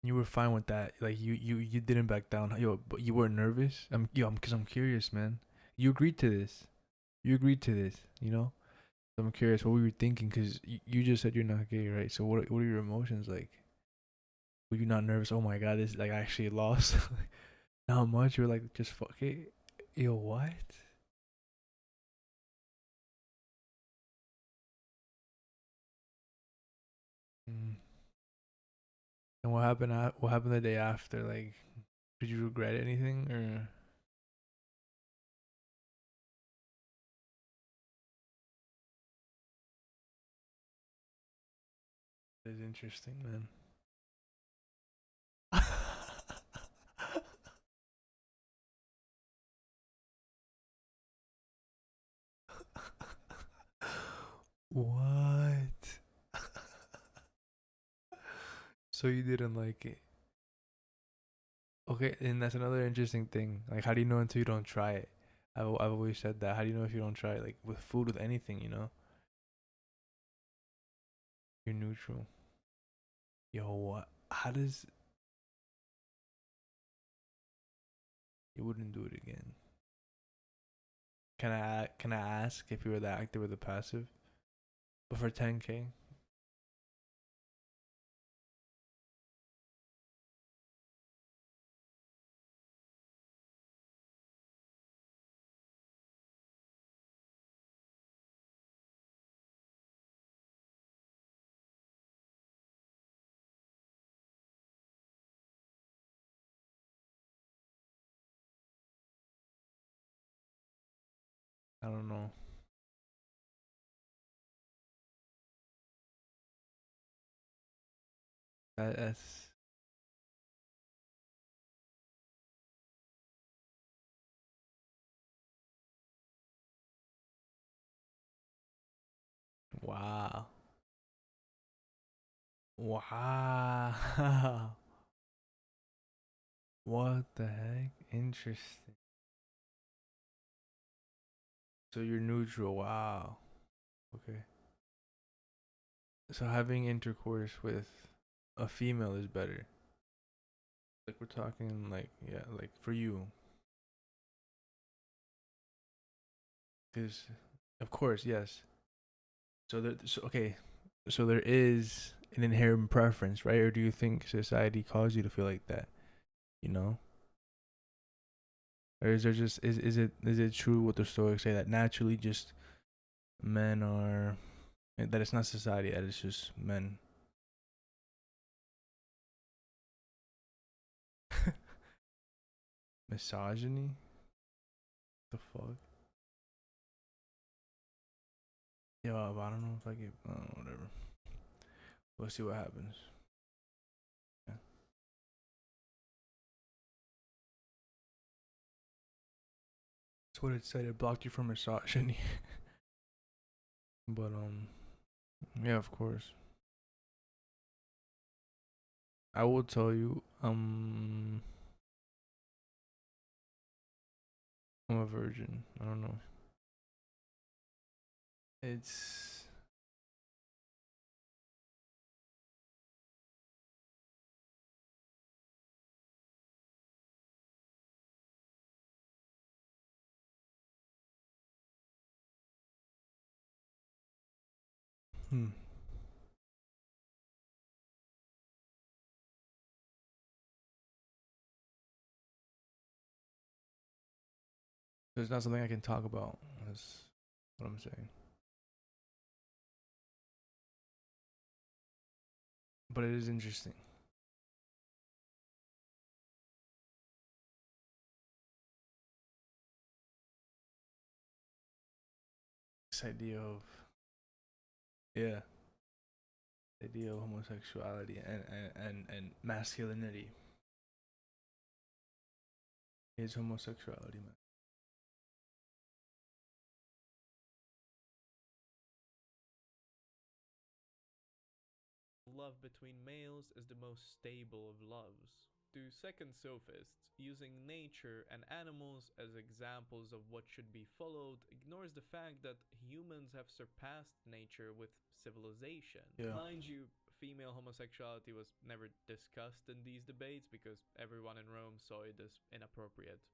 You were fine with that, like you didn't back down, yo. But you weren't nervous. Cause I'm curious, man. You agreed to this. You agreed to this, you know. So I'm curious, what were you thinking? Cause you just said you're not gay, right? So what are your emotions like? Were you not nervous? Oh my god, this like I actually lost. Not much. You were like, just fuck it. Yo, what? Mm. And what happened? What happened the day after? Like, did you regret anything or? It's interesting, man. What? So you didn't like it? Okay, and that's another interesting thing. Like, how do you know until you don't try it? I've always said that. How do you know if you don't try it? Like with food, with anything, you know? You're neutral. Yo, what? How does you wouldn't do it again? Can I ask if you were the active or the passive? But for 10K, I don't know. That's wow. Wow. What the heck? Interesting. So you're neutral. Wow. Okay. So having intercourse with a female is better. Like we're talking like yeah, like for you. Cuz of course, yes. Okay. So there is an inherent preference, right? Or do you think society caused you to feel like that, you know? Or is there just is it true what the Stoics say that naturally just men are that it's not society, that it's just men? Misogyny? The fuck? Yo, I don't know if I get whatever. We'll see what happens. Yeah. That's what it said. It blocked you from misogyny. But yeah, of course. I will tell you, I'm a virgin. I don't know. It's There's not something I can talk about. That's what I'm saying. But it is interesting. This idea of the idea of homosexuality and masculinity is homosexuality, man. Love between males is the most stable of loves. To second sophists, using nature and animals as examples of what should be followed ignores the fact that humans have surpassed nature with civilization. Yeah. Mind you, female homosexuality was never discussed in these debates because everyone in Rome saw it as inappropriate.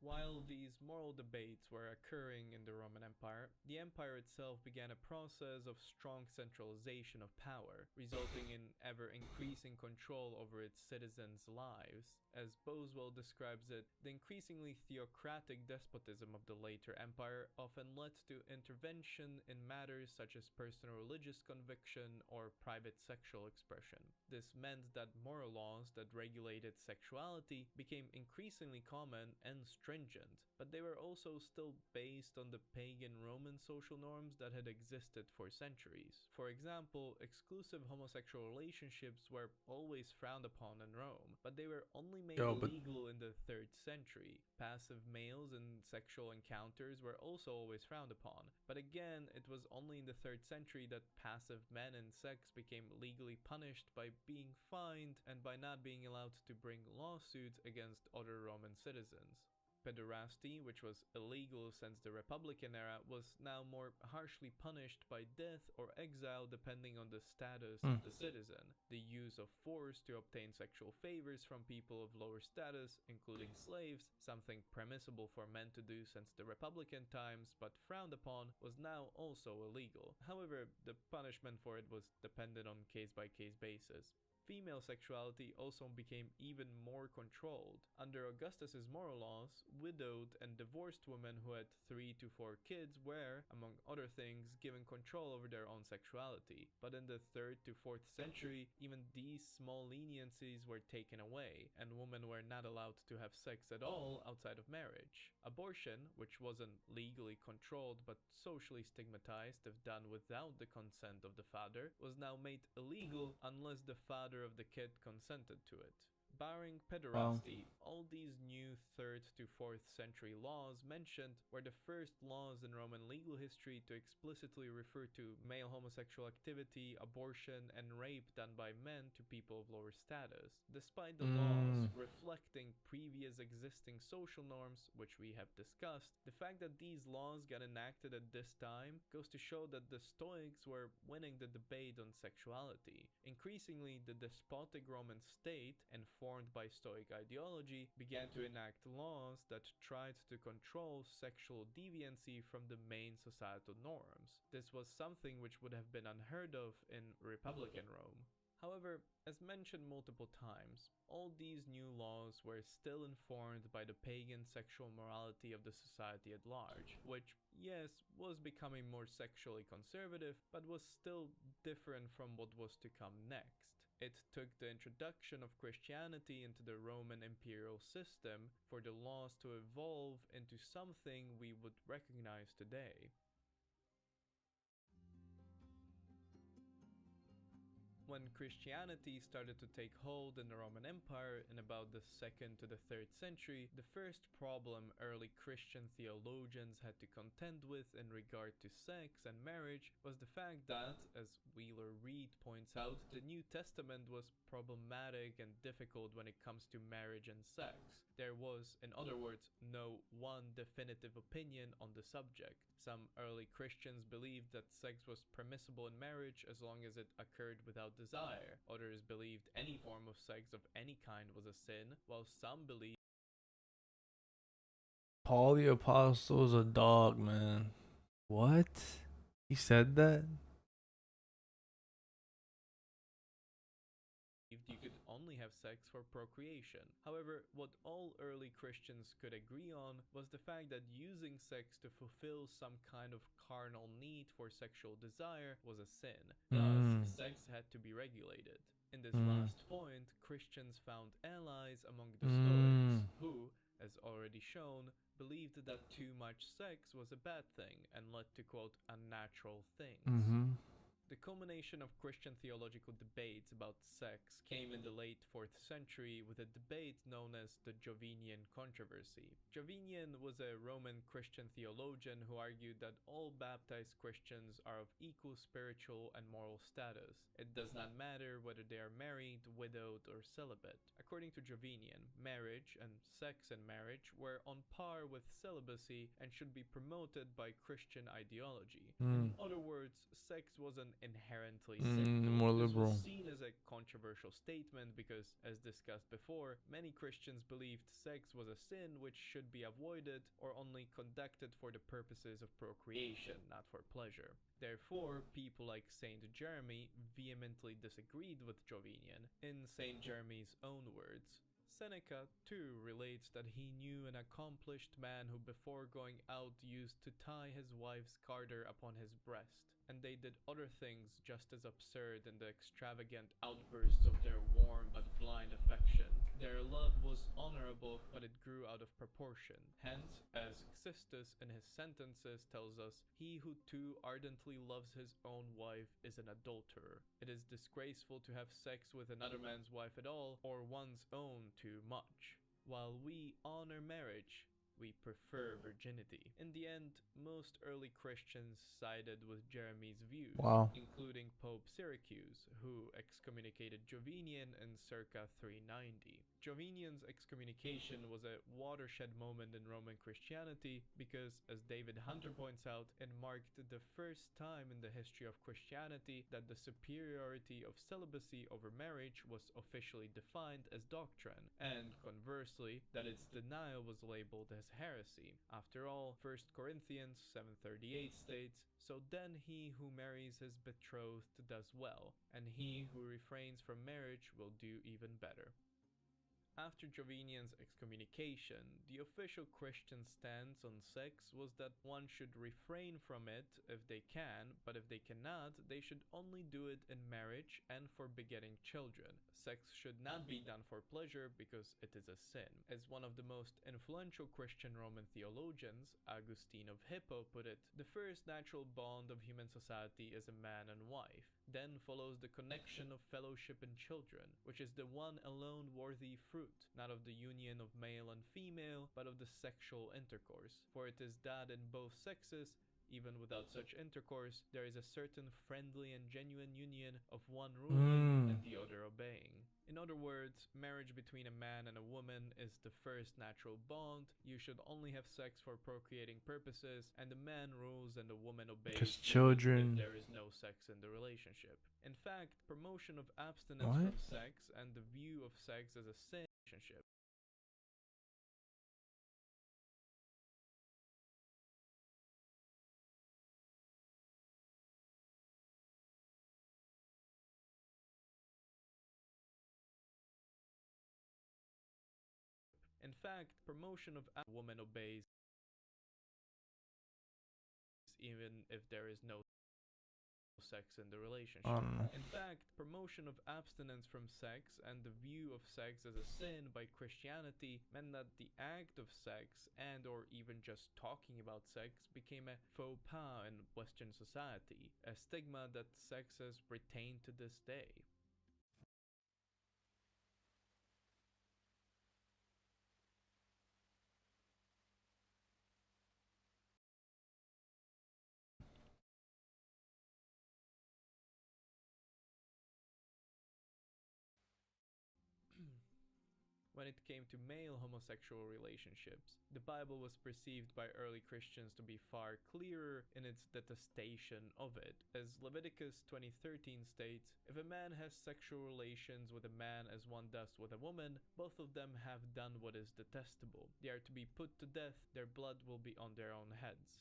While these moral debates were occurring in the Roman Empire, the empire itself began a process of strong centralization of power, resulting in ever-increasing control over its citizens' lives. As Boswell describes it, the increasingly theocratic despotism of the later empire often led to intervention in matters such as personal religious conviction or private sexual expression. This meant that moral laws that regulated sexuality became increasingly common and stringent, but they were also still based on the pagan Roman social norms that had existed for centuries. For example, exclusive homosexual relationships were always frowned upon in Rome, but they were only made illegal in the 3rd century. Passive males in sexual encounters were also always frowned upon, but again, it was only in the 3rd century that passive men in sex became legally punished by being fined and by not being allowed to bring lawsuits against other Roman citizens. Pederasty, which was illegal since the Republican era, was now more harshly punished by death or exile depending on the status of the citizen. The use of force to obtain sexual favors from people of lower status, including slaves, something permissible for men to do since the Republican times but frowned upon, was now also illegal. However, the punishment for it was dependent on case-by-case basis. Female sexuality also became even more controlled. Under Augustus's moral laws, widowed and divorced women who had 3 to 4 kids were, among other things, given control over their own sexuality. But in the 3rd to 4th century, even these small leniencies were taken away, and women were not allowed to have sex at all outside of marriage. Abortion, which wasn't legally controlled but socially stigmatized if done without the consent of the father, was now made illegal unless the father of the kid consented to it. Barring pederasty, all these new 3rd to 4th century laws mentioned were the first laws in Roman legal history to explicitly refer to male homosexual activity, abortion, and rape done by men to people of lower status. Despite the laws reflecting previous existing social norms, which we have discussed, the fact that these laws got enacted at this time goes to show that the Stoics were winning the debate on sexuality. Increasingly, the despotic Roman state, informed by Stoic ideology, began to enact laws that tried to control sexual deviancy from the main societal norms. This was something which would have been unheard of in Republican Rome. However, as mentioned multiple times, all these new laws were still informed by the pagan sexual morality of the society at large, which, yes, was becoming more sexually conservative, but was still different from what was to come next. It took the introduction of Christianity into the Roman imperial system for the laws to evolve into something we would recognize today. When Christianity started to take hold in the Roman Empire in about the 2nd to the 3rd century, the first problem early Christian theologians had to contend with in regard to sex and marriage was the fact that, as Wheeler Reed points out, the New Testament was problematic and difficult when it comes to marriage and sex. There was, in other words, no one definitive opinion on the subject. Some early Christians believed that sex was permissible in marriage as long as it occurred without desire. Others believed any form of sex of any kind was a sin, while some believed Paul the Apostle's a dog, man. What? He said that? you could only have sex for procreation. However, what all early Christians could agree on was the fact that using sex to fulfill some kind of carnal need for sexual desire was a sin. Thus, sex had to be regulated. In this last point, Christians found allies among the Stoics, who, as already shown, believed that too much sex was a bad thing and led to, quote, unnatural things. The culmination of Christian theological debates about sex came in the late 4th century with a debate known as the Jovinian controversy. Jovinian was a Roman Christian theologian who argued that all baptized Christians are of equal spiritual and moral status. It does not matter whether they are married, widowed, or celibate. According to Jovinian, marriage and sex in marriage were on par with celibacy and should be promoted by Christian ideology. In other words, sex was an inherently sinful. More This liberal. was seen as a controversial statement because, as discussed before, many Christians believed sex was a sin which should be avoided or only conducted for the purposes of procreation, not for pleasure. Therefore, people like Saint Jeremy vehemently disagreed with Jovinian. In Saint Jeremy's own words, Seneca, too, relates that he knew an accomplished man who before going out used to tie his wife's garter upon his breast, and they did other things just as absurd in the extravagant outbursts of their warm but blind affection. Their love was honorable, but it grew out of proportion. Hence, as Xistus in his sentences tells us, he who too ardently loves his own wife is an adulterer. It is disgraceful to have sex with another man's wife at all, or one's own too much. While we honor marriage, we prefer virginity. In the end, most early Christians sided with Jeremy's views, including Pope Syracuse, who excommunicated Jovinian in circa 390. Jovinian's excommunication was a watershed moment in Roman Christianity because, as David Hunter points out, it marked the first time in the history of Christianity that the superiority of celibacy over marriage was officially defined as doctrine, and conversely, that its denial was labeled as heresy. After all, 1 Corinthians 7:38 states, "So then he who marries his betrothed does well, and he who refrains from marriage will do even better." After Jovinian's excommunication, the official Christian stance on sex was that one should refrain from it if they can, but if they cannot, they should only do it in marriage and for begetting children. Sex should not be done for pleasure because it is a sin. As one of the most influential Christian Roman theologians, Augustine of Hippo, put it, the first natural bond of human society is a man and wife. Then follows the connection of fellowship in children, which is the one alone worthy fruit, not of the union of male and female, but of the sexual intercourse. For it is that in both sexes, even without such intercourse, there is a certain friendly and genuine union of one ruling and the other obeying. In other words, marriage between a man and a woman is the first natural bond. You should only have sex for procreating purposes, and the man rules and the woman obeys because children. if there is no sex in the relationship. In fact, promotion of abstinence from sex and the view of sex as a sin relationship. In fact, promotion of a woman obeys even if there is no sex in the relationship. I don't know. In fact, promotion of abstinence from sex and the view of sex as a sin by Christianity meant that the act of sex and or even just talking about sex became a faux pas in Western society, a stigma that sex has retained to this day. When it came to male homosexual relationships, the Bible was perceived by early Christians to be far clearer in its detestation of it. As Leviticus 20:13 states, if a man has sexual relations with a man as one does with a woman, both of them have done what is detestable. They are to be put to death, their blood will be on their own heads.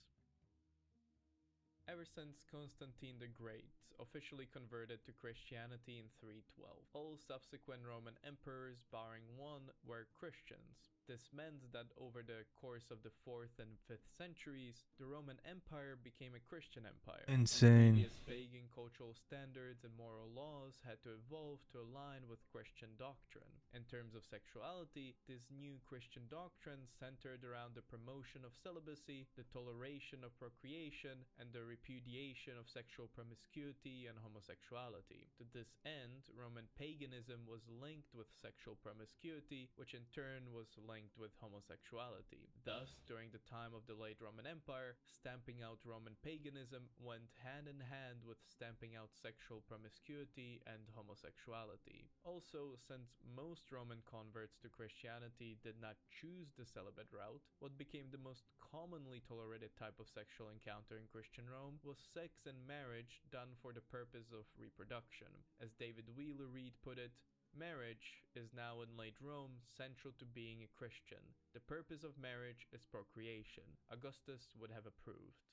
Ever since Constantine the Great officially converted to Christianity in 312, all subsequent Roman emperors, barring one, were Christians. This meant that over the course of the 4th and 5th centuries, the Roman Empire became a Christian empire. Insane. Previous pagan cultural standards and moral laws had to evolve to align with Christian doctrine. In terms of sexuality, this new Christian doctrine centered around the promotion of celibacy, the toleration of procreation, and the repudiation of sexual promiscuity and homosexuality. To this end, Roman paganism was linked with sexual promiscuity, which in turn was linked with homosexuality. Thus, during the time of the late Roman Empire, stamping out Roman paganism went hand in hand with stamping out sexual promiscuity and homosexuality. Also, since most Roman converts to Christianity did not choose the celibate route, what became the most commonly tolerated type of sexual encounter in Christian Rome was sex and marriage done for the purpose of reproduction. As David Wheeler Reid put it, marriage is now in late Rome central to being a Christian. The purpose of marriage is procreation. Augustus would have approved.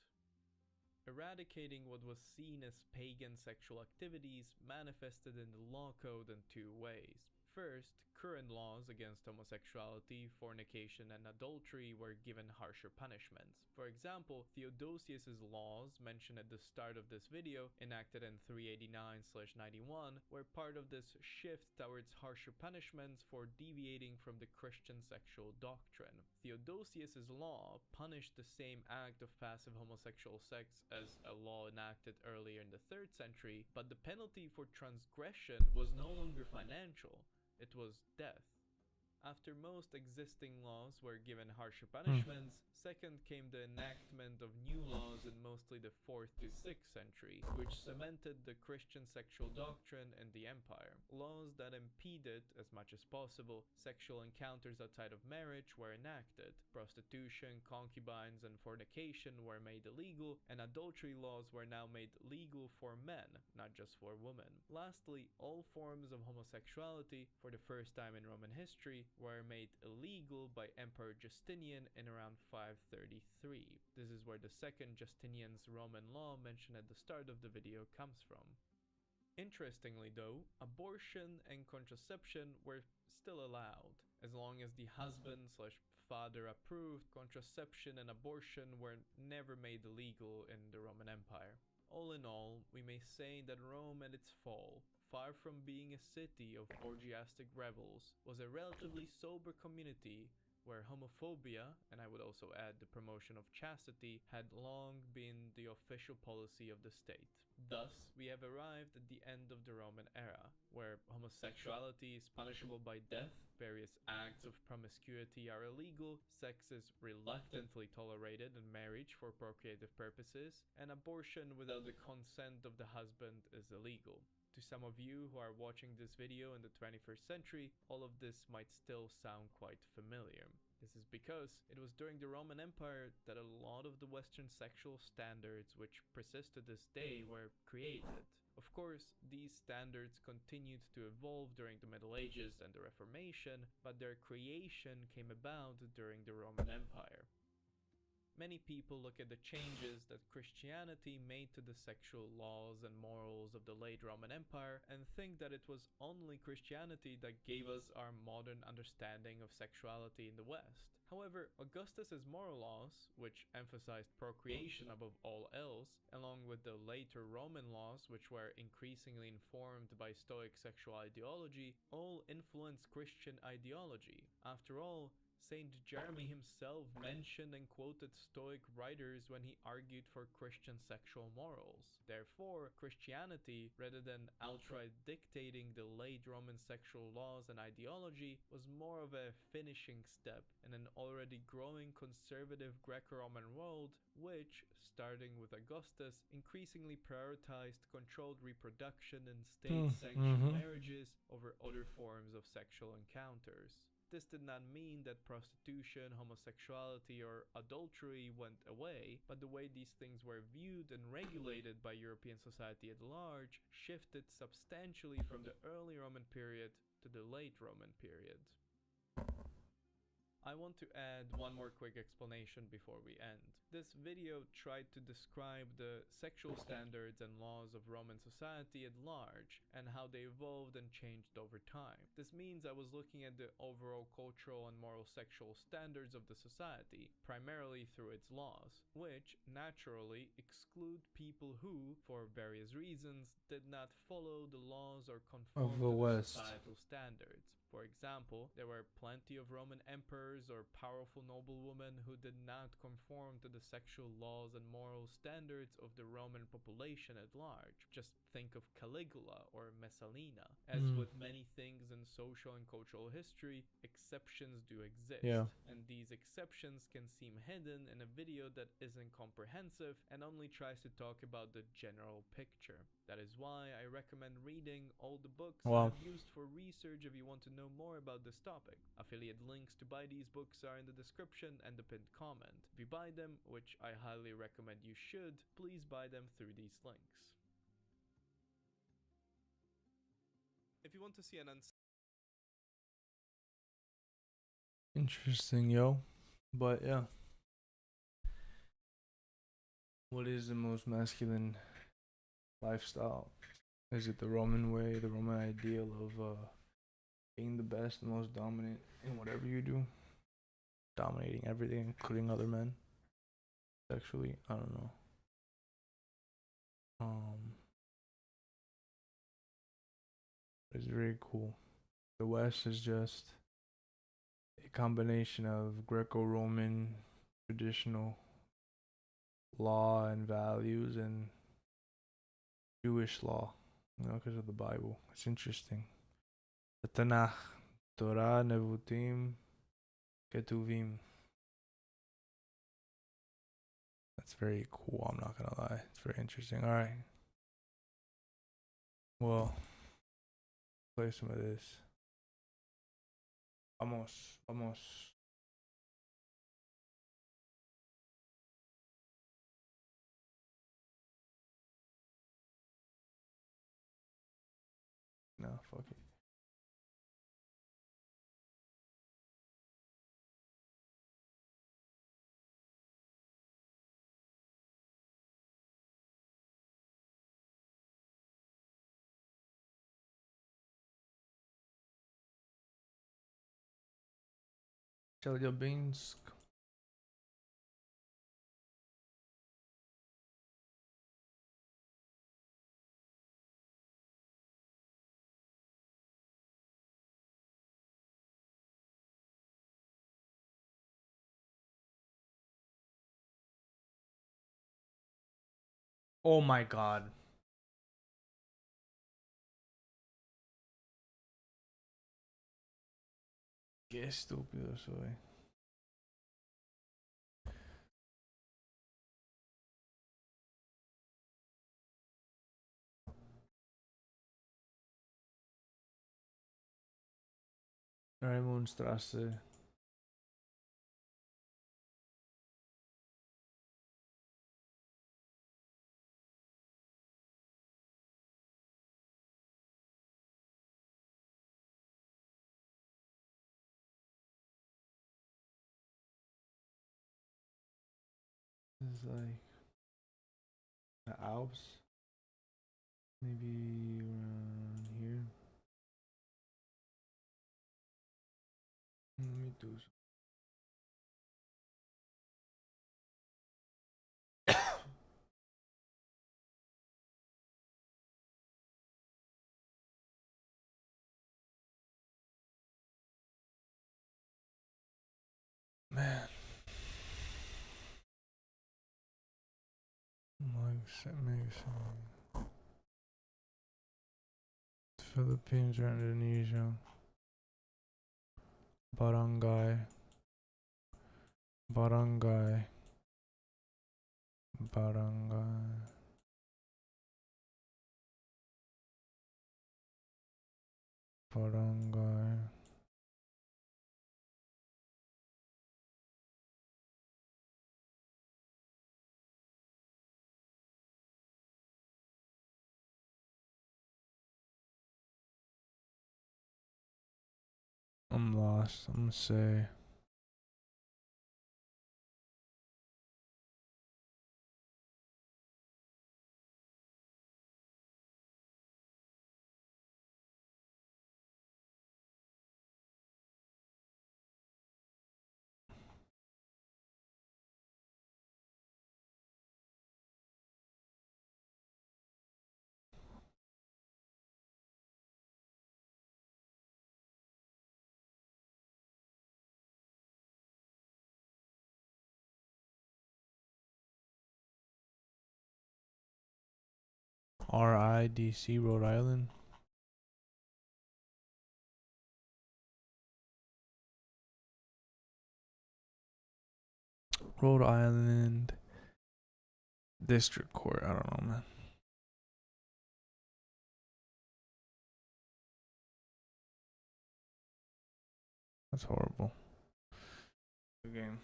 Eradicating what was seen as pagan sexual activities manifested in the law code in two ways. First, current laws against homosexuality, fornication, and adultery were given harsher punishments. For example, Theodosius's laws, mentioned at the start of this video, enacted in 389/91, were part of this shift towards harsher punishments for deviating from the Christian sexual doctrine. Theodosius's law punished the same act of passive homosexual sex as a law enacted earlier in the 3rd century, but the penalty for transgression was no longer financial. It was death. After most existing laws were given harsher punishments, second came the enactment of new laws in mostly the 4th to 6th century, which cemented the Christian sexual doctrine in the empire. Laws that impeded, as much as possible, sexual encounters outside of marriage were enacted. Prostitution, concubines, and fornication were made illegal, and adultery laws were now made legal for men, not just for women. Lastly, all forms of homosexuality, for the first time in Roman history, were made illegal by Emperor Justinian in around 533. This is where the second Justinian's Roman law mentioned at the start of the video comes from. Interestingly though, abortion and contraception were still allowed. As long as the husband/father approved, contraception and abortion were never made illegal in the Roman Empire. All in all, we may say that Rome at its fall, far from being a city of orgiastic rebels, was a relatively sober community where homophobia, and I would also add the promotion of chastity, had long been the official policy of the state. Thus, we have arrived at the end of the Roman era, where homosexuality is punishable by death, various acts of promiscuity are illegal, sex is reluctantly tolerated in marriage for procreative purposes, and abortion without the consent of the husband is illegal. To some of you who are watching this video in the 21st century, all of this might still sound quite familiar. This is because it was during the Roman Empire that a lot of the Western sexual standards which persist to this day were created. Of course, these standards continued to evolve during the Middle Ages and the Reformation, but their creation came about during the Roman Empire. Many people look at the changes that Christianity made to the sexual laws and morals of the late Roman Empire and think that it was only Christianity that gave us our modern understanding of sexuality in the West. However, Augustus's moral laws, which emphasized procreation above all else, along with the later Roman laws, which were increasingly informed by Stoic sexual ideology, all influenced Christian ideology. After all, Saint Jeremy himself mentioned and quoted Stoic writers when he argued for Christian sexual morals. Therefore, Christianity, rather than outright dictating the late Roman sexual laws and ideology, was more of a finishing step in an already growing conservative Greco-Roman world, which, starting with Augustus, increasingly prioritized controlled reproduction and state-sanctioned marriages over other forms of sexual encounters. This did not mean that prostitution, homosexuality, or adultery went away, but the way these things were viewed and regulated by European society at large shifted substantially from the early Roman period to the late Roman period. I want to add one more quick explanation before we end. This video tried to describe the sexual standards and laws of Roman society at large and how they evolved and changed over time. This means I was looking at the overall cultural and moral sexual standards of the society, primarily through its laws, which naturally exclude people who, for various reasons, did not follow the laws or conform to the societal standards. For example, there were plenty of Roman emperors or powerful noblewomen who did not conform to the sexual laws and moral standards of the Roman population at large. Just think of Caligula or Messalina. As with many things in social and cultural history, exceptions do exist. And these exceptions can seem hidden in a video that isn't comprehensive and only tries to talk about the general picture. That is why I recommend reading all the books I've used for research if you want to know more about this topic. Affiliate links to buy these books are in the description and the pinned comment. If you buy them, which I highly recommend you should, please buy them through these links. If you want to see an interesting, yo. But yeah. What is the most masculine lifestyle? Is it the Roman way, the Roman ideal of being the best, the most dominant in whatever you do? Dominating everything, including other men. Sexually, I don't know. It's very cool. The West is just a combination of Greco-Roman traditional law and values and Jewish law, you know, because of the Bible. It's interesting. The Tanakh, Torah, Nevutim, Ketuvim. That's very cool, I'm not gonna lie. It's very interesting. Alright. Well, play some of this. Vamos, vamos. No, fuck it. Chelyabinsk. Oh my god. Qué estúpido soy. Raimundstraße. It's like the Alps. Maybe around here. Let me do some. Man. Makes Philippines or Indonesia. Barangay. Barangay. Barangay. Barangay. I'm lost. I'm gonna say RIDC, Rhode Island. Rhode Island District Court. I don't know, man. That's horrible. Good game.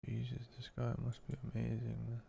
Jesus, this guy must be amazing, man.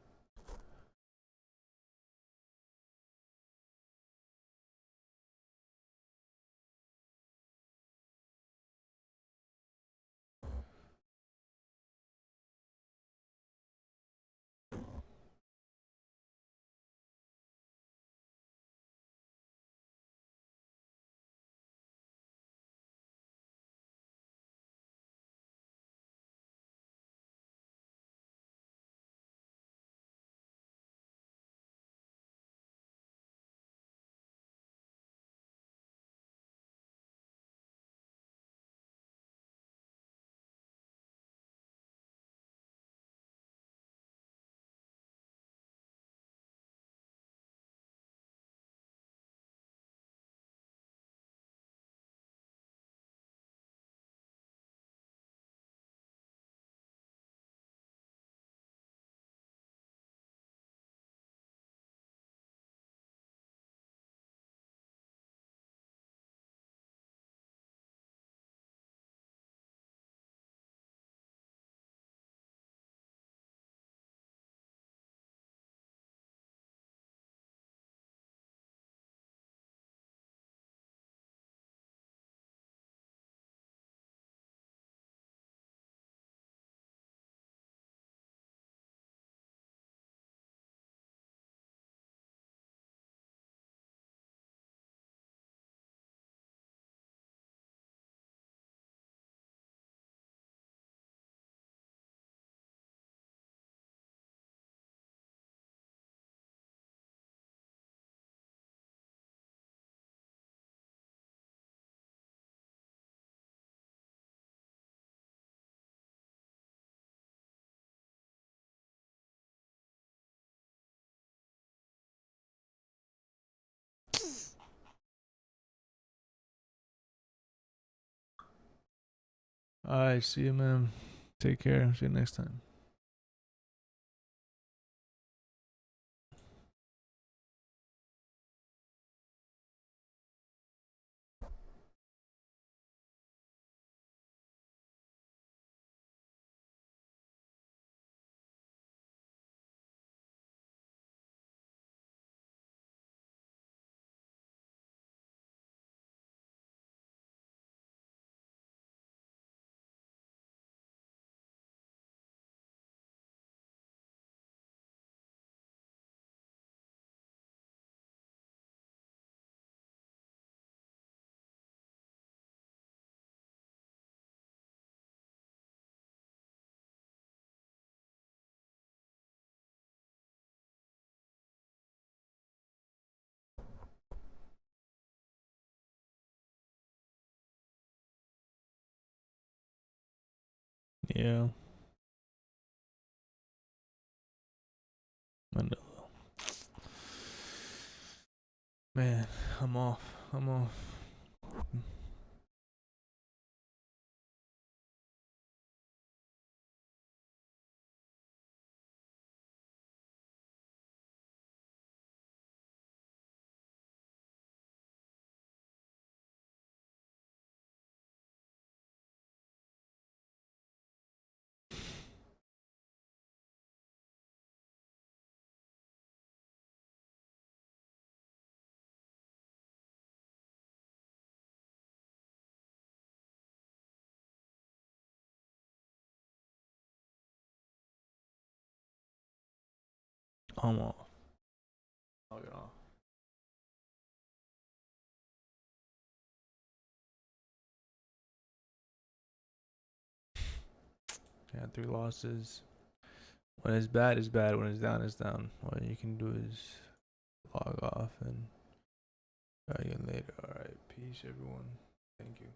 Alright, see you, man. Take care. See you next time. Yeah. I know. Man, I'm off. I'm off. I'm off. I'll get off. Yeah, 3 losses. When it's bad, it's bad. When it's down, it's down. What you can do is log off and try again later. Alright, peace everyone. Thank you.